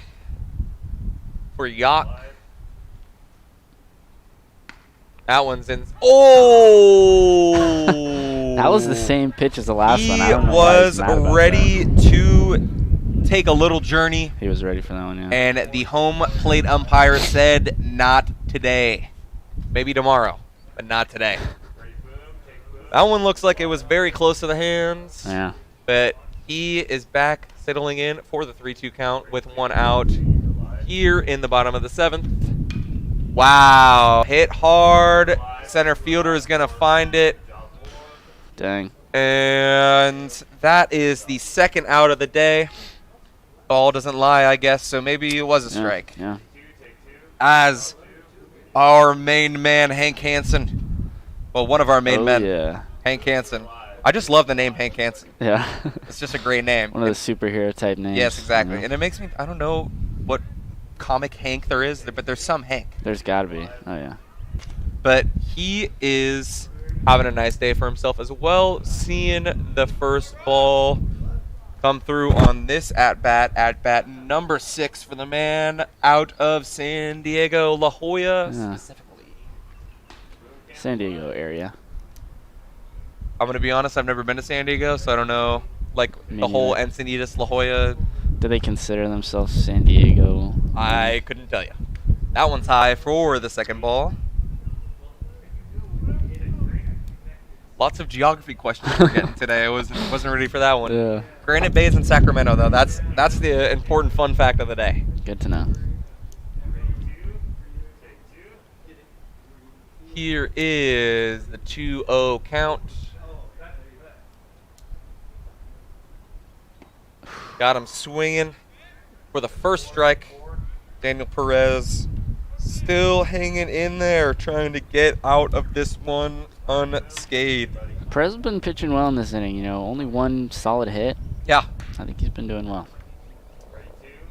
for Yacht. That one's in. Oh! That was the same pitch as the last one. I He don't know why he's was mad about ready that. to take a little journey, He was ready for that one, yeah. and the home plate umpire said, "Not today. Maybe tomorrow, but not today." That one looks like it was very close to the hands, Yeah. but he is back settling in for the 3-2 count with 1 out here in the bottom of the 7th. Wow. Hit hard. Center fielder is going to find it. Dang. And that is the 2nd out of the day. Ball doesn't lie, I guess, so maybe it was a strike. Yeah. As our main man, Hank Hansen. Well, one of our main men, Yeah. Hank Hansen. I just love the name Hank Hansen. Yeah. It's just a great name. One of those superhero type names. Yes, exactly. you know? And it makes me, I don't know what comic Hank there is, but there's some Hank. There's got to be. Oh, yeah. But he is having a nice day for himself as well, seeing the first ball come through on this at-bat number 6 for the man out of San Diego, La Jolla Yeah. specifically. San Diego area. I'm going to be honest, I've never been to San Diego, so I don't know, like, Me the whole neither. Encinitas, La Jolla. Do they consider themselves San Diego? I couldn't tell you. That one's high for the 2nd ball. Lots of geography questions we're getting today. I wasn't ready for that one. Yeah. Granite Bay's in Sacramento, though. That's the important fun fact of the day. Good to know. Here is the 2-0 count. Got him swinging for the first strike. Daniel Perez still hanging in there, trying to get out of this one unscathed. Perez has been pitching well in this inning. Only 1 solid hit. Yeah, I think he's been doing well.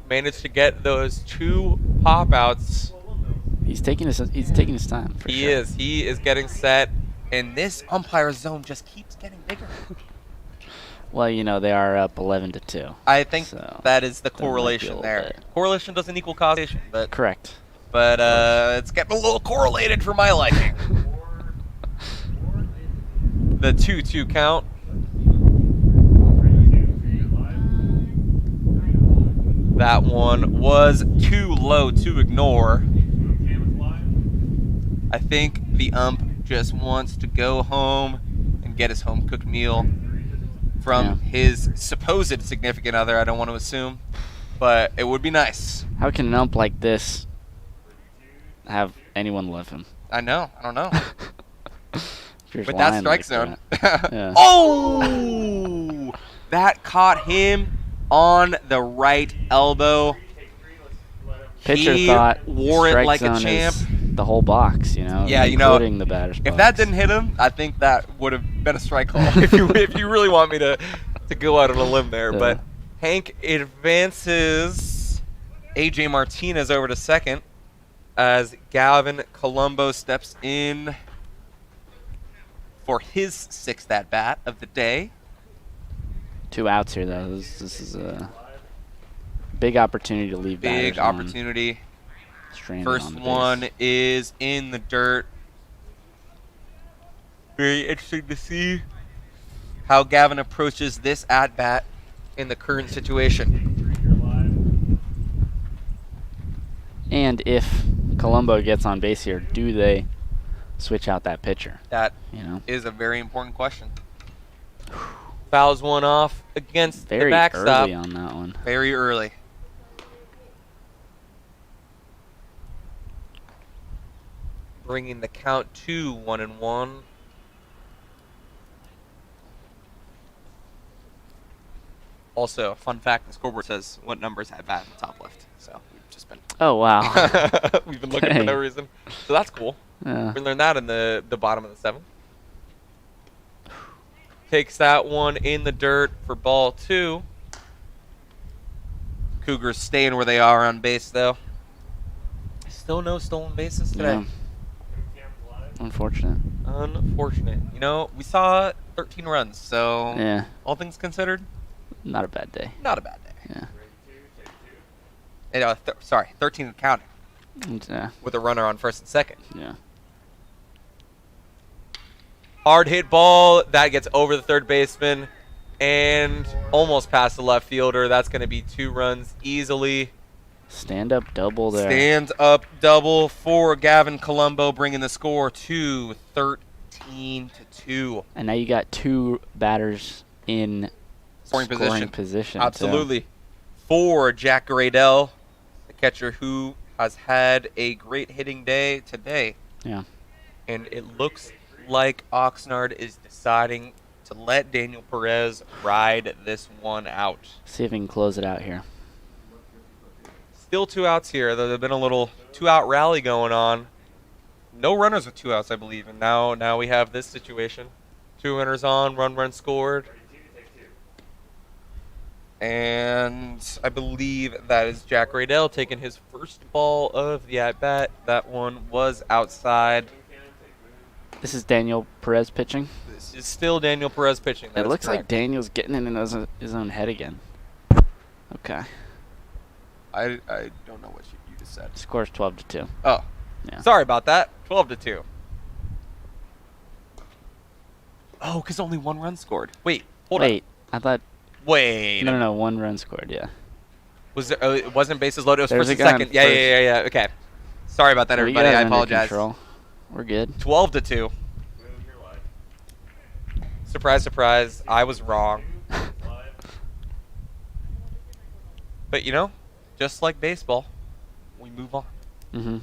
managed to get those 2 pop-outs. He's taking his time. For He sure. is. He is getting set, and this umpire zone just keeps getting bigger. Well, they are up 11-2. I think So, that is the there might be a correlation little there. bit. Correlation doesn't equal causation, but Correct. it's getting a little correlated for my liking. The 2-2 count. That one was too low to ignore. I think the ump just wants to go home and get his home-cooked meal from his supposed significant other. I don't want to assume, but it would be nice. How can an ump like this have anyone love him? I know. I don't know. You're with just that lying strike like zone. that. Yeah. Oh! That caught him on the right elbow. Pitcher He thought wore it strike like a zone champ. is the whole box, you know, Yeah, you know, including the batter's box. If that didn't hit him, I think that would have been a strike call. if you really want me to go out on a limb there, Yeah. But Hank advances AJ Martinez over to second as Gavin Colombo steps in for his 6th at bat of the day. 2 outs here, though. This is a big opportunity to leave batters Big opportunity. stranded First on the one base. is in the dirt. Very interesting to see how Gavin approaches this at-bat in the current situation. And if Colombo gets on base here, do they switch out that pitcher? That You know, is a very important question. Fouls one off against very the backstop. early on that one. Very early. Bringing the count to 1-1. Also, fun fact: the scoreboard says what numbers had bat in the top left. So we've just been Oh, wow. we've been looking for no Dang. reason. So that's cool. Yeah. We learned that in the bottom of the 7th. Takes that one in the dirt for ball 2. Cougars staying where they are on base, though. Still no stolen bases today. Yeah. Unfortunate. Unfortunate. You know, we saw 13 runs, so Yeah. all things considered, Not a bad day. not a bad day. Yeah. And, sorry, 13 and counting Yeah. with a runner on first and second. Yeah. Hard hit ball. That gets over the third baseman and almost past the left fielder. That's going to be 2 runs easily. Stand up double there. Stand up double for Gavin Colombo, bringing the score to 13-2. And now you got 2 batters in Scoring position. Absolutely. For Jack Gradell, the catcher who has had a great hitting day today. Yeah. And it looks like Oxnard is deciding to let Daniel Perez ride this one out. See if we can close it out here. Still 2 outs here, though there's been a little 2-out rally going on. No runners with 2 outs, I believe, and now we have this situation. 2 runners on, run scored. And I believe that is Jack Radell taking his first ball of the at-bat. That one was outside. This is Daniel Perez pitching. This is still Daniel Perez pitching. That It is looks like correct. Daniel's getting in his own head again. Okay. I don't know what you just said. Score's 12-2. Oh, Yeah. sorry about that. 12-2. Oh, because only 1 run scored. Wait, hold on. Wait, I thought. Wait. No, 1 run scored. Yeah. Was there, it wasn't bases loaded. It was There's first a and guy on second. Yeah. Okay. Sorry about that, We everybody. got it I under apologize. control. We're good. 12-2. Surprise, surprise. I was wrong. But you know, just like baseball, we move on. Mm-hmm.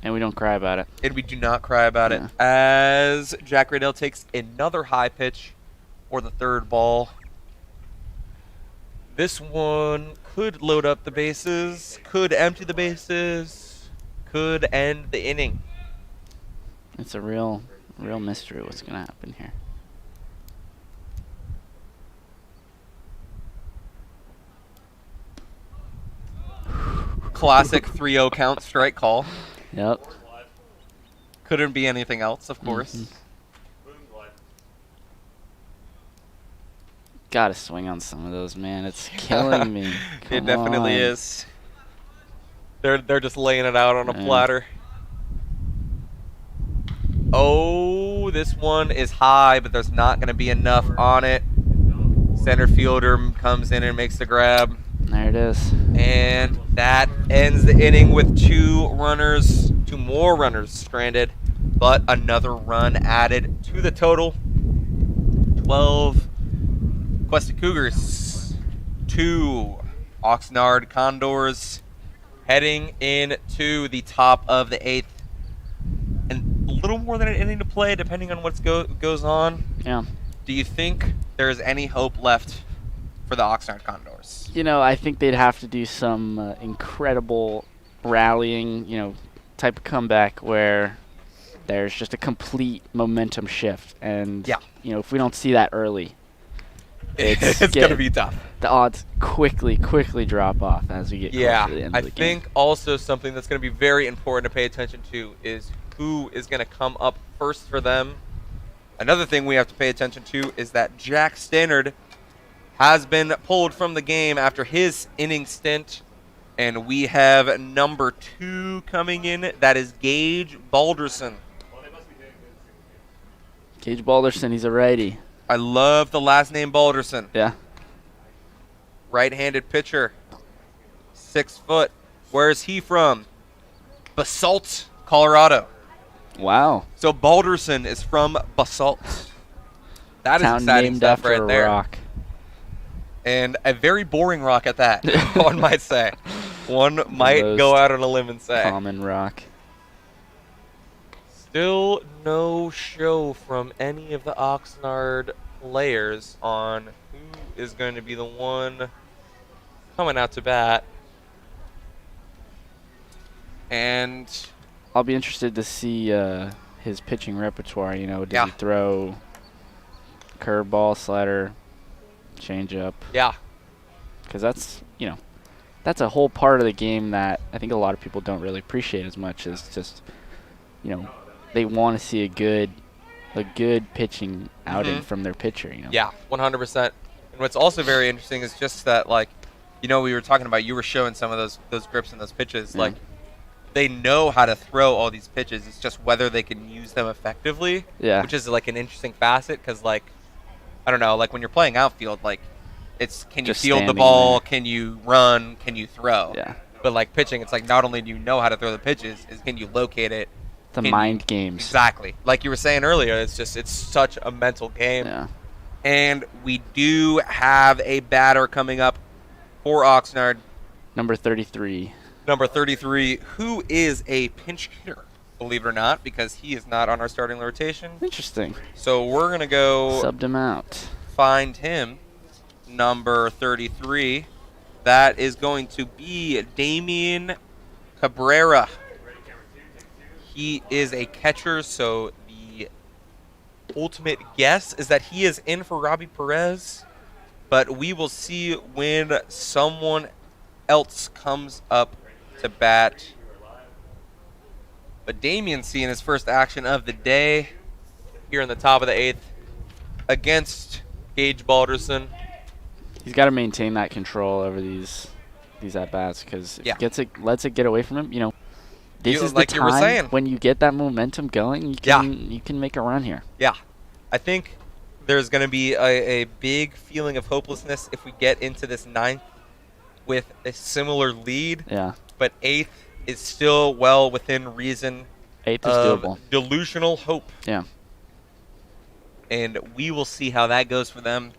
And we don't cry about it. And we do not cry about Yeah. it. As Jack Radell takes another high pitch for the 3rd ball. This one could load up the bases, could empty the bases, could end the inning. It's a real mystery what's going to happen here. Classic 3-0 count strike call. Yep. Couldn't be anything else, of course. Mhm. Gotta swing on some of those, man. It's killing me. It Come definitely on. is. They're just laying it out on a Yeah. platter. Oh, this one is high, but there's not going to be enough on it. Center fielder comes in and makes the grab. There it is. And that ends the inning with 2 more runners stranded, but another run added to the total. 12 Cuesta Cougars, 2 Oxnard Condors, heading into the top of the 8th. And little more than an inning to play, depending on what goes on. Yeah. Do you think there is any hope left for the Oxnard Condors? I think they'd have to do some incredible rallying, type of comeback where there's just a complete momentum shift. And, if we don't see that early, it's going to be tough. The odds quickly drop off as we get closer to the end of the game. I think also something that's going to be very important to pay attention to is who is going to come up first for them. Another thing we have to pay attention to is that Jack Stannard has been pulled from the game after his inning stint, and we have number 2 coming in. That is Gage Balderson. Gage Balderson, he's a righty. I love the last name Balderson. Yeah. Right-handed pitcher. 6 foot. Where is he from? Basalt, Colorado. Wow. So Balderson is from Basalt. That is exciting stuff right there. Rock. And a very boring rock at that, one might say. One might go out on a limb and say. Common rock. Still no show from any of the Oxnard players on who is going to be the one coming out to bat. And I'll be interested to see his pitching repertoire. Does he throw curveball, slider, changeup? Yeah. Because that's a whole part of the game that I think a lot of people don't really appreciate as much as just, they want to see a good pitching outing from their pitcher. Yeah, 100%. And what's also very interesting is just that, we were talking about, you were showing some of those grips and those pitches. Yeah. They know how to throw all these pitches. It's just whether they can use them effectively. Yeah. Which is an interesting facet because, I don't know, when you're playing outfield, it's can you just field the ball, there. can you run, can you throw? Yeah. But pitching, it's not only do you know how to throw the pitches, is can you locate it? The mind games. Exactly. Like you were saying earlier, it's such a mental game. Yeah. And we do have a batter coming up for Oxnard. Number 33. Number 33, who is a pinch hitter, believe it or not, because he is not on our starting rotation. Interesting. So we're going to go subbed him out. Find him, number 33. That is going to be Damian Cabrera. He is a catcher, so the ultimate guess is that he is in for Robbie Perez, but we will see when someone else comes up to bat. But Damian seeing his first action of the day here in the top of the 8th against Gage Balderson. He's got to maintain that control over these at-bats because if he lets it get away from him, this is the time when you get that momentum going, you can make a run here. Yeah. I think there's going to be a big feeling of hopelessness if we get into this 9th with a similar lead. Yeah. But 8th is still well within reason. 8th is doable. Delusional hope. Yeah. And we will see how that goes for them.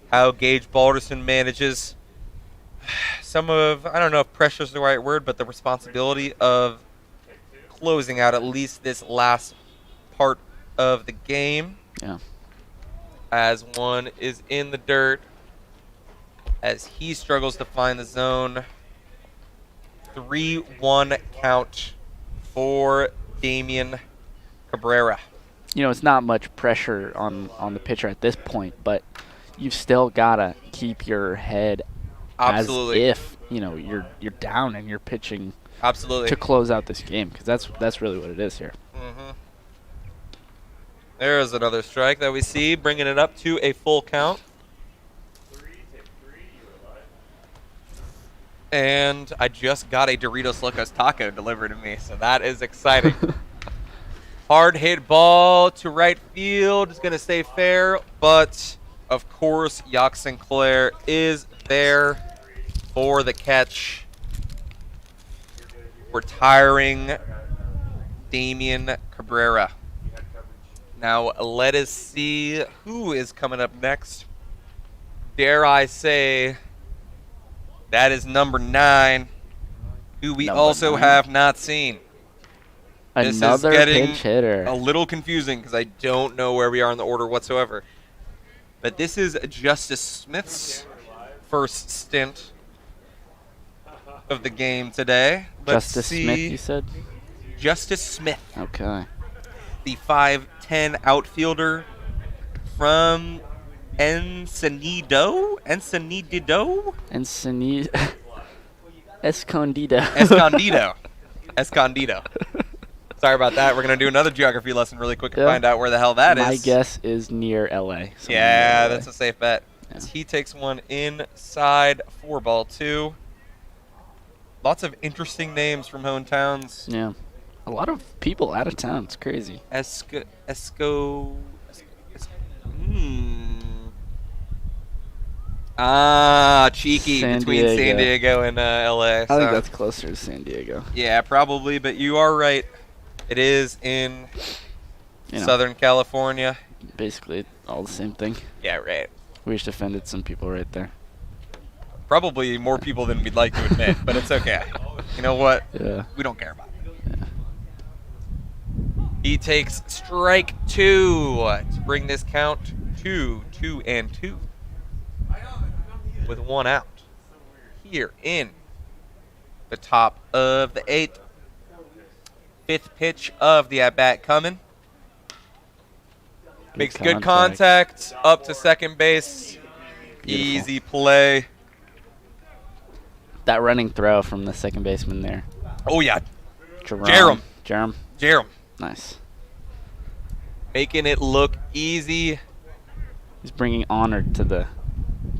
How Gage Balderson manages some of, I don't know if pressure is the right word, but the responsibility of closing out at least this last part of the game. Yeah. As one is in the dirt, as he struggles to find the zone. 3-1 count for Damian Cabrera. It's not much pressure on the pitcher at this point, but you've still got to keep your head absolutely as if, you're down and you're pitching absolutely to close out this game because that's really what it is here. Mm-hmm. There's another strike that we see, bringing it up to a full count. And I just got a Doritos Locos taco delivered to me, so that is exciting. Hard hit ball to right field is going to stay fair, but of course, Yacht Sinclair is there for the catch. Retiring Damian Cabrera. Now, let us see who is coming up next. Dare I say, that is number 9, who we also have not seen. Another this is getting pinch hitter. a little confusing because I don't know where we are in the order whatsoever. But this is Justice Smith's first stint of the game today. Let's Justice see. Smith, you said? Justice Smith, Okay. the 5'10" outfielder from Encinido? Escondido. Escondido. Sorry about that. We're going to do another geography lesson really quick and Yeah. find out where the hell that is. My guess is near LA. Yeah, near that's a safe bet. Yeah. As he takes one inside for ball 2. Lots of interesting names from hometowns. Yeah. A lot of people out of town. It's crazy. Cheeky San between San Diego. Diego and LA. I think that's closer to San Diego. Yeah, probably, but you are right. It is in Southern California. Basically all the same thing. Yeah, right. We just offended some people right there. Probably more people than we'd like to admit, but it's okay. You know what? Yeah. We don't care about it. Yeah. He takes strike 2 to bring this count to 2-2 with 1 out. Here in the top of the 8th. 5th pitch of the at-bat coming. Makes good contact up to second base. Beautiful. Easy play. That running throw from the second baseman there. Oh, yeah. Jerome. Nice. Making it look easy. He's bringing honor to the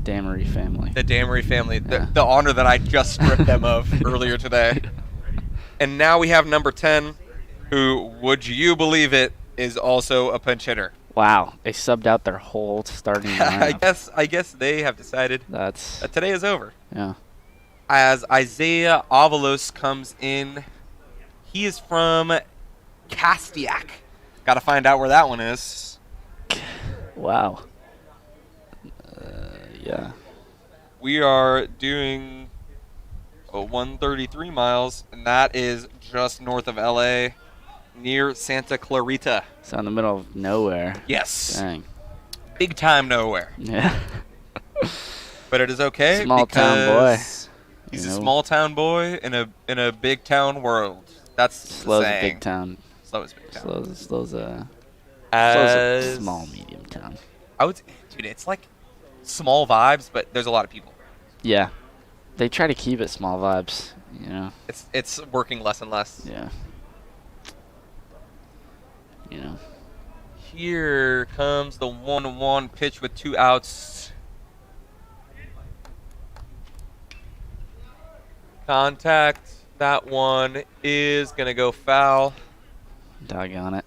Damery family. The Damery family. Yeah. The honor that I just stripped them of earlier today. And now we have number 10, who, would you believe it, is also a pinch hitter. Wow. They subbed out their whole starting lineup. I guess they have decided That's that today is over. yeah. As Isaiah Avalos comes in, he is from Castiac. Got to find out where that one is. Wow. Yeah. We are doing 133 miles, and that is just north of LA, near Santa Clarita. It's out in the middle of nowhere. Yes. Dang. Big time nowhere. Yeah. But it is okay. Small town boy. He's You a know? small town boy in a big town world. That's Slow the as a saying. big town. Slow as big town. Slow as a As small medium town. I would, dude, it's like small vibes, but there's a lot of people. Yeah. They try to keep it small vibes, you know. It's working less and less. Yeah. You know. Here comes the 1-1 pitch with 2 outs. Contact. That one is going to go foul. Doggone it.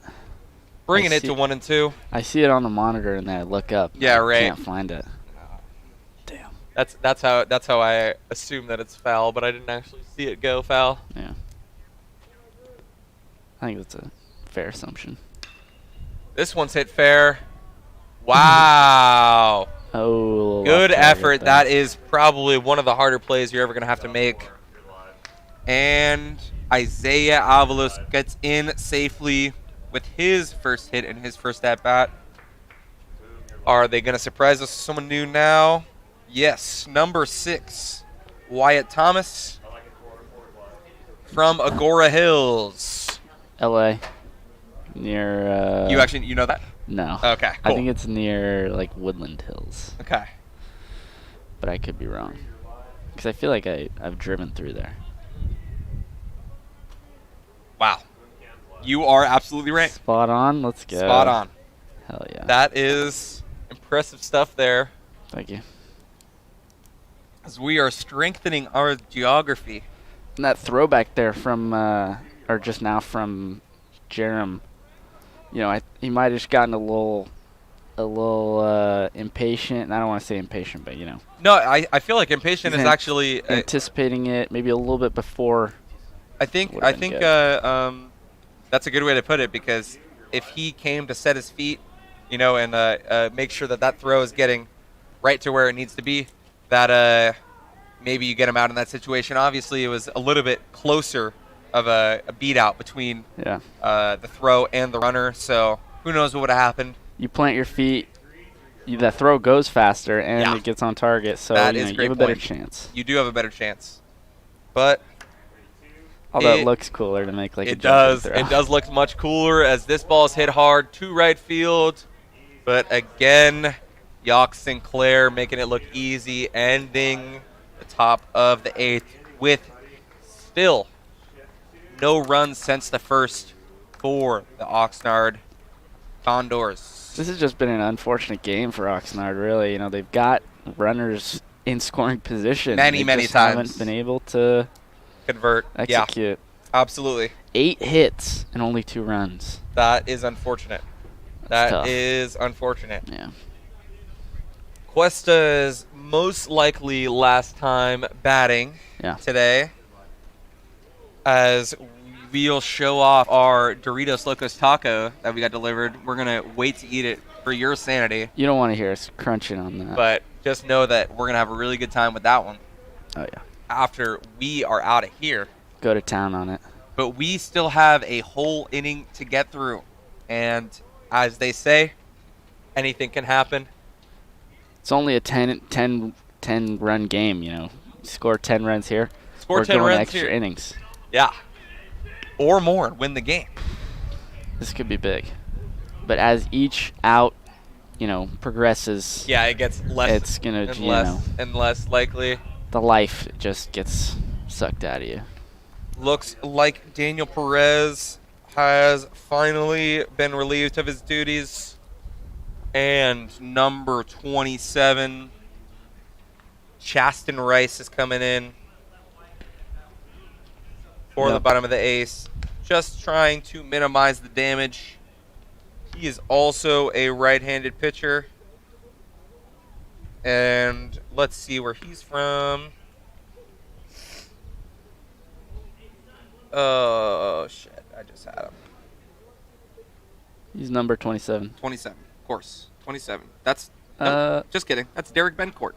Bringing I it see- to 1-2. I see it on the monitor and then I look up. Yeah, right. Can't find it. Damn. That's how I assume that it's foul, but I didn't actually see it go foul. Yeah. I think that's a fair assumption. This one's hit fair. Wow. Oh. Good off target effort. there. That is probably one of the harder plays you're ever going to have to make. And Isaiah Avalos gets in safely with his first hit and his first at-bat. Are they going to surprise us with someone new now? Yes. Number 6, Wyatt Thomas from Agora Hills. LA. Near. You know that? No. Okay, I cool. think it's near like Woodland Hills, Okay. but I could be wrong. Because I feel like I've driven through there. Wow. You are absolutely right. Spot on. Let's go. Spot on. Hell yeah. That is impressive stuff there. Thank you. As we are strengthening our geography. And that throwback there from, or just now from Jerem, you know, he might have just gotten a little impatient. And I don't want to say impatient, but you know, No, I feel like impatient He's is actually. anticipating it maybe a little bit before. I think would've been good. that's a good way to put it, because if he came to set his feet, you know, and make sure that throw is getting right to where it needs to be, that maybe you get him out in that situation. Obviously, it was a little bit closer of a beat out between Yeah. the throw and the runner. So who knows what would have happened? You plant your feet, that throw goes faster, and Yeah. it gets on target. So That you is know, a you great have a better point. chance. You do have a better chance. But Although it looks cooler to make like a it jumping does. throw. It does look much cooler as this ball's hit hard to right field. But again, Yock Sinclair making it look easy, ending the top of the 8th with still no runs since the first for the Oxnard Condors. This has just been an unfortunate game for Oxnard, really. You know, they've got runners in scoring position. Many they just times. haven't been able to Convert. execute. Yeah, absolutely. 8 hits and only 2 runs. That is unfortunate. That's That tough. is unfortunate. Yeah. Cuesta's most likely last time batting Yeah. today, as we'll show off our Doritos Locos Taco that we got delivered. We're going to wait to eat it for your sanity, You don't want to hear us crunching on that. but just know that we're going to have a really good time with that one Oh, yeah. after we are out of here. Go to town on it. But we still have a whole inning to get through. And as they say, anything can happen. It's only a 10 run game, you know. Score 10 runs here. Score or 10 go in runs extra here. innings. Yeah. Or more. Win the game. This could be big. But as each out, you know, progresses, Yeah, it gets less it's going to, and you less know, and less likely. the life just gets sucked out of you. Looks like Daniel Perez has finally been relieved of his duties. And number 27, Chasten Rice, is coming in for the Yep. bottom of the ace. Just trying to minimize the damage. He is also a right-handed pitcher. And let's see where he's from. Oh, shit. I just had him. He's number 27. 27, of course. 27. That's no, just kidding. That's Derek Bencourt.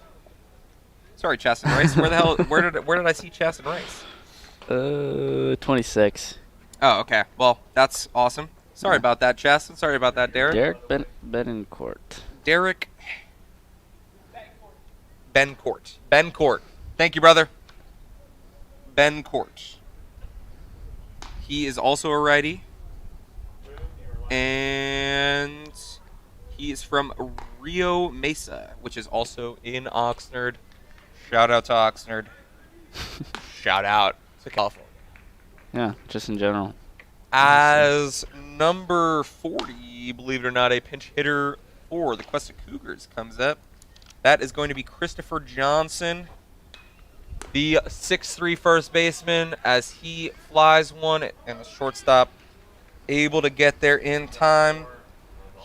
Sorry, Chasten Rice. Where the hell? Where did I see Chasten Rice? 26. Oh, okay. Well, that's awesome. Sorry about that, Chasten. Sorry about that, Derek. Derek Benincourt. Derek Bencourt. Bencourt. Thank you, brother. Bencourt. He is also a righty. And he is from Rio Mesa, which is also in Oxnard. Shout out to Oxnard. Shout out to California. Yeah, just in general. As number 40, believe it or not, a pinch hitter for the Cuesta Cougars comes up. That is going to be Christopher Johnson, the 6'3" first baseman, as he flies one and the shortstop able to get there in time.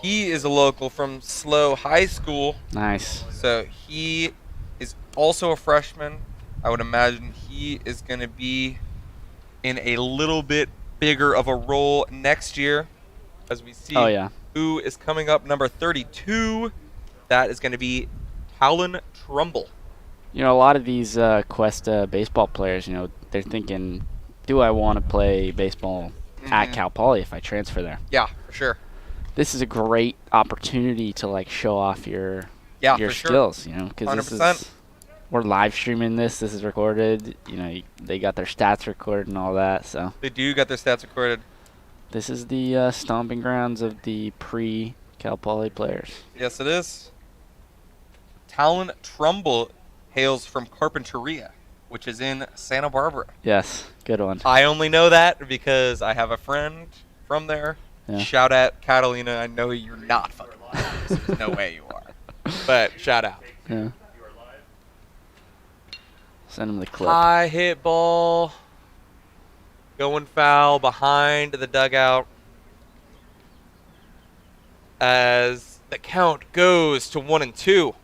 He is a local from Slow High School, Nice. so he is also a freshman. I would imagine he is going to be in a little bit bigger of a role next year, as we see Oh, yeah. who is coming up. Number 32, that is going to be Howlin Trumbull. You know, a lot of these Cuesta baseball players, you know, they're thinking, do I want to play baseball at Cal Poly if I transfer there? Yeah, for sure. This is a great opportunity to, like, show off your Yeah, for sure. skills, you know, because this 100%. is, we're live streaming this. This is recorded. You know, they got their stats recorded and all that. So They do got their stats recorded. this is the stomping grounds of the pre-Cal Poly players. Yes, it is. Talon Trumbull hails from Carpinteria, which is in Santa Barbara. Yes, good one. I only know that because I have a friend from there. Yeah. Shout out, Catalina. I know you're not fucking lying. There's no way you are. But shout out. Yeah. Send them the clip. High hit ball. Going foul behind the dugout. As the count goes to 1-2.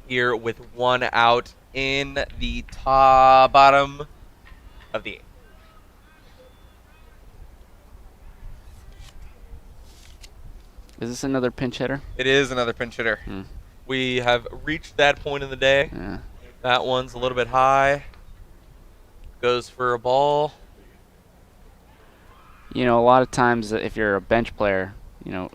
Here with one out in the bottom of the eighth. Is this another pinch hitter? It is another pinch hitter. Hmm. We have reached that point in the day. Yeah. That one's a little bit high. Goes for a ball. You know, a lot of times if you're a bench player, you know,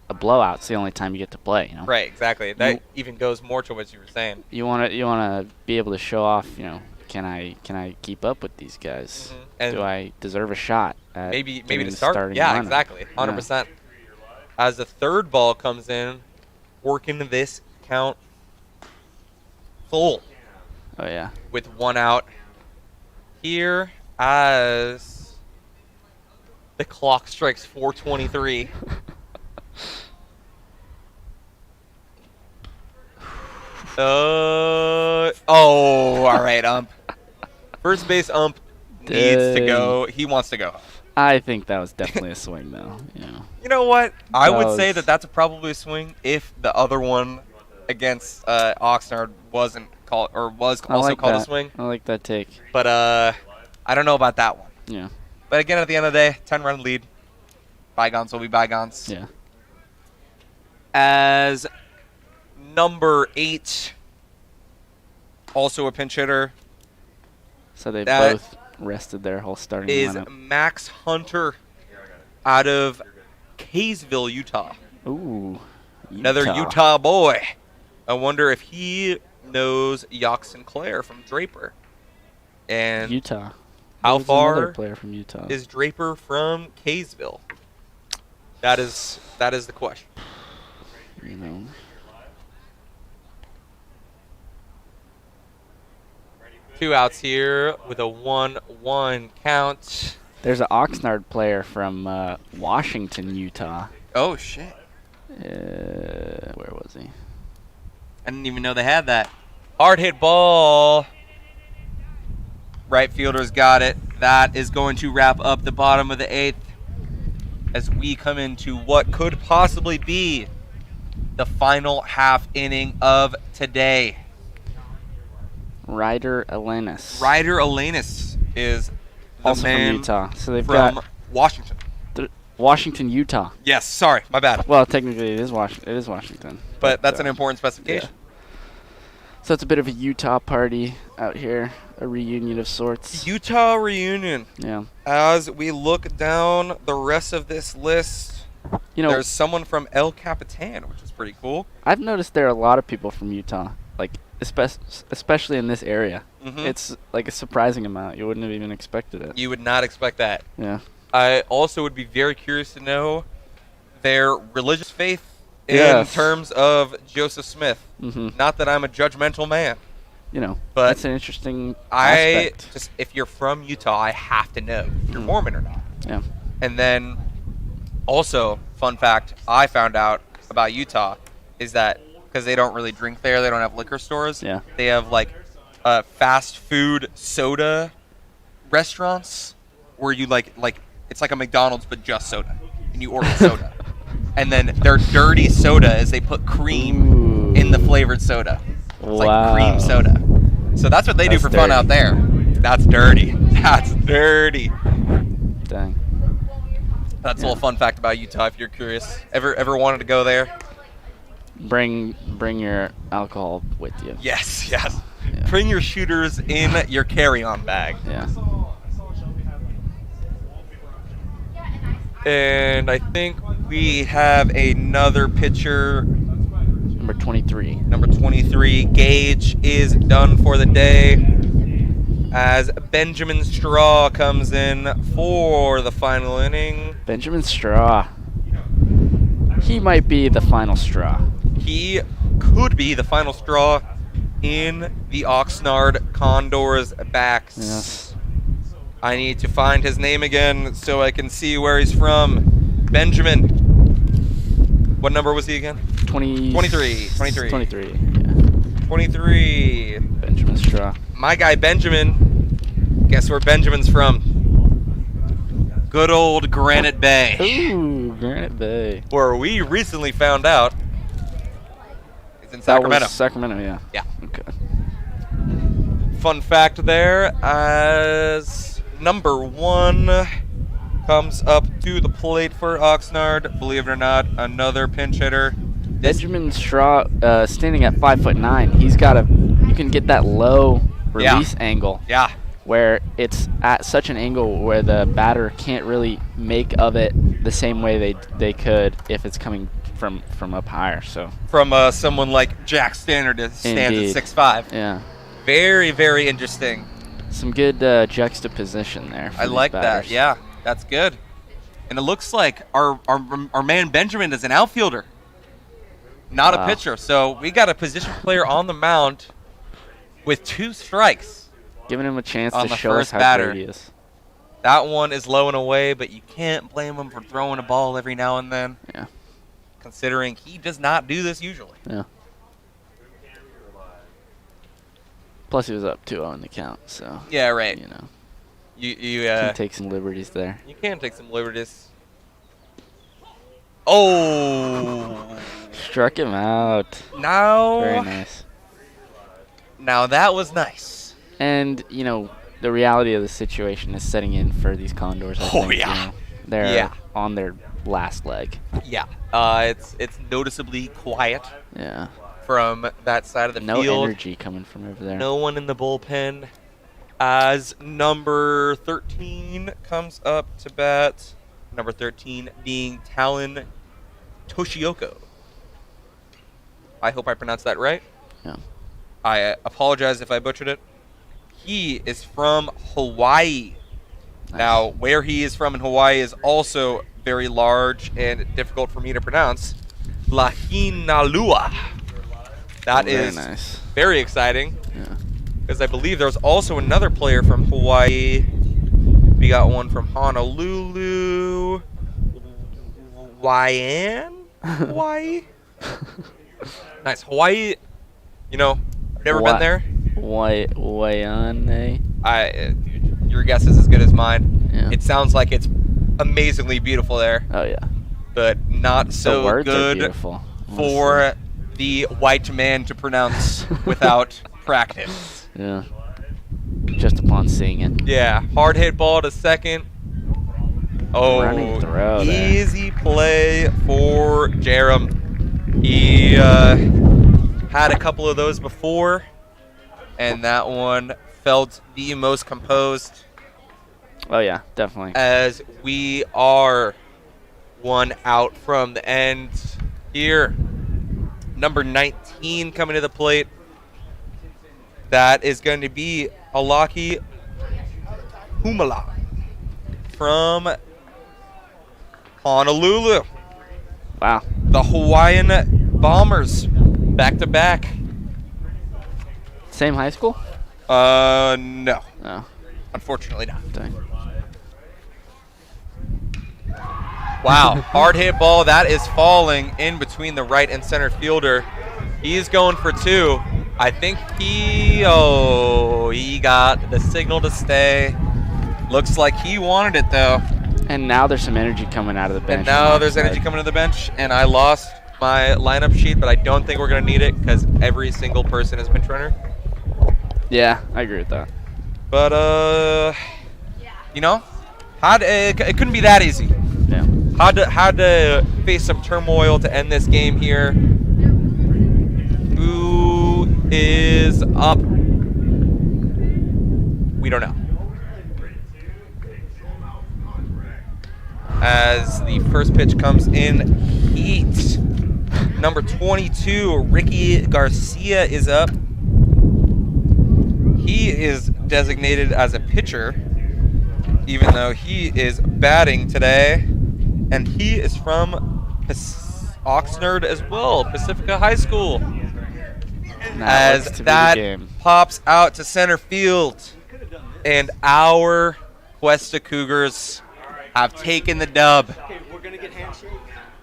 a blowout's the only time you get to play. You know. Right, exactly. That even goes more to what you were saying. You want to be able to show off. You know, can I keep up with these guys? And do I deserve a shot? At maybe getting to the start. starting Yeah, lineup? exactly. 100%. Yeah. As the third ball comes in, working this count full Oh yeah. with one out. Here as the clock strikes 4:23. All right, ump. First base ump needs to go. He wants to go. I think that was definitely a swing, though. You know. You know what? I would say was- that's probably a swing if the other one against Oxnard wasn't called or was I also like called that. a swing. I like that take. But I don't know about that one. Yeah. But again, at the end of the day, 10-run lead. Bygones will be bygones. Yeah. As number 8, also a pinch hitter, So they That both rested their whole starting is lineup. Max Hunter out of Kaysville, Utah. Ooh. Another Utah boy. I wonder if he knows Yock Sinclair from Draper. And Utah. how There's another far player from Utah? is Draper from Kaysville? That is the question. You know. 2 outs here with a 1-1 count. There's an Oxnard player from Washington, Utah. Oh shit! Where was he? I didn't even know they had that. Hard hit ball. Right fielder's got it. That is going to wrap up the bottom of the 8th as we come into what could possibly be the final half inning of today. Ryder Elenis. Ryder Elenis is the Also from man Utah. So they've from got Washington. Washington, Utah. Yes, sorry, my bad. Well, technically it is Washington. But that's an important specification. So it's a bit of a Utah party out here, a reunion of sorts. Utah reunion. Yeah. As we look down the rest of this list, You know, there's someone from El Capitan, which is pretty cool. I've noticed there are a lot of people from Utah, like especially in this area. Mhm. It's like a surprising amount. You wouldn't have even expected it. You would not expect that. Yeah. I also would be very curious to know their religious faith in Yes. terms of Joseph Smith. Mhm. Not that I'm a judgmental man, You know, but that's an interesting I aspect. just, if you're from Utah, I have to know if you're Mm. Mormon or not. Yeah. And then also, fun fact I found out about Utah is that because they don't really drink there, they don't have liquor stores. Yeah. They have like fast food soda restaurants where you like it's like a McDonald's but just soda, and you order soda. And then their dirty soda is they put cream in the flavored soda. It's like cream soda. So that's what they do That's for fun dirty. out there. That's dirty. That's dirty. Dang. That's a Yeah. little fun fact about Utah if you're curious. Ever wanted to go there? Bring your alcohol with you. Yes. Yeah. Bring your shooters in your carry-on bag. Yeah. And I think we have another pitcher, Number 23. number 23. Gage is done for the day as Benjamin Straw comes in for the final inning. Benjamin Straw. He might be the final straw. He could be the final straw in the Oxnard Condors' backs. Yes. I need to find his name again so I can see where he's from. Benjamin. What number was he again? 23. 23. 23. Yeah. 23. Benjamin Straw. My guy Benjamin. Guess where Benjamin's from? Good old Granite Bay. Ooh, Granite Bay. Where we recently found out it's in That Sacramento. was Sacramento, yeah. Yeah. Okay. Fun fact there, as number 1 comes up to the plate for Oxnard. Believe it or not, another pinch hitter. Benjamin Straw, standing at 5'9", he's got you can get that low release angle Yeah. where it's at such an angle where the batter can't really make of it the same way they could if it's coming from up higher. So from someone like Jack Standard that stands at 6'5". Yeah. Very, very interesting. Some good juxtaposition there. I like batters. that. Yeah, that's good. And it looks like our man Benjamin is an outfielder, not a pitcher. So we got a position player on the mound with 2 strikes. Giving him a chance on to the show us first how batter. great he is. That one is low and away, but you can't blame him for throwing a ball every now and then. Yeah. Considering he does not do this usually. Yeah. Plus, he was up 2-0 in the count, so. Yeah, right. You know. You can take some liberties there. You can take some liberties. Oh. Struck him out. Now. Very nice. Now that was nice. And, you know, the reality of the situation is setting in for these Condors. I think, yeah. You know, they're on their last leg. Yeah. It's noticeably quiet. Yeah. From that side of the field. No energy coming from over there. No one in the bullpen. As number 13 comes up to bat. Number 13 being Talon Toshioko. I hope I pronounced that right. Yeah. I apologize if I butchered it. He is from Hawaii. Nice. Now, where he is from in Hawaii is also very large and difficult for me to pronounce. Lahinalua. That is very nice. Very exciting. Yeah. Because I believe there's also another player from Hawaii. We got one from Honolulu. Hawaii? Nice. Hawaii, you know, I've never been there. Waiane. Your guess is as good as mine. Yeah. It sounds like it's amazingly beautiful there. Oh, yeah. But not so the words good are beautiful, for the white man to pronounce without practice. Yeah. Just upon seeing it. Yeah. Hard hit ball to second. Oh, running throw there. Easy play for Jerem. He had a couple of those before, and that one felt the most composed. Oh, yeah, definitely. As we are 1 out from the end here. Number 19 coming to the plate. That is going to be Alaki Humala from Honolulu. Wow. The Hawaiian Bombers, back-to-back. Same high school? No. Oh. Unfortunately not. Dang. Wow, hard hit ball. That is falling in between the right and center fielder. He's going for 2. I think he got the signal to stay. Looks like he wanted it, though. And now there's some energy coming out of the bench. And now there's energy coming to the bench, and I lost my lineup sheet, but I don't think we're going to need it because every single person is bench runner. Yeah, I agree with that. But, you know, it couldn't be that easy. Yeah. Had to face some turmoil to end this game here. Who is up? We don't know. As the first pitch comes in heat. Number 22, Ricky Garcia is up. He is designated as a pitcher, even though he is batting today. And he is from Oxnard as well, Pacifica High School. As that pops out to center field. And our Cuesta Cougars have taken the dub. Okay, we're going to get handshakes.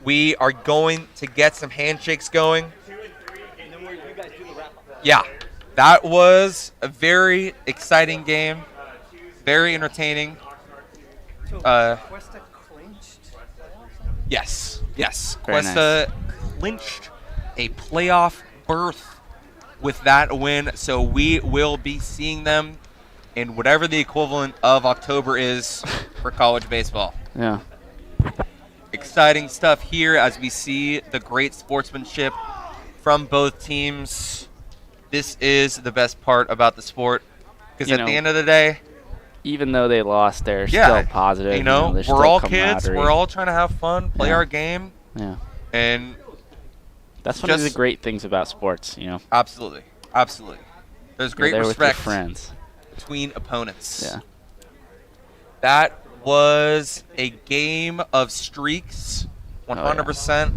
We are going to get some handshakes going. And then you guys do the wrap-up. Yeah, that was a very exciting game. Very entertaining. So, Cuesta clinched? Yes. Very Cuesta clinched a playoff berth with that win, so we will be seeing them in whatever the equivalent of October is for college baseball. Yeah. Exciting stuff here as we see the great sportsmanship from both teams. This is the best part about the sport because at the end of the day, even though they lost, they're Yeah, still positive. You know, there's we're still all kids. camaraderie. We're all trying to have fun, play Yeah. our game, Yeah. and That's one of the just- great things about sports, you know. absolutely. There's You're great there with your respect friends. between opponents. Yeah. That was a game of streaks, 100%.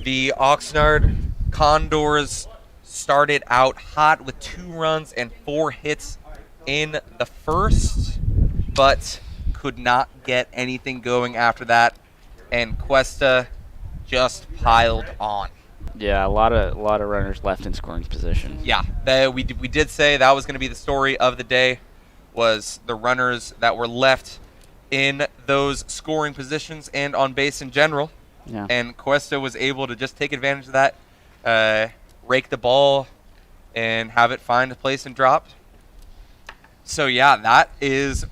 The Oxnard Condors started out hot with 2 runs and 4 hits in the first, but could not get anything going after that, and Cuesta just piled on. Yeah, a lot of runners left in scoring position. Yeah, we did say that was going to be the story of the day, was the runners that were left in those scoring positions and on base in general. Yeah. And Cuesta was able to just take advantage of that, rake the ball, and have it find a place and drop. So yeah, that is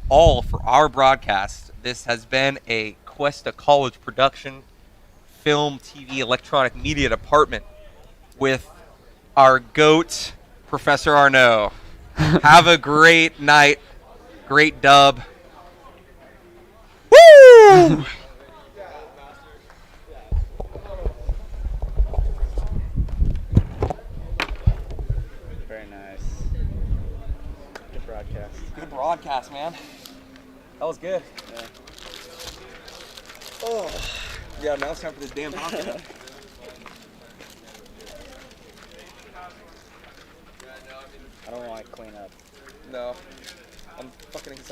all for our broadcast. This has been a Cuesta College production, film, TV, electronic media department with our GOAT, Professor Arnaud. Have a great night. Great dub. Woo! Very nice. Good broadcast. Good broadcast, man. That was good. Yeah. Oh, yeah, now it's time for this damn hockey. I don't want to clean up. No, I'm fucking exhausted.